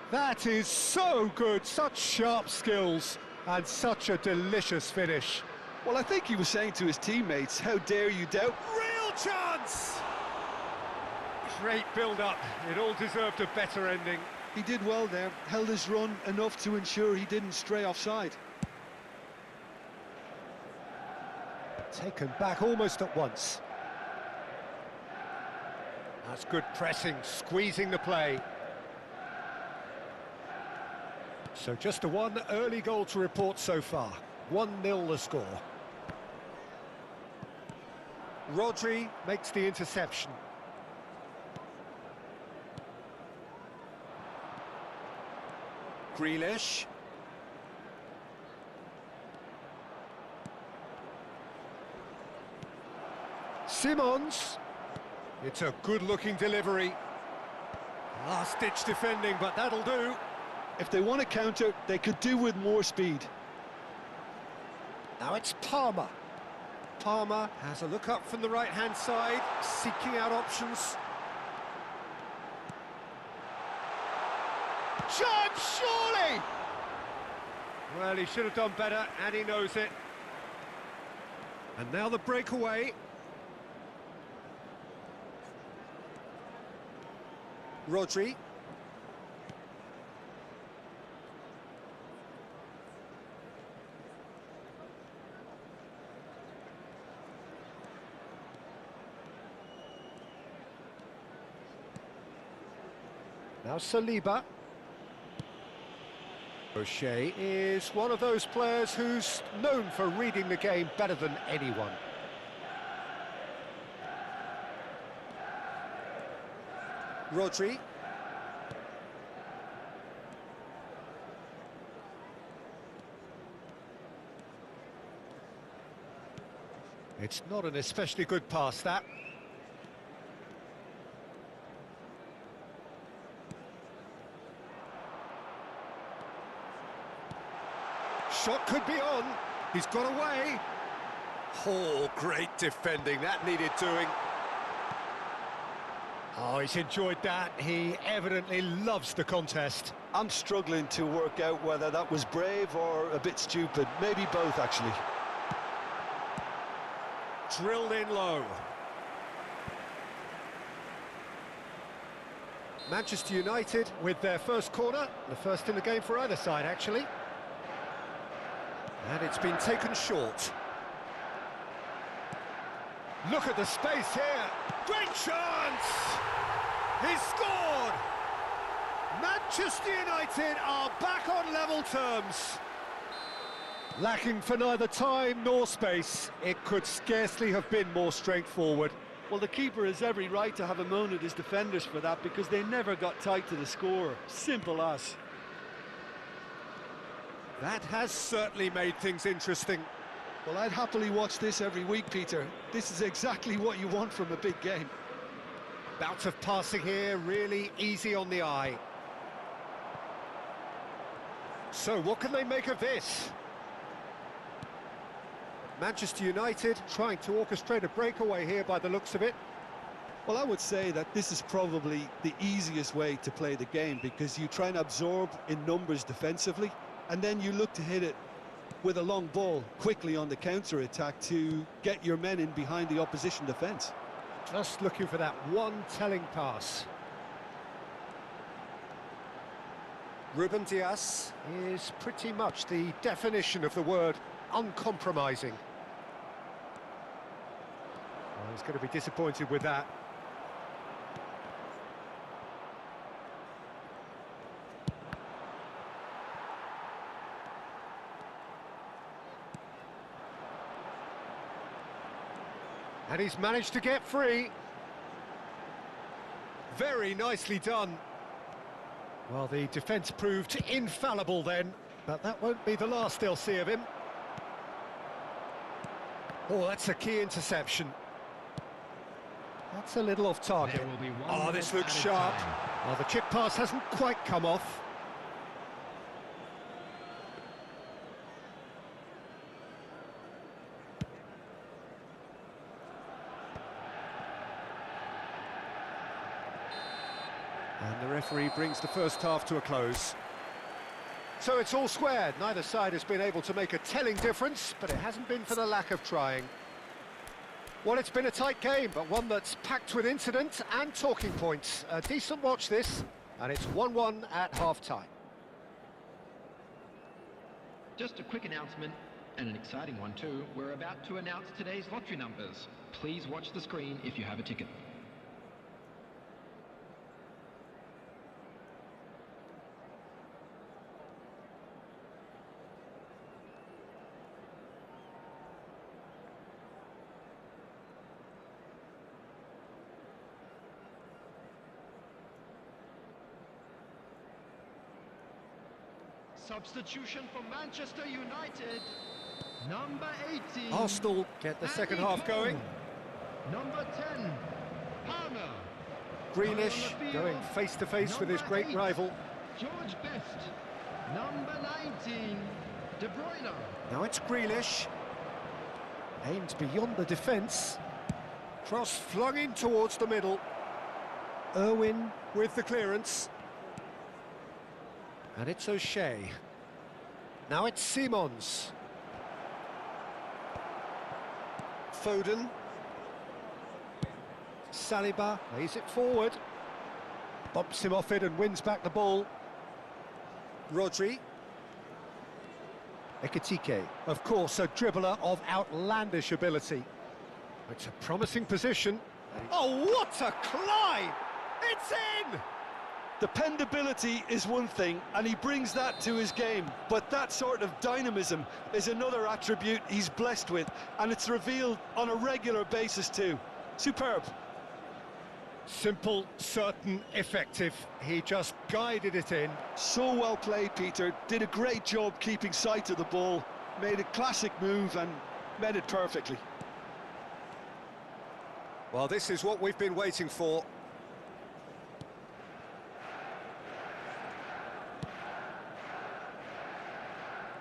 That is so good, such sharp skills and such a delicious finish. Well, I think he was saying to his teammates, how dare you doubt? Real chance! Great build-up, it all deserved a better ending. He did well there, held his run enough to ensure he didn't stray offside. Taken back almost at once. That's good pressing, squeezing the play. So just a one early goal to report so far. 1-0 the score. Rodri makes the interception. Grealish. Simons. It's a good-looking delivery. Last-ditch defending, but that'll do. If they want to counter, they could do with more speed. Now it's Palmer. Palmer has a look up from the right-hand side, seeking out options. Chance, surely! Well, he should have done better, and he knows it. And now the breakaway. Rodri. Now Saliba. O'Shea is one of those players who's known for reading the game better than anyone. Rodri. It's not an especially good pass, that. Shot could be on. He's got away. Oh, great defending. That needed doing. Oh, he's enjoyed that. He evidently loves the contest. I'm struggling to work out whether that was brave or a bit stupid. Maybe both, actually. Drilled in low. Manchester United with their first corner. The first in the game for either side, actually. And it's been taken short. Look at the space here. Great chance! He's scored! Manchester United are back on level terms. Lacking for neither time nor space, it could scarcely have been more straightforward. Well, the keeper has every right to have a moan at his defenders for that because they never got tight to the score. Simple as. That has certainly made things interesting. Well, I'd happily watch this every week, Peter. This is exactly what you want from a big game. Bout of passing here, really easy on the eye. So what can they make of this? Manchester United trying to orchestrate a breakaway here by the looks of it. Well, I would say that this is probably the easiest way to play the game because you try and absorb in numbers defensively, and then you look to hit it with a long ball quickly on the counter-attack to get your men in behind the opposition defence. Just looking for that one telling pass. Ruben Dias is pretty much the definition of the word uncompromising. Well, he's going to be disappointed with that. And he's managed to get free. Very nicely done. Well, the defence proved infallible then, but that won't be the last they'll see of him. Oh, that's a key interception. That's a little off target. Oh, this looks sharp. Well, the chip pass hasn't quite come off. And the referee brings the first half to a close. So it's all squared. Neither side has been able to make a telling difference, but it hasn't been for the lack of trying. Well, it's been a tight game, but one that's packed with incident and talking points. A decent watch this, and it's 1-1 at half-time. Just a quick announcement, and an exciting one too. We're about to announce today's lottery numbers. Please watch the screen if you have a ticket. Substitution for Manchester United. Number 18. Arsenal get the second half going. Number 10. Palmer. Grealish going face-to-face with his great rival. George Best. Number 19. De Bruyne. Now it's Grealish. Aimed beyond the defence. Cross flung in towards the middle. Irwin with the clearance. And it's O'Shea. Now it's Simons. Foden. Saliba lays it forward. Bumps him off it and wins back the ball. Rodri. Ekitike. Of course, a dribbler of outlandish ability. It's a promising position. Oh, what a climb! It's in! Dependability is one thing, and he brings that to his game, but that sort of dynamism is another attribute he's blessed with, and it's revealed on a regular basis too. Superb. Simple, certain, effective. He just guided it in. So well played, Peter. Did a great job keeping sight of the ball, made a classic move and met it perfectly. Well, this is what we've been waiting for.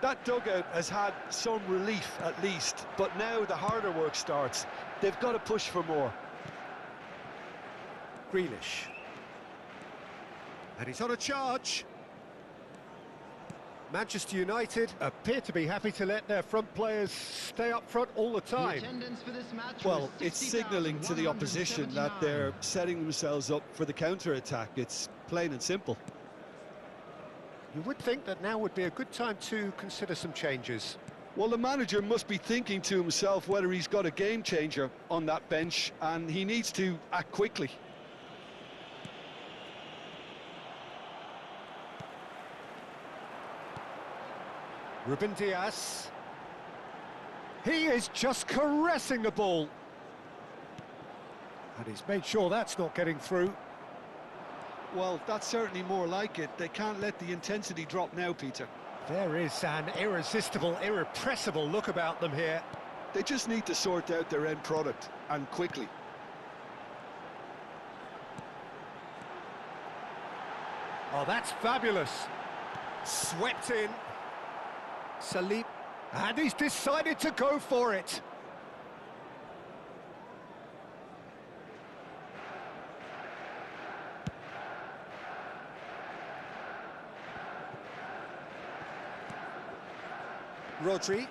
That dugout has had some relief at least, but now the harder work starts. They've got to push for more. Grealish. And he's on a charge. Manchester United appear to be happy to let their front players stay up front all the time. The attendance for this match Well, was it's signalling to the opposition that they're setting themselves up for the counter-attack. It's plain and simple. You would think that now would be a good time to consider some changes. Well, the manager must be thinking to himself whether he's got a game changer on that bench, and he needs to act quickly. Ruben Dias. He is just caressing the ball. And he's made sure that's not getting through. Well, that's certainly more like it. They can't let the intensity drop now, Peter. There is an irresistible, irrepressible look about them here. They just need to sort out their end product, and quickly. Oh, that's fabulous. Swept in. Salib. And he's decided to go for it. Rodri.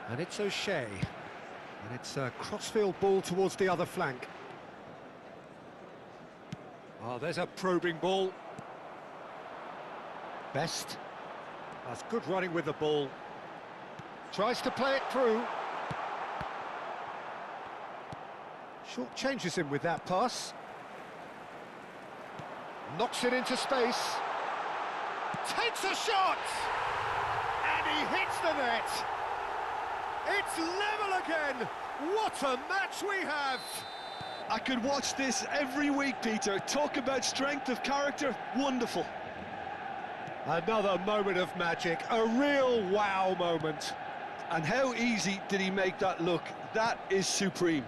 And it's O'Shea. And it's a crossfield ball towards the other flank. Oh, there's a probing ball. Best. That's good running with the ball. Tries to play it through. Short changes him with that pass. Knocks it into space. Takes a shot! And he hits the net! It's level again! What a match we have! I could watch this every week, Peter. Talk about strength of character, wonderful. Another moment of magic, a real wow moment. And how easy did he make that look? That is supreme.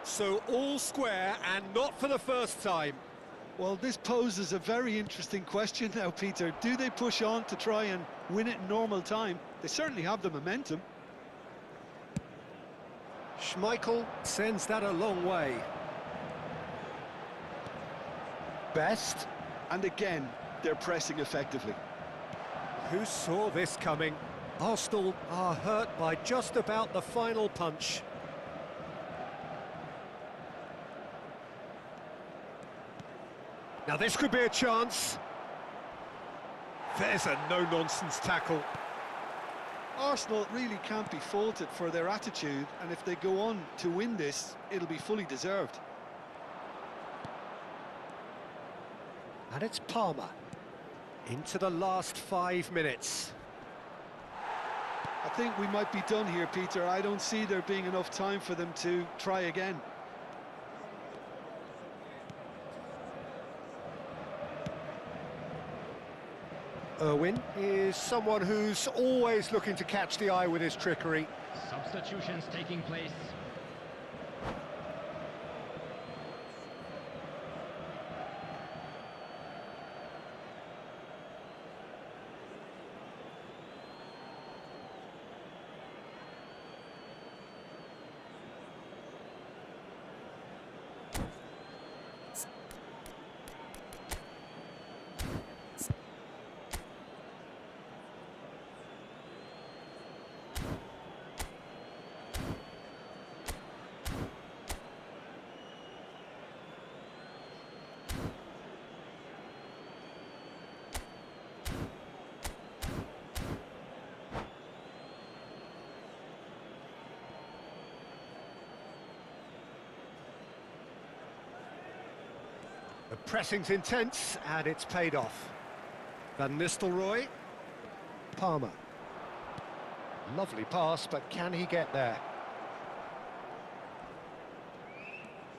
So all square, and not for the first time. Well, this poses a very interesting question now, Peter. Do they push on to try and win it in normal time? They certainly have the momentum. Schmeichel sends that a long way. Best. And again, they're pressing effectively. Who saw this coming? Arsenal are hurt by just about the final punch. Now this could be a chance. There's a no-nonsense tackle. Arsenal really can't be faulted for their attitude, and if they go on to win this, it'll be fully deserved. And it's Palmer. Into the last 5 minutes. I think we might be done here, Peter. I don't see there being enough time for them to try again. Irwin is someone who's always looking to catch the eye with his trickery. Substitutions taking place. The pressing's intense, and it's paid off. Van Nistelrooy. Palmer. Lovely pass, but can he get there?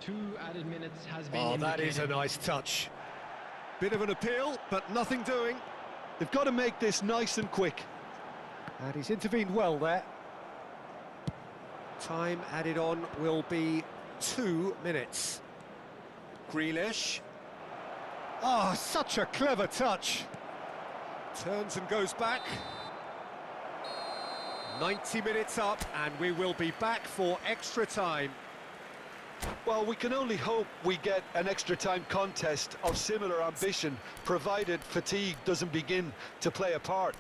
2 added minutes has been Oh, that indicated. is a nice touch. Bit of an appeal, but nothing doing. They've got to make this nice and quick. And he's intervened well there. Time added on will be 2 minutes. Grealish. Oh, such a clever touch. Turns and goes back. 90 minutes up, and we will be back for extra time. Well, we can only hope we get an extra time contest of similar ambition, provided fatigue doesn't begin to play a part.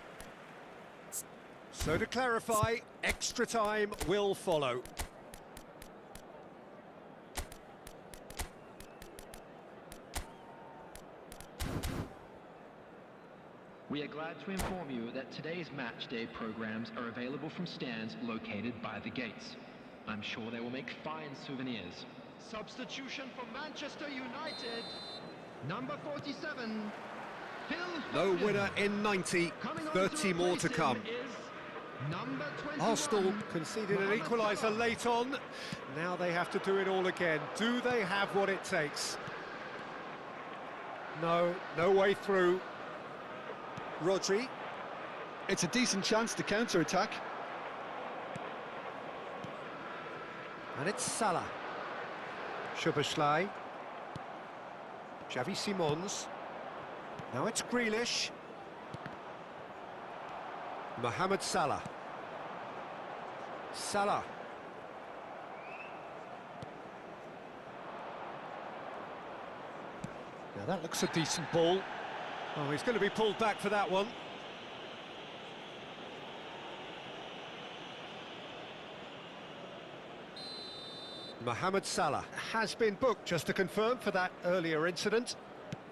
So to clarify, extra time will follow. We are glad to inform you that today's match day programs are available from stands located by the gates. I'm sure they will make fine souvenirs. Substitution for Manchester United. Number 47. Phil No Foden. winner in 90, Coming on 30 more to replace come. him is number 21. Arsenal conceded an Mohamed equaliser Salah. late on. Now they have to do it all again. Do they have what it takes? No, no way through. Rodri. It's a decent chance to counter-attack. And it's Salah. Szoboszlai. Xavi Simons. Now it's Grealish. Mohamed Salah. Salah. Now that looks a decent ball. Oh, he's going to be pulled back for that one. Mohamed Salah has been booked, just to confirm, for that earlier incident.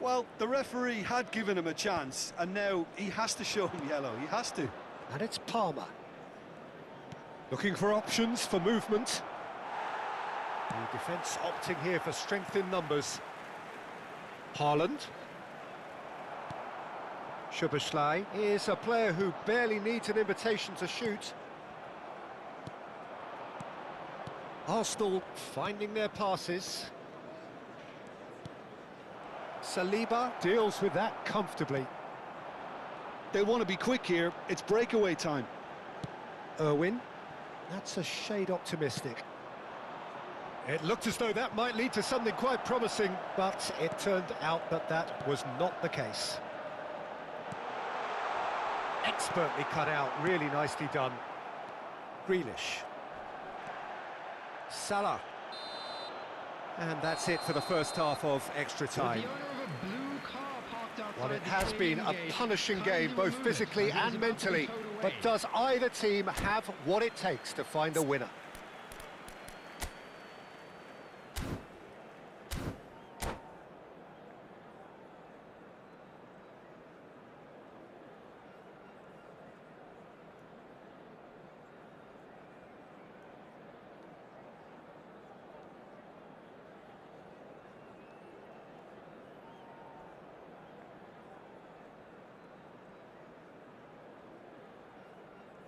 Well, the referee had given him a chance, and now he has to show him yellow. He has to. And it's Palmer. Looking for options for movement. The defence opting here for strength in numbers. Haaland. Szoboszlai is a player who barely needs an invitation to shoot. Arsenal finding their passes. Saliba deals with that comfortably. They want to be quick here. It's breakaway time. Irwin. That's a shade optimistic. It looked as though that might lead to something quite promising, but it turned out that that was not the case. Expertly cut out, really nicely done. Grealish. Salah. And that's it for the first half of extra time. Well, it has been a punishing game, both physically and mentally, but does either team have what it takes to find a winner?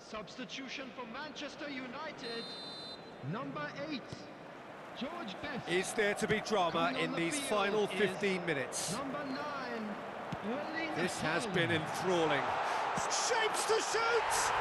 Substitution for Manchester United. Number 8, George Best. Is there to be drama in these final 15 minutes? Number 9, Erling This has Haaland. been enthralling. Shapes to shoot!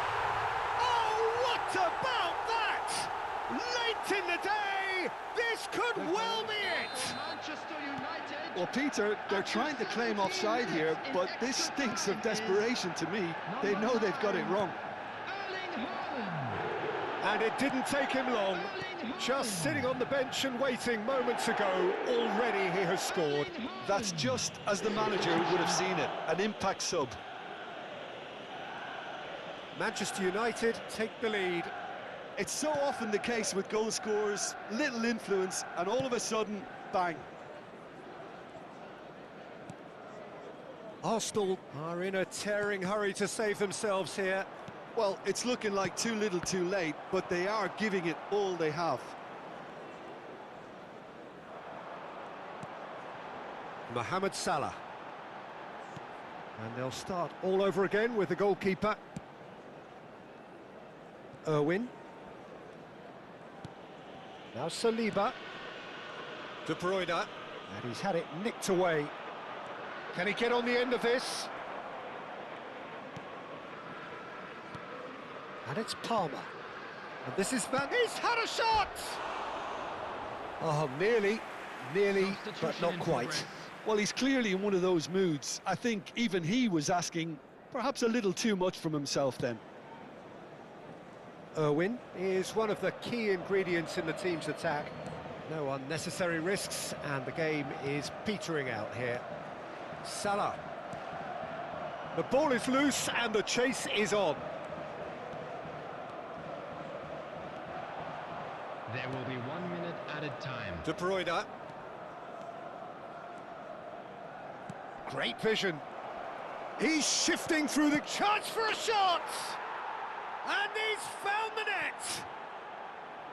Oh, what about that? Late in the day, this could well be it! Manchester United. Well, Peter, they're trying to claim offside here, but this stinks of desperation to me. They know they've got it wrong. Erling Haaland. And it didn't take him long. Just sitting on the bench and waiting moments ago, already he has scored. That's just as the manager would have seen it, an impact sub. Manchester United take the lead. It's so often the case with goal scorers, little influence, and all of a sudden, bang. Arsenal are in a tearing hurry to save themselves here. Well, it's looking like too little too late, but they are giving it all they have. Mohamed Salah. And they'll start all over again with the goalkeeper. Irwin. Now Saliba. De Bruyne. And he's had it nicked away. Can he get on the end of this? And it's Palmer. And this is Van... He's had a shot! Oh, nearly, but not quite. Well, he's clearly in one of those moods. I think even he was asking perhaps a little too much from himself then. Irwin is one of the key ingredients in the team's attack. No unnecessary risks, and the game is petering out here. Salah. The ball is loose and the chase is on. There will be 1 minute added time. De Bruyne. Great vision. He's shifting through the chance for a shot! And he's found the net!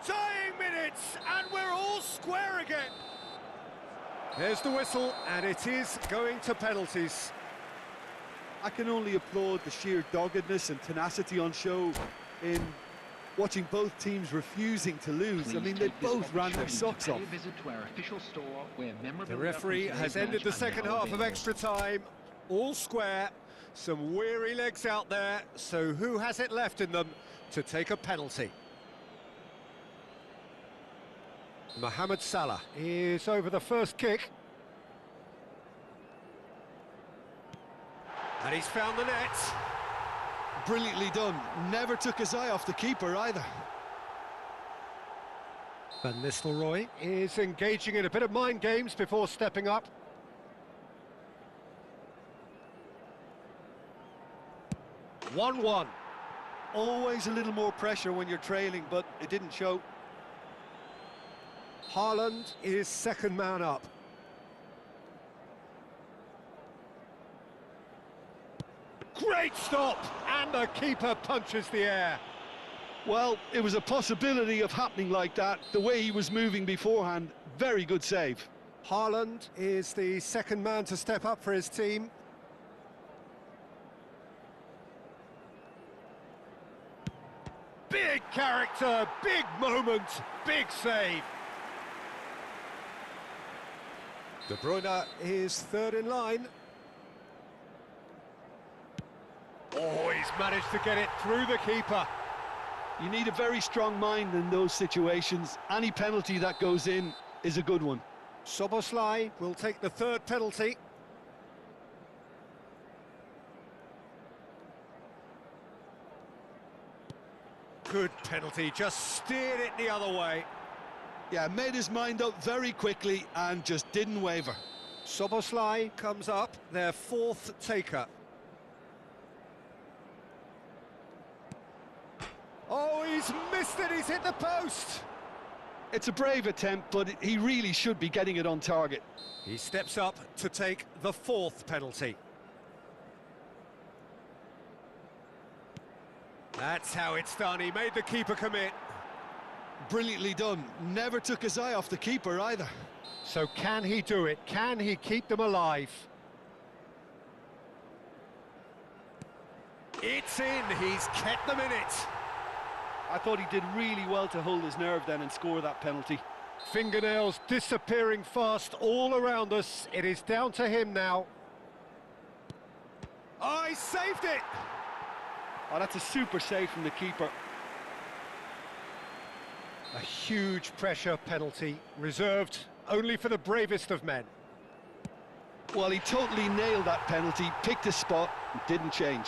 Dying minutes, and we're all square again. There's the whistle, and it is going to penalties. I can only applaud the sheer doggedness and tenacity on show in watching both teams refusing to lose. I mean, they both ran their socks off. The referee has ended the second half of extra time. All square, some weary legs out there, so who has it left in them to take a penalty? Mohamed Salah is over the first kick. And he's found the net. Brilliantly done. Never took his eye off the keeper either. Van Nistelrooy is engaging in a bit of mind games before stepping up. (1-1). Always a little more pressure when you're trailing, but it didn't show. Haaland is second man up. Great stop! And the keeper punches the air. Well, it was a possibility of happening like that. The way he was moving beforehand, very good save. Haaland is the second man to step up for his team. Big character, big moment, big save. De Bruyne is third in line. Oh, he's managed to get it through the keeper. You need a very strong mind in those situations. Any penalty that goes in is a good one. Szoboszlai will take the third penalty. Good penalty, just steered it the other way. Yeah, made his mind up very quickly and just didn't waver. Szoboszlai comes up, their fourth taker. Oh, he's missed it, he's hit the post! It's a brave attempt, but he really should be getting it on target. He steps up to take the fourth penalty. That's how it's done, he made the keeper commit. Brilliantly done, never took his eye off the keeper either. So can he do it? Can he keep them alive? It's in, he's kept them in it. I thought he did really well to hold his nerve then and score that penalty. Fingernails disappearing fast all around us. It is down to him now. Oh, he saved it! Oh, that's a super save from the keeper. A huge pressure penalty, reserved only for the bravest of men. Well, he totally nailed that penalty, picked his spot, and didn't change.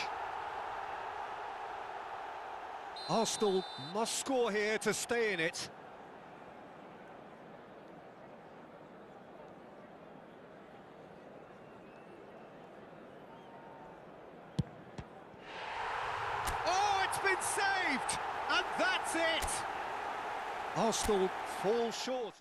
Arsenal must score here to stay in it. Oh, it's been saved! And that's it! Arsenal fall short.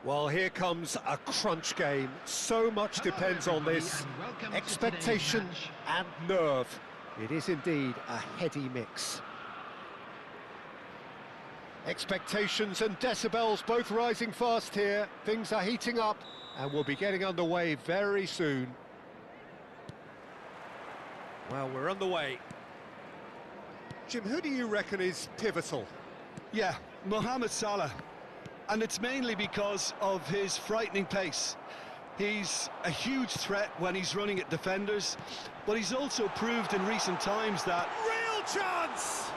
Well, here comes a crunch game. So much depends on this. Expectation and nerve. It is indeed a heady mix. Expectations and decibels both rising fast here. Things are heating up and we'll be getting underway very soon. Well, we're underway. Jim, who do you reckon is pivotal? Yeah, Mohamed Salah. And it's mainly because of his frightening pace. He's a huge threat when he's running at defenders, but he's also proved in recent times that... Real chance!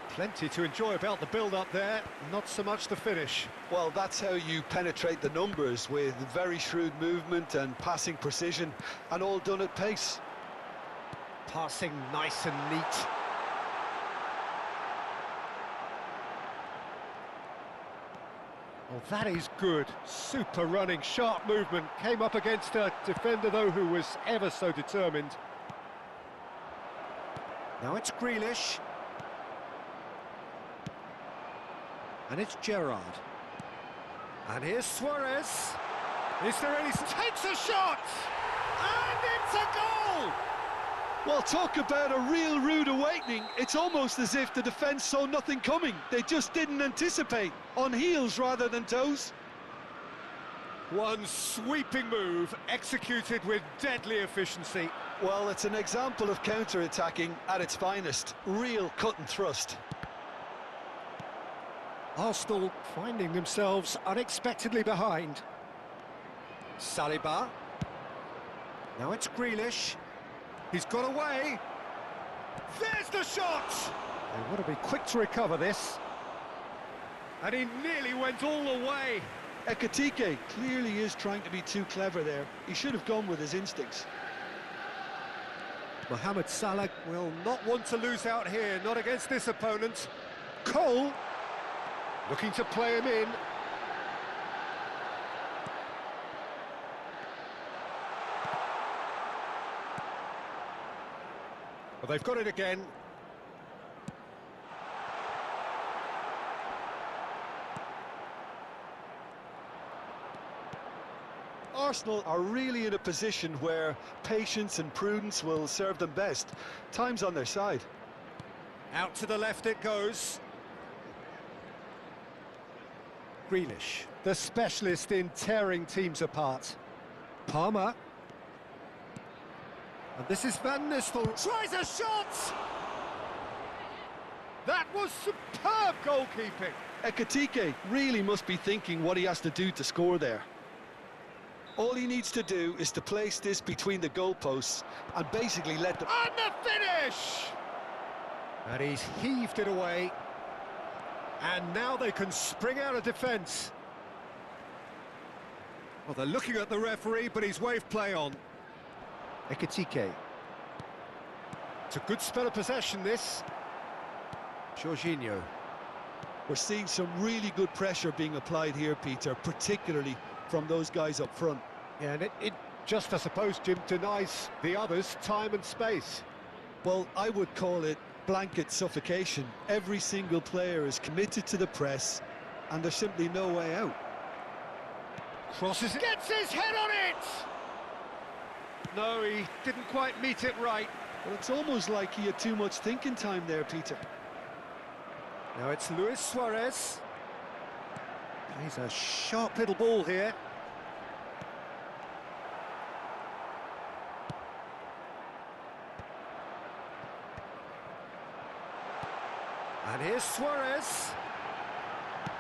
Plenty to enjoy about the build-up there, not so much the finish. Well, that's how you penetrate the numbers, with very shrewd movement and passing precision, and all done at pace. Passing nice and neat. Oh, that is good. Super running, sharp movement. Came up against a defender, though, who was ever so determined. Now it's Grealish. And it's Gerrard. And here's Suarez. Is there any... Takes a shot! And it's a goal! Well, talk about a real rude awakening. It's almost as if the defence saw nothing coming. They just didn't anticipate. On heels rather than toes. One sweeping move, executed with deadly efficiency. Well, it's an example of counter-attacking at its finest. Real cut and thrust. Arsenal finding themselves unexpectedly behind. Saliba. Now it's Grealish. He's got away. There's the shot! They want to be quick to recover this. And he nearly went all the way. Ekitike clearly is trying to be too clever there. He should have gone with his instincts. Mohamed Salah will not want to lose out here, not against this opponent. Cole looking to play him in. Well, they've got it again. Arsenal are really in a position where patience and prudence will serve them best. Time's on their side. Out to the left it goes. Grealish, the specialist in tearing teams apart. Palmer. And this is Van Nistelrooy. Tries a shot! That was superb goalkeeping. Ekitike really must be thinking what he has to do to score there. All he needs to do is to place this between the goalposts and basically let the... And the finish! And he's heaved it away. And now they can spring out of defence. Well, they're looking at the referee, but he's waved play on. Ekitike. It's a good spell of possession, this. Jorginho. We're seeing some really good pressure being applied here, Peter, particularly from those guys up front. Yeah, and it just, I suppose, Jim, denies the others time and space. Well, I would call it blanket suffocation. Every single player is committed to the press, and there's simply no way out. Crosses it. Gets his head on it! No, he didn't quite meet it right. Well, it's almost like he had too much thinking time there, Peter. Now it's Luis Suarez. Plays a sharp little ball here. And here's Suarez.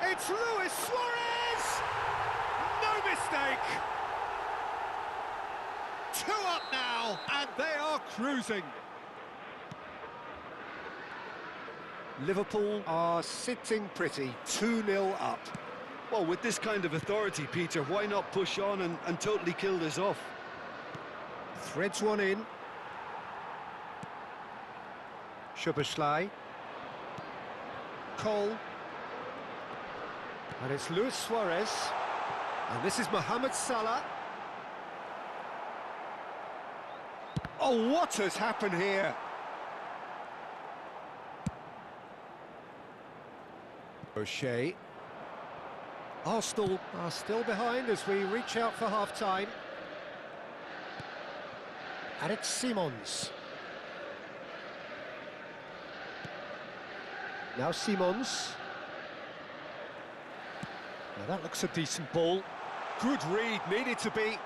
It's Luis Suarez! No mistake! 2 up now, and they are cruising. Liverpool are sitting pretty, 2-0 up. Well, with this kind of authority, Peter, why not push on and totally kill this off? Threads one in. Szoboszlai. Cole. And it's Luis Suarez. And this is Mohamed Salah. Oh, what has happened here? O'Shea. Arsenal are still behind as we reach out for half-time. And it's Simons. Now Simons. Now that looks a decent ball. Good read, needed to be.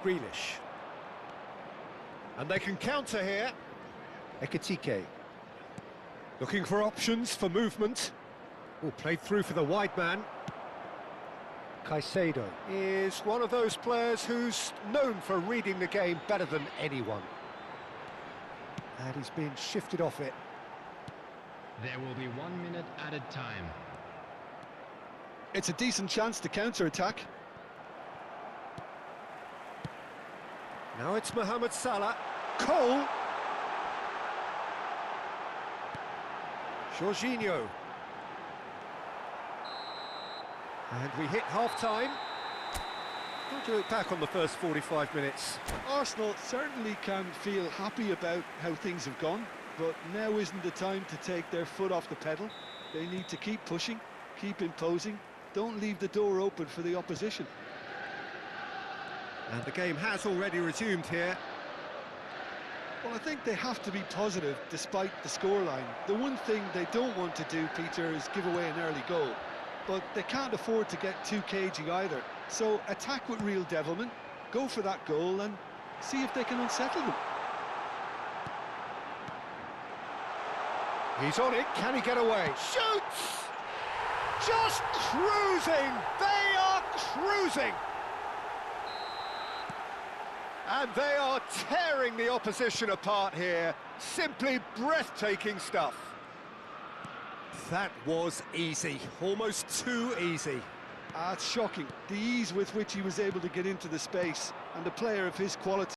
Grealish. And they can counter here. Ekitike. Looking for options for movement. Oh, played through for the wide man. Caicedo is one of those players who's known for reading the game better than anyone. And he's been shifted off it. There will be 1 minute added time. It's a decent chance to counter-attack. Now it's Mohamed Salah. Cole. Jorginho. And we hit half-time. How do you look back on the first 45 minutes? Arsenal certainly can feel happy about how things have gone, but now isn't the time to take their foot off the pedal. They need to keep pushing, keep imposing, don't leave the door open for the opposition. And the game has already resumed here. Well, I think they have to be positive despite the scoreline. The one thing they don't want to do, Peter, is give away an early goal. But they can't afford to get too cagey either. So attack with real devilment, go for that goal and see if they can unsettle them. He's on it, can he get away? Shoots! Just cruising! They are cruising! And they are tearing the opposition apart here. Simply breathtaking stuff. That was easy, almost too easy. It's shocking, the ease with which he was able to get into the space, and a player of his quality